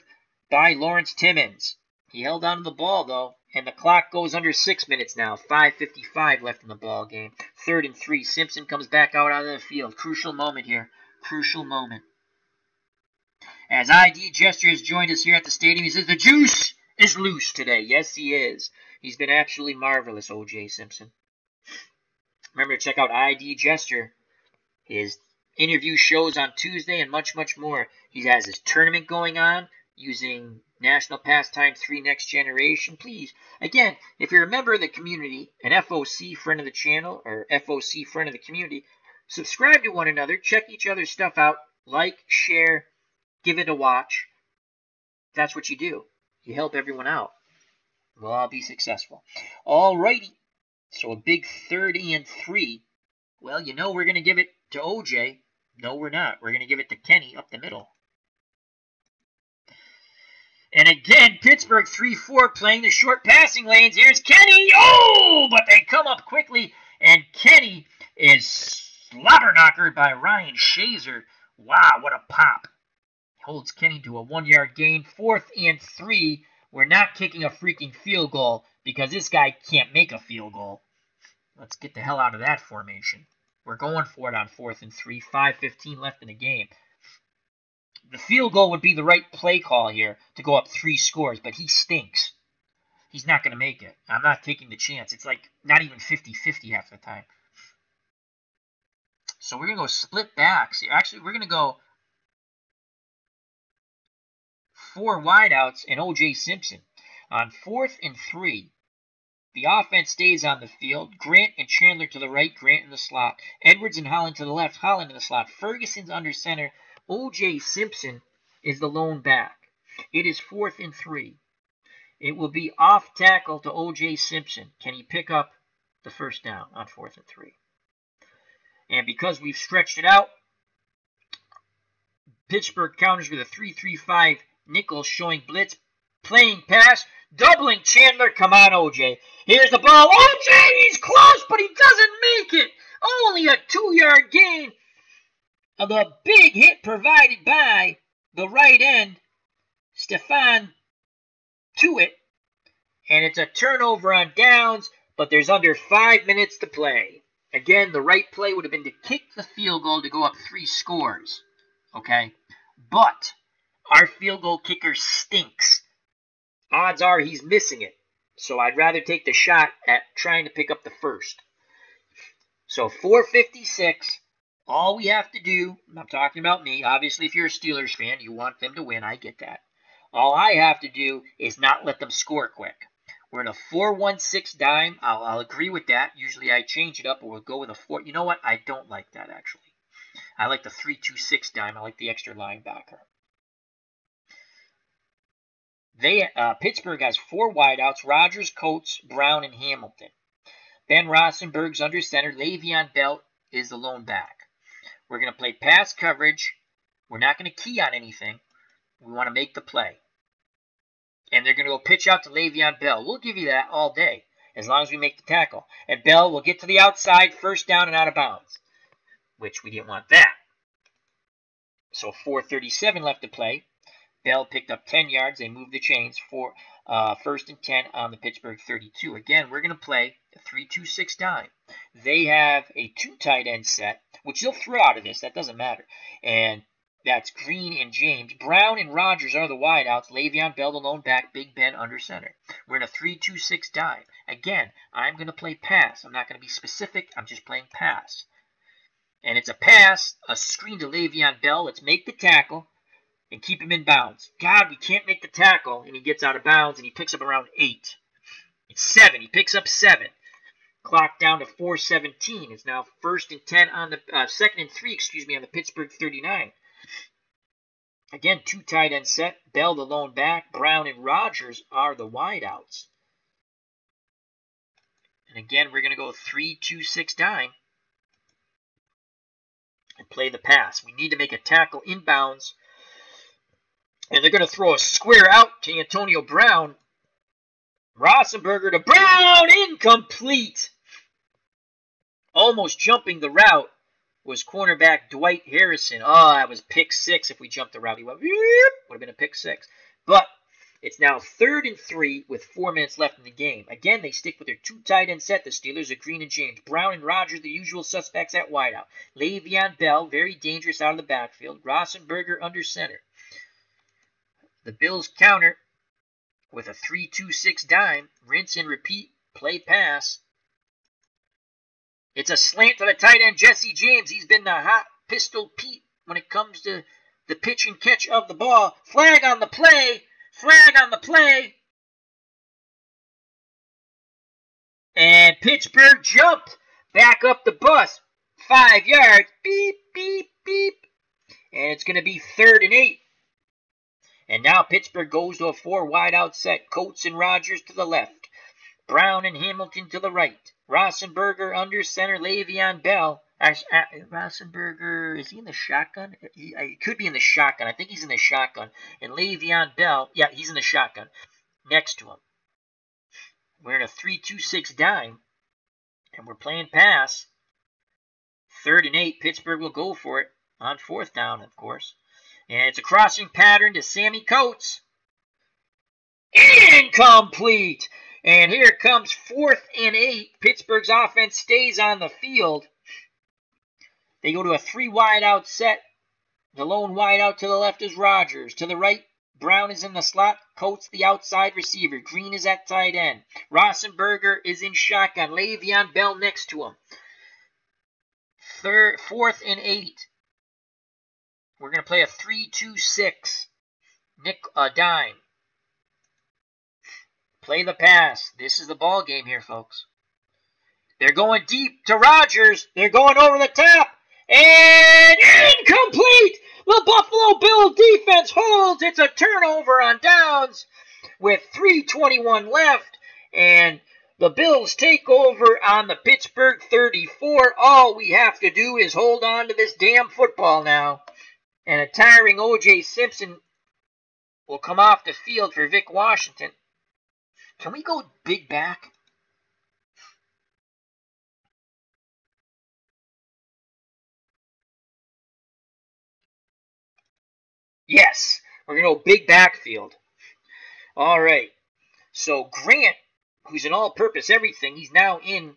by Lawrence Timmons. He held on to the ball, though, and the clock goes under 6 minutes now. 5:55 left in the ball game. 3rd and 3. Simpson comes back out onto the field. Crucial moment here. Crucial moment. As ID Gesture has joined us here at the stadium, he says the juice is loose today. Yes, he is. He's been absolutely marvelous, OJ Simpson. Remember to check out ID Gesture. His interview shows on Tuesday and much, much more. He has his tournament going on using National Pastime 3 Next Generation. Please, again, if you're a member of the community, an FOC friend of the channel, or FOC friend of the community, subscribe to one another, check each other's stuff out, like, share, give it a watch. That's what you do. You help everyone out. We'll all be successful. Alrighty. So a big 3rd and 3. Well, you know we're going to give it to OJ. No, we're not. We're going to give it to Kenny up the middle. And again, Pittsburgh 3-4 playing the short passing lanes. Here's Kenny. Oh, but they come up quickly. And Kenny is slobber-knockered by Ryan Shazer. Wow, what a pop. Holds Kenny to a 1-yard gain. 4th and 3. We're not kicking a freaking field goal because this guy can't make a field goal. Let's get the hell out of that formation. We're going for it on 4th and 3. 5:15 left in the game. The field goal would be the right play call here to go up 3 scores, but he stinks. He's not going to make it. I'm not taking the chance. It's like not even 50-50 half the time. So we're going to go split backs. Actually, we're going to go 4 wideouts and OJ Simpson. On 4th and 3, the offense stays on the field. Grant and Chandler to the right, Grant in the slot. Edwards and Holland to the left, Holland in the slot. Ferguson's under center. OJ Simpson is the lone back. It is 4th and 3. It will be off tackle to OJ Simpson. Can he pick up the first down on 4th and 3? And because we've stretched it out, Pittsburgh counters with a 3-3-5 nickel showing blitz, playing pass, doubling Chandler. Come on, OJ. Here's the ball. OJ, he's close, but he doesn't make it. Only a 2-yard gain. The big hit provided by the right end, Stefan Tuitt. And it's a turnover on downs, but there's under 5 minutes to play. Again, the right play would have been to kick the field goal to go up 3 scores. Okay? But our field goal kicker stinks. Odds are he's missing it. So I'd rather take the shot at trying to pick up the first. So 4:56. All we have to do, I'm talking about me, obviously if you're a Steelers fan, you want them to win, I get that. All I have to do is not let them score quick. We're in a 4-1-6 dime. I'll agree with that. Usually I change it up, but we'll go with a 4. You know what? I don't like that, actually. I like the 3-2-6 dime. I like the extra linebacker. Pittsburgh has 4 wideouts, Rodgers, Coates, Brown, and Hamilton. Ben Rosenberg's under center. Le'Veon Bell is the lone back. We're going to play pass coverage. We're not going to key on anything. We want to make the play. And they're going to go pitch out to Le'Veon Bell. We'll give you that all day, as long as we make the tackle. And Bell will get to the outside, first down and out of bounds, which we didn't want that. So 4:37 left to play. Bell picked up 10 yards. They moved the chains for first and 10 on the Pittsburgh 32. Again, we're going to play a 3-2-6 dime. They have a 2 tight end set, which they'll throw out of this. That doesn't matter. And that's Green and James. Brown and Rogers are the wideouts. Le'Veon Bell, the lone back. Big Ben under center. We're in a 3-2-6 dime. Again, I'm going to play pass. I'm not going to be specific. I'm just playing pass. And it's a pass, a screen to Le'Veon Bell. Let's make the tackle and keep him in bounds. God, we can't make the tackle, and he gets out of bounds, and he picks up around 8. It's 7. He picks up 7. Clock down to 4:17. It's now first and 10 on the second and 3, on the Pittsburgh 39. Again, 2 tight end set. Bell the lone back. Brown and Rogers are the wideouts. And again, we're going to go 3-2-6 dime and play the pass. We need to make a tackle inbounds. And they're going to throw a square out to Antonio Brown. Roethlisberger to Brown, incomplete. Almost jumping the route was cornerback Dwight Harrison. Oh, that was pick 6 if we jumped the route. He went, would have been a pick 6. But it's now 3rd and 3 with 4 minutes left in the game. Again, they stick with their 2 tight end set. The Steelers are Green and James. Brown and Rogers, the usual suspects at wideout. Le'Veon Bell, very dangerous out of the backfield. Roethlisberger under center. The Bills counter with a 3-2-6 dime. Rinse and repeat. Play pass. It's a slant to the tight end, Jesse James. He's been the hot pistol Pete when it comes to the pitch and catch of the ball. Flag on the play. Flag on the play. And Pittsburgh jumped back up the bus. 5 yards. Beep, beep, beep. And it's going to be 3rd and 8. And now Pittsburgh goes to a 4 wideout set. Coates and Rogers to the left. Brown and Hamilton to the right. Roethlisberger under center. Le'Veon Bell. Roethlisberger, is he in the shotgun? He could be in the shotgun. I think he's in the shotgun. And Le'Veon Bell, yeah, he's in the shotgun next to him. We're in a 3-2-6 dime. And we're playing pass. 3rd and 8. Pittsburgh will go for it on 4th down, of course. And it's a crossing pattern to Sammy Coates. Incomplete! And here comes 4th and 8. Pittsburgh's offense stays on the field. They go to a 3 wideout set. The lone wideout to the left is Rogers. To the right, Brown is in the slot. Coates the outside receiver. Green is at tight end. Roethlisberger is in shotgun. Le'Veon Bell next to him. 4th and 8. We're going to play a 3-2-6. Dime. Play the pass. This is the ball game here, folks. They're going deep to Rogers. They're going over the top. And incomplete! The Buffalo Bills defense holds. It's a turnover on downs with 3:21 left. And the Bills take over on the Pittsburgh 34. All we have to do is hold on to this damn football now. And a tiring OJ Simpson will come off the field for Vic Washington. Can we go big back? Yes, we're going to go big backfield. All right. So Grant, who's an all-purpose everything, he's now in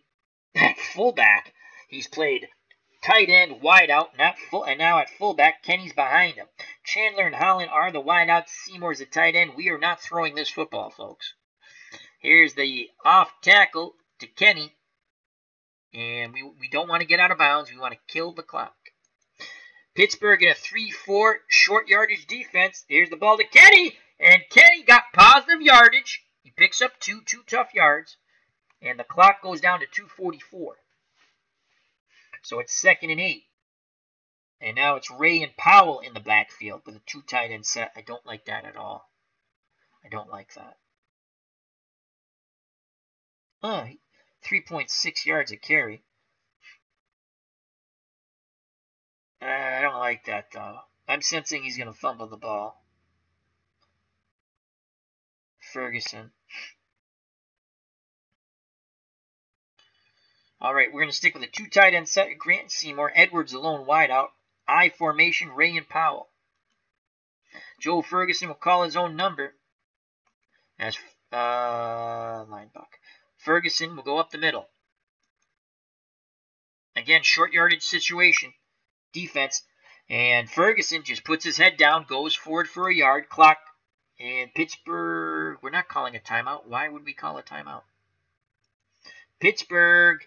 at fullback. He's played tight end, wide out, and now at fullback, Kenny's behind him. Chandler and Holland are the wide outs. Seymour's the tight end. We are not throwing this football, folks. Here's the off tackle to Kenny. And we don't want to get out of bounds. We want to kill the clock. Pittsburgh in a 3-4 short yardage defense. Here's the ball to Kenny. And Kenny got positive yardage. He picks up two tough yards. And the clock goes down to 2:44. So it's 2nd and 8. And now it's Ray and Powell in the backfield with a 2 tight end set. I don't like that at all. I don't like that. 3.6 yards a carry. I don't like that, though. I'm sensing he's going to fumble the ball. Ferguson. All right, we're going to stick with a two tight end set. Grant and Seymour. Edwards alone wide out. I formation, Ray and Powell. Joe Ferguson will call his own number as linebacker. Ferguson will go up the middle. Again, short yardage situation. Defense. And Ferguson just puts his head down, goes forward for a yard. Clock. And Pittsburgh, we're not calling a timeout. Why would we call a timeout? Pittsburgh,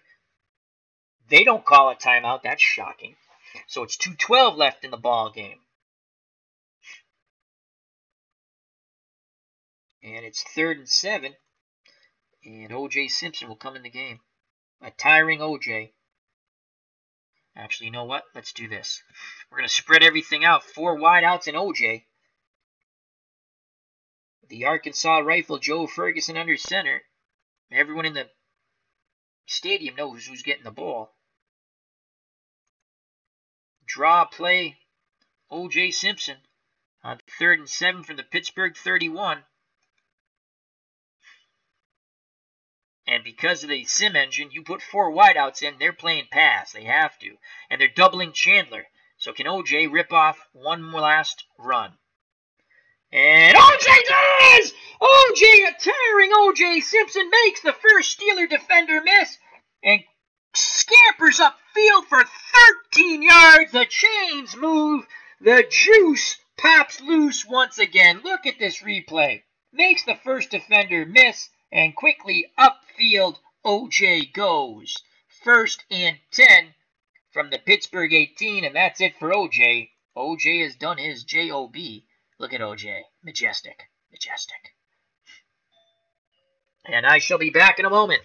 they don't call a timeout. That's shocking. So it's 2:12 left in the ball game. And it's 3rd and 7. And OJ Simpson will come in the game. A tiring OJ. Actually, you know what? Let's do this. We're going to spread everything out. 4 wideouts and OJ. The Arkansas rifle, Joe Ferguson under center. Everyone in the stadium knows who's getting the ball. Draw play, OJ Simpson on 3rd and 7 from the Pittsburgh 31. And because of the sim engine, you put 4 wideouts in, they're playing pass. They have to. And they're doubling Chandler. So can OJ rip off one last run? And OJ does! OJ, a tiring OJ Simpson makes the first Steeler defender miss and scampers upfield for 13 yards. The chains move. The juice pops loose once again. Look at this replay. Makes the first defender miss and quickly upfield OJ goes. 1st and 10 from the Pittsburgh 18, and that's it for OJ. OJ has done his J-O-B. Look at OJ. Majestic. Majestic. And I shall be back in a moment.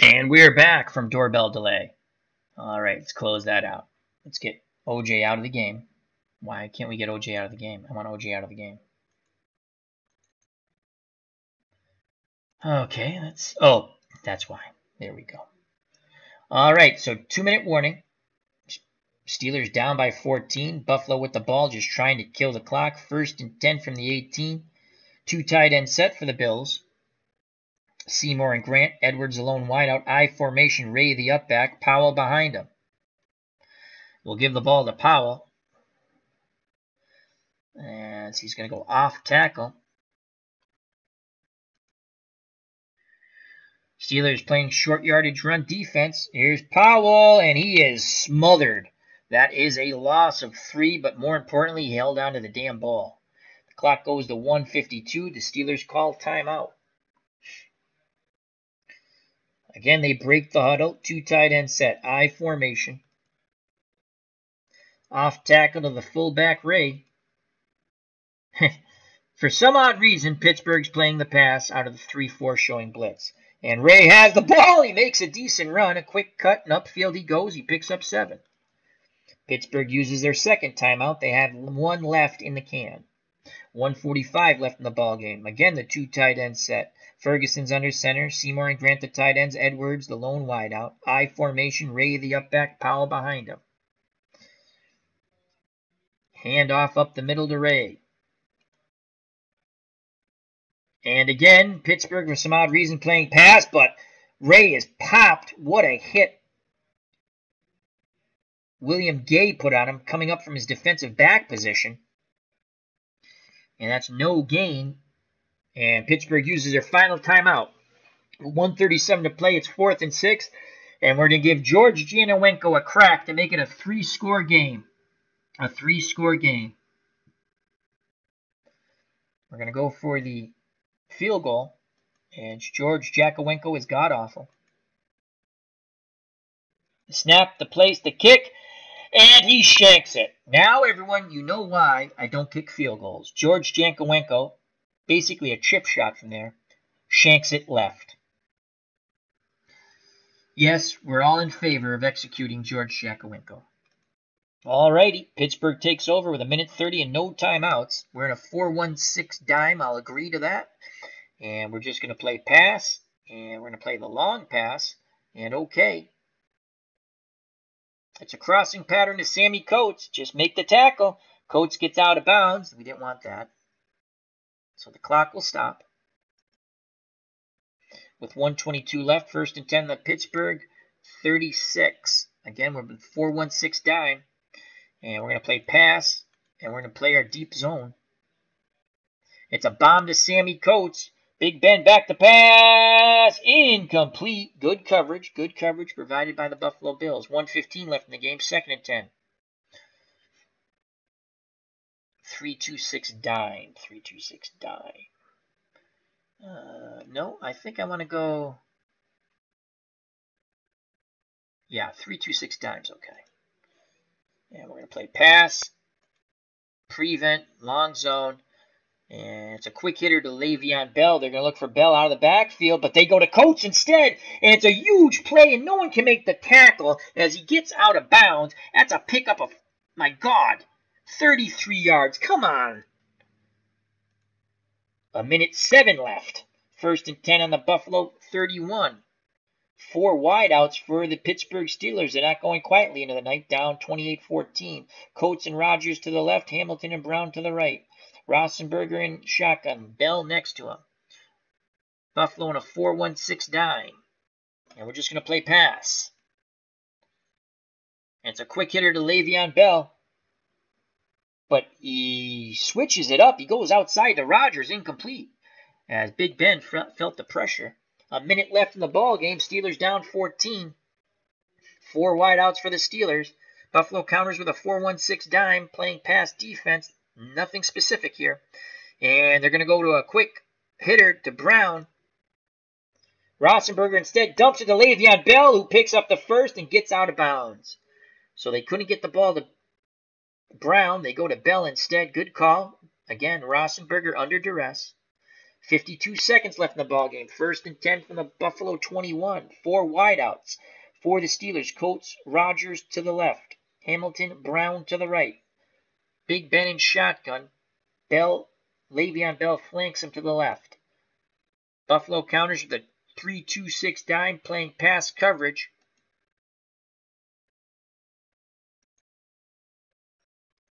And we're back from doorbell delay. All right, let's close that out. Let's get OJ out of the game. Why can't we get OJ out of the game? I want OJ out of the game. Okay, that's why. There we go. All right, so 2-minute warning. Steelers down by 14. Buffalo with the ball, just trying to kill the clock. 1st and 10 from the 18. 2 tight end set for the Bills. Seymour and Grant. Edwards alone wide out. I formation. Ray the up back. Powell behind him. We'll give the ball to Powell. And he's going to go off tackle. Steelers playing short yardage run defense. Here's Powell, and he is smothered. That is a loss of 3, but more importantly, he held on to the damn ball. The clock goes to 1:52. The Steelers call timeout. Again, they break the huddle. 2 tight end set. I formation. Off tackle to the fullback, Ray. For some odd reason, Pittsburgh's playing the pass out of the 3-4 showing blitz. And Ray has the ball. He makes a decent run. A quick cut, and upfield he goes. He picks up 7. Pittsburgh uses their second timeout. They have 1 left in the can. 1:45 left in the ball game. Again, the 2 tight end set. Ferguson's under center. Seymour and Grant the tight ends. Edwards the lone wideout. I formation. Ray the up back. Powell behind him. Handoff up the middle to Ray. And again, Pittsburgh for some odd reason playing pass, but Ray is popped. What a hit William Gay put on him coming up from his defensive back position. And that's no gain. And Pittsburgh uses their final timeout. 1:37 to play. It's 4th and 6. And we're going to give George Janowenko a crack to make it a 3-score game. A 3-score game. We're going to go for the field goal. And George Janowenko is god-awful. The snap, the place, the kick, and he shanks it. Now, everyone, you know why I don't kick field goals. George Janowenko, basically a chip shot from there, shanks it left. Yes, we're all in favor of executing George Janowenko. Alrighty, Pittsburgh takes over with 1:30 and no timeouts. We're in a 4-1-6 dime. I'll agree to that. And we're just going to play pass, and we're going to play the long pass, and okay. It's a crossing pattern to Sammy Coates. Just make the tackle. Coates gets out of bounds. We didn't want that. So the clock will stop. With 1:22 left, 1st and 10 at Pittsburgh, 36. Again, we're 4-1-6 dime. And we're going to play pass, and we're going to play our deep zone. It's a bomb to Sammy Coates. Big Ben back to pass. Incomplete. Good coverage provided by the Buffalo Bills. 1:15 left in the game, 2nd and 10. 3-2-6 dime. 3-2-6 dime. No, I think I want to go. Yeah, 3-2-6 dimes, okay. And we're going to play pass, prevent, long zone. And it's a quick hitter to Le'Veon Bell. They're going to look for Bell out of the backfield, but they go to Coates instead. And it's a huge play, and no one can make the tackle as he gets out of bounds. That's a pickup of, my God, 33 yards. Come on. 1:07 left. 1st and 10 on the Buffalo 31. 4 wideouts for the Pittsburgh Steelers. They're not going quietly into the night, down 28-14. Coates and Rodgers to the left, Hamilton and Brown to the right. Rosenberger in shotgun, Bell next to him. Buffalo in a 4-1-6 dime. And we're just going to play pass. And it's a quick hitter to Le'Veon Bell. But he switches it up. He goes outside to Rodgers, incomplete. As Big Ben felt the pressure. A minute left in the ball game. Steelers down 14. 4 wideouts for the Steelers. Buffalo counters with a 4-1-6 dime, playing pass defense. Nothing specific here. And they're going to go to a quick hitter to Brown. Rosenberger instead dumps it to Le'Veon Bell, who picks up the first and gets out of bounds. So they couldn't get the ball to Brown. They go to Bell instead. Good call. Again, Rosenberger under duress. 52 seconds left in the ballgame. 1st and 10 from the Buffalo 21. 4 wideouts for the Steelers. Coates, Rodgers to the left. Hamilton, Brown to the right. Big Ben in shotgun. Le'Veon Bell flanks him to the left. Buffalo counters with a 3-2-6 dime, playing pass coverage.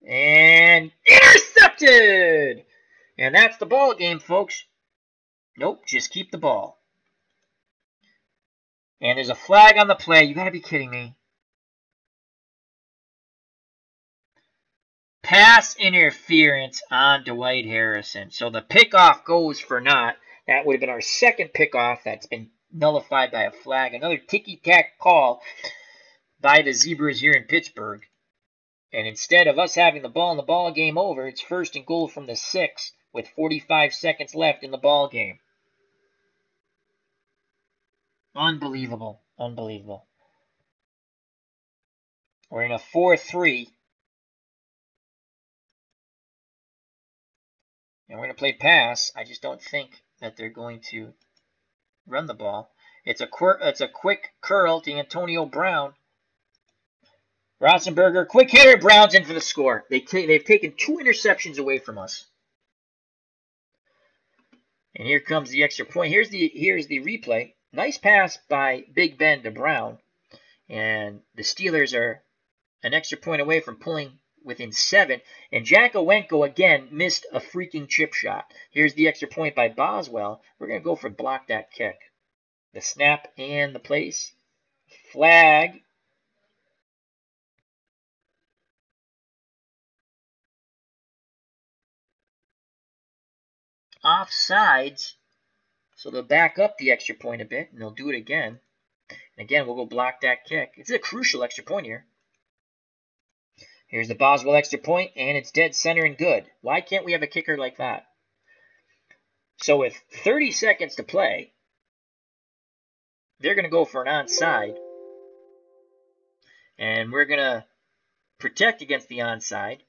And intercepted! And that's the ball game, folks. Nope, just keep the ball. And there's a flag on the play. You gotta be kidding me. Pass interference on Dwight Harrison. So the pickoff goes for naught. That would have been our 2nd pickoff that's been nullified by a flag. Another ticky-tack call by the Zebras here in Pittsburgh. And instead of us having the ball and the ball game over, it's 1st and goal from the 6 with 45 seconds left in the ball game. Unbelievable. Unbelievable. We're in a 4-3. And we're going to play pass. I just don't think that they're going to run the ball. It's a quick curl to Antonio Brown. Rosenberger, quick hitter. Brown's in for the score. They've taken 2 interceptions away from us. And here comes the extra point. Here's the replay. Nice pass by Big Ben to Brown. And the Steelers are an extra point away from pulling within 7. And Janowenko again missed a freaking chip shot. Here's the extra point by Boswell. We're going to go for block that kick. The snap and the place. Flag. Offsides. So they'll back up the extra point a bit, and they'll do it again. And again, we'll go block that kick. It's a crucial extra point here. Here's the Boswell extra point, and it's dead center and good. Why can't we have a kicker like that? So with 30 seconds to play, they're going to go for an onside. And we're going to protect against the onside.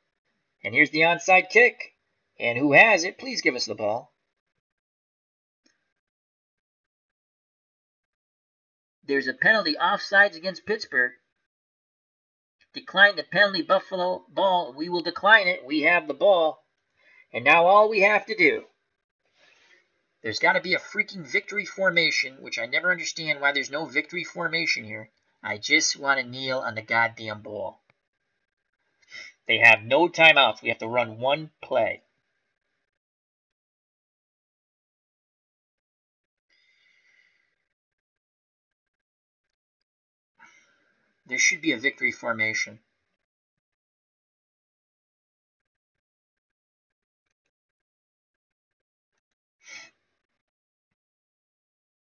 And here's the onside kick. And who has it? Please give us the ball. There's a penalty offsides against Pittsburgh. Decline the penalty, Buffalo ball. We will decline it. We have the ball. And now all we have to do, there's got to be a freaking victory formation, which I never understand why there's no victory formation here. I just want to kneel on the goddamn ball. They have no timeouts. We have to run one play. There should be a victory formation.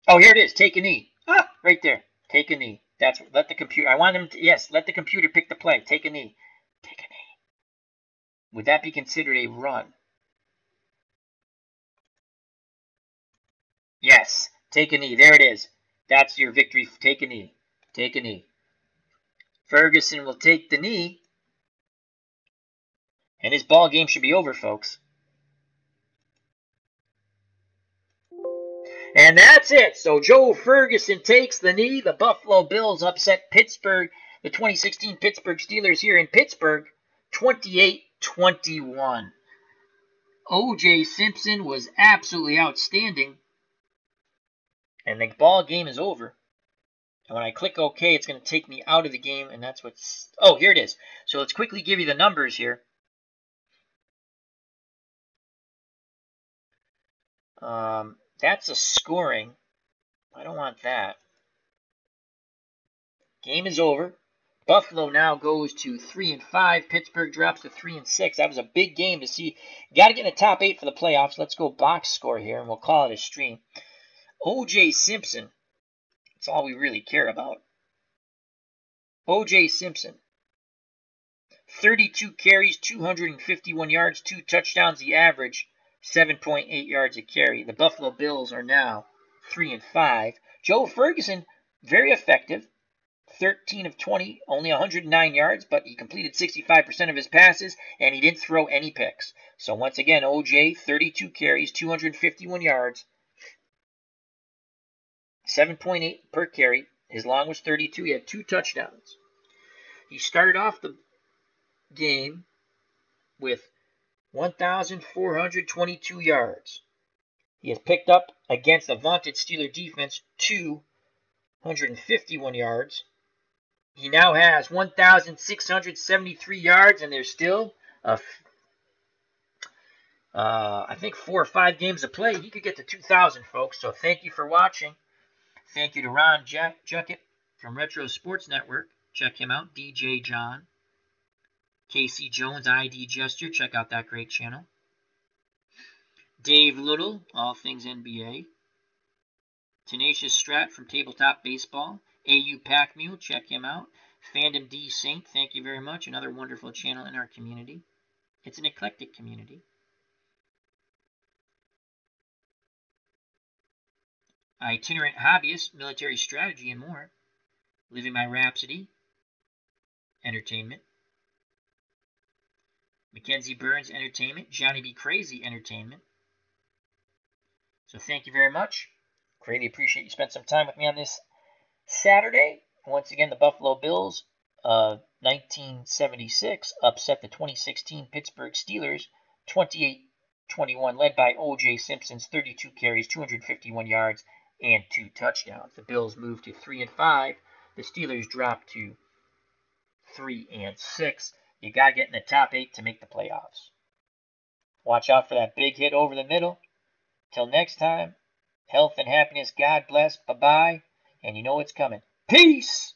Oh, here it is. Take a knee. Ah, right there. Take a knee. That's let the computer. I want them to. Yes, let the computer pick the play. Take a knee. Take a knee. Would that be considered a run? Yes. Take a knee. There it is. That's your victory. Take a knee. Take a knee. Ferguson will take the knee. And his ball game should be over, folks. And that's it. So Joe Ferguson takes the knee. The Buffalo Bills upset Pittsburgh, the 2016 Pittsburgh Steelers here in Pittsburgh, 28-21. OJ Simpson was absolutely outstanding. And the ball game is over. And when I click OK, it's going to take me out of the game. And that's what's... Oh, here it is. So let's quickly give you the numbers here. That's a scoring. I don't want that. Game is over. Buffalo now goes to 3-5. Pittsburgh drops to 3-6. That was a big game to see. Got to get in the top 8 for the playoffs. Let's go box score here, and we'll call it a stream. OJ Simpson. That's all we really care about. OJ Simpson. 32 carries, 251 yards, 2 touchdowns. The average, 7.8 yards a carry. The Buffalo Bills are now 3-5. Joe Ferguson, very effective. 13 of 20, only 109 yards, but he completed 65% of his passes, and he didn't throw any picks. So once again, OJ, 32 carries, 251 yards, 7.8 per carry. His long was 32. He had 2 touchdowns. He started off the game with 1,422 yards. He has picked up against a vaunted Steeler defense 251 yards. He now has 1,673 yards, and there's still, I think, 4 or 5 games to play. He could get to 2,000, folks. So thank you for watching. Thank you to Ron Juckett from Retro Sports Network. Check him out. DJ John. Casey Jones, ID Gesture. Check out that great channel. Dave Little, all things NBA. Tenacious Strat from Tabletop Baseball. AU Pack Mule, check him out. Fandom D Saint, thank you very much. Another wonderful channel in our community. It's an eclectic community. Itinerant Hobbyist, Military Strategy, and more. Living My Rhapsody, Entertainment. Mackenzie Burns, Entertainment. Johnny B. Crazy, Entertainment. So thank you very much. Greatly appreciate you spent some time with me on this Saturday. Once again, the Buffalo Bills of 1976 upset the 2016 Pittsburgh Steelers 28-21, led by OJ Simpson's 32 carries, 251 yards, and 2 touchdowns. The Bills moved to 3-5. The Steelers dropped to 3-6. You got to get in the top 8 to make the playoffs. Watch out for that big hit over the middle. Till next time, health and happiness. God bless. Bye-bye. And you know it's coming. Peace!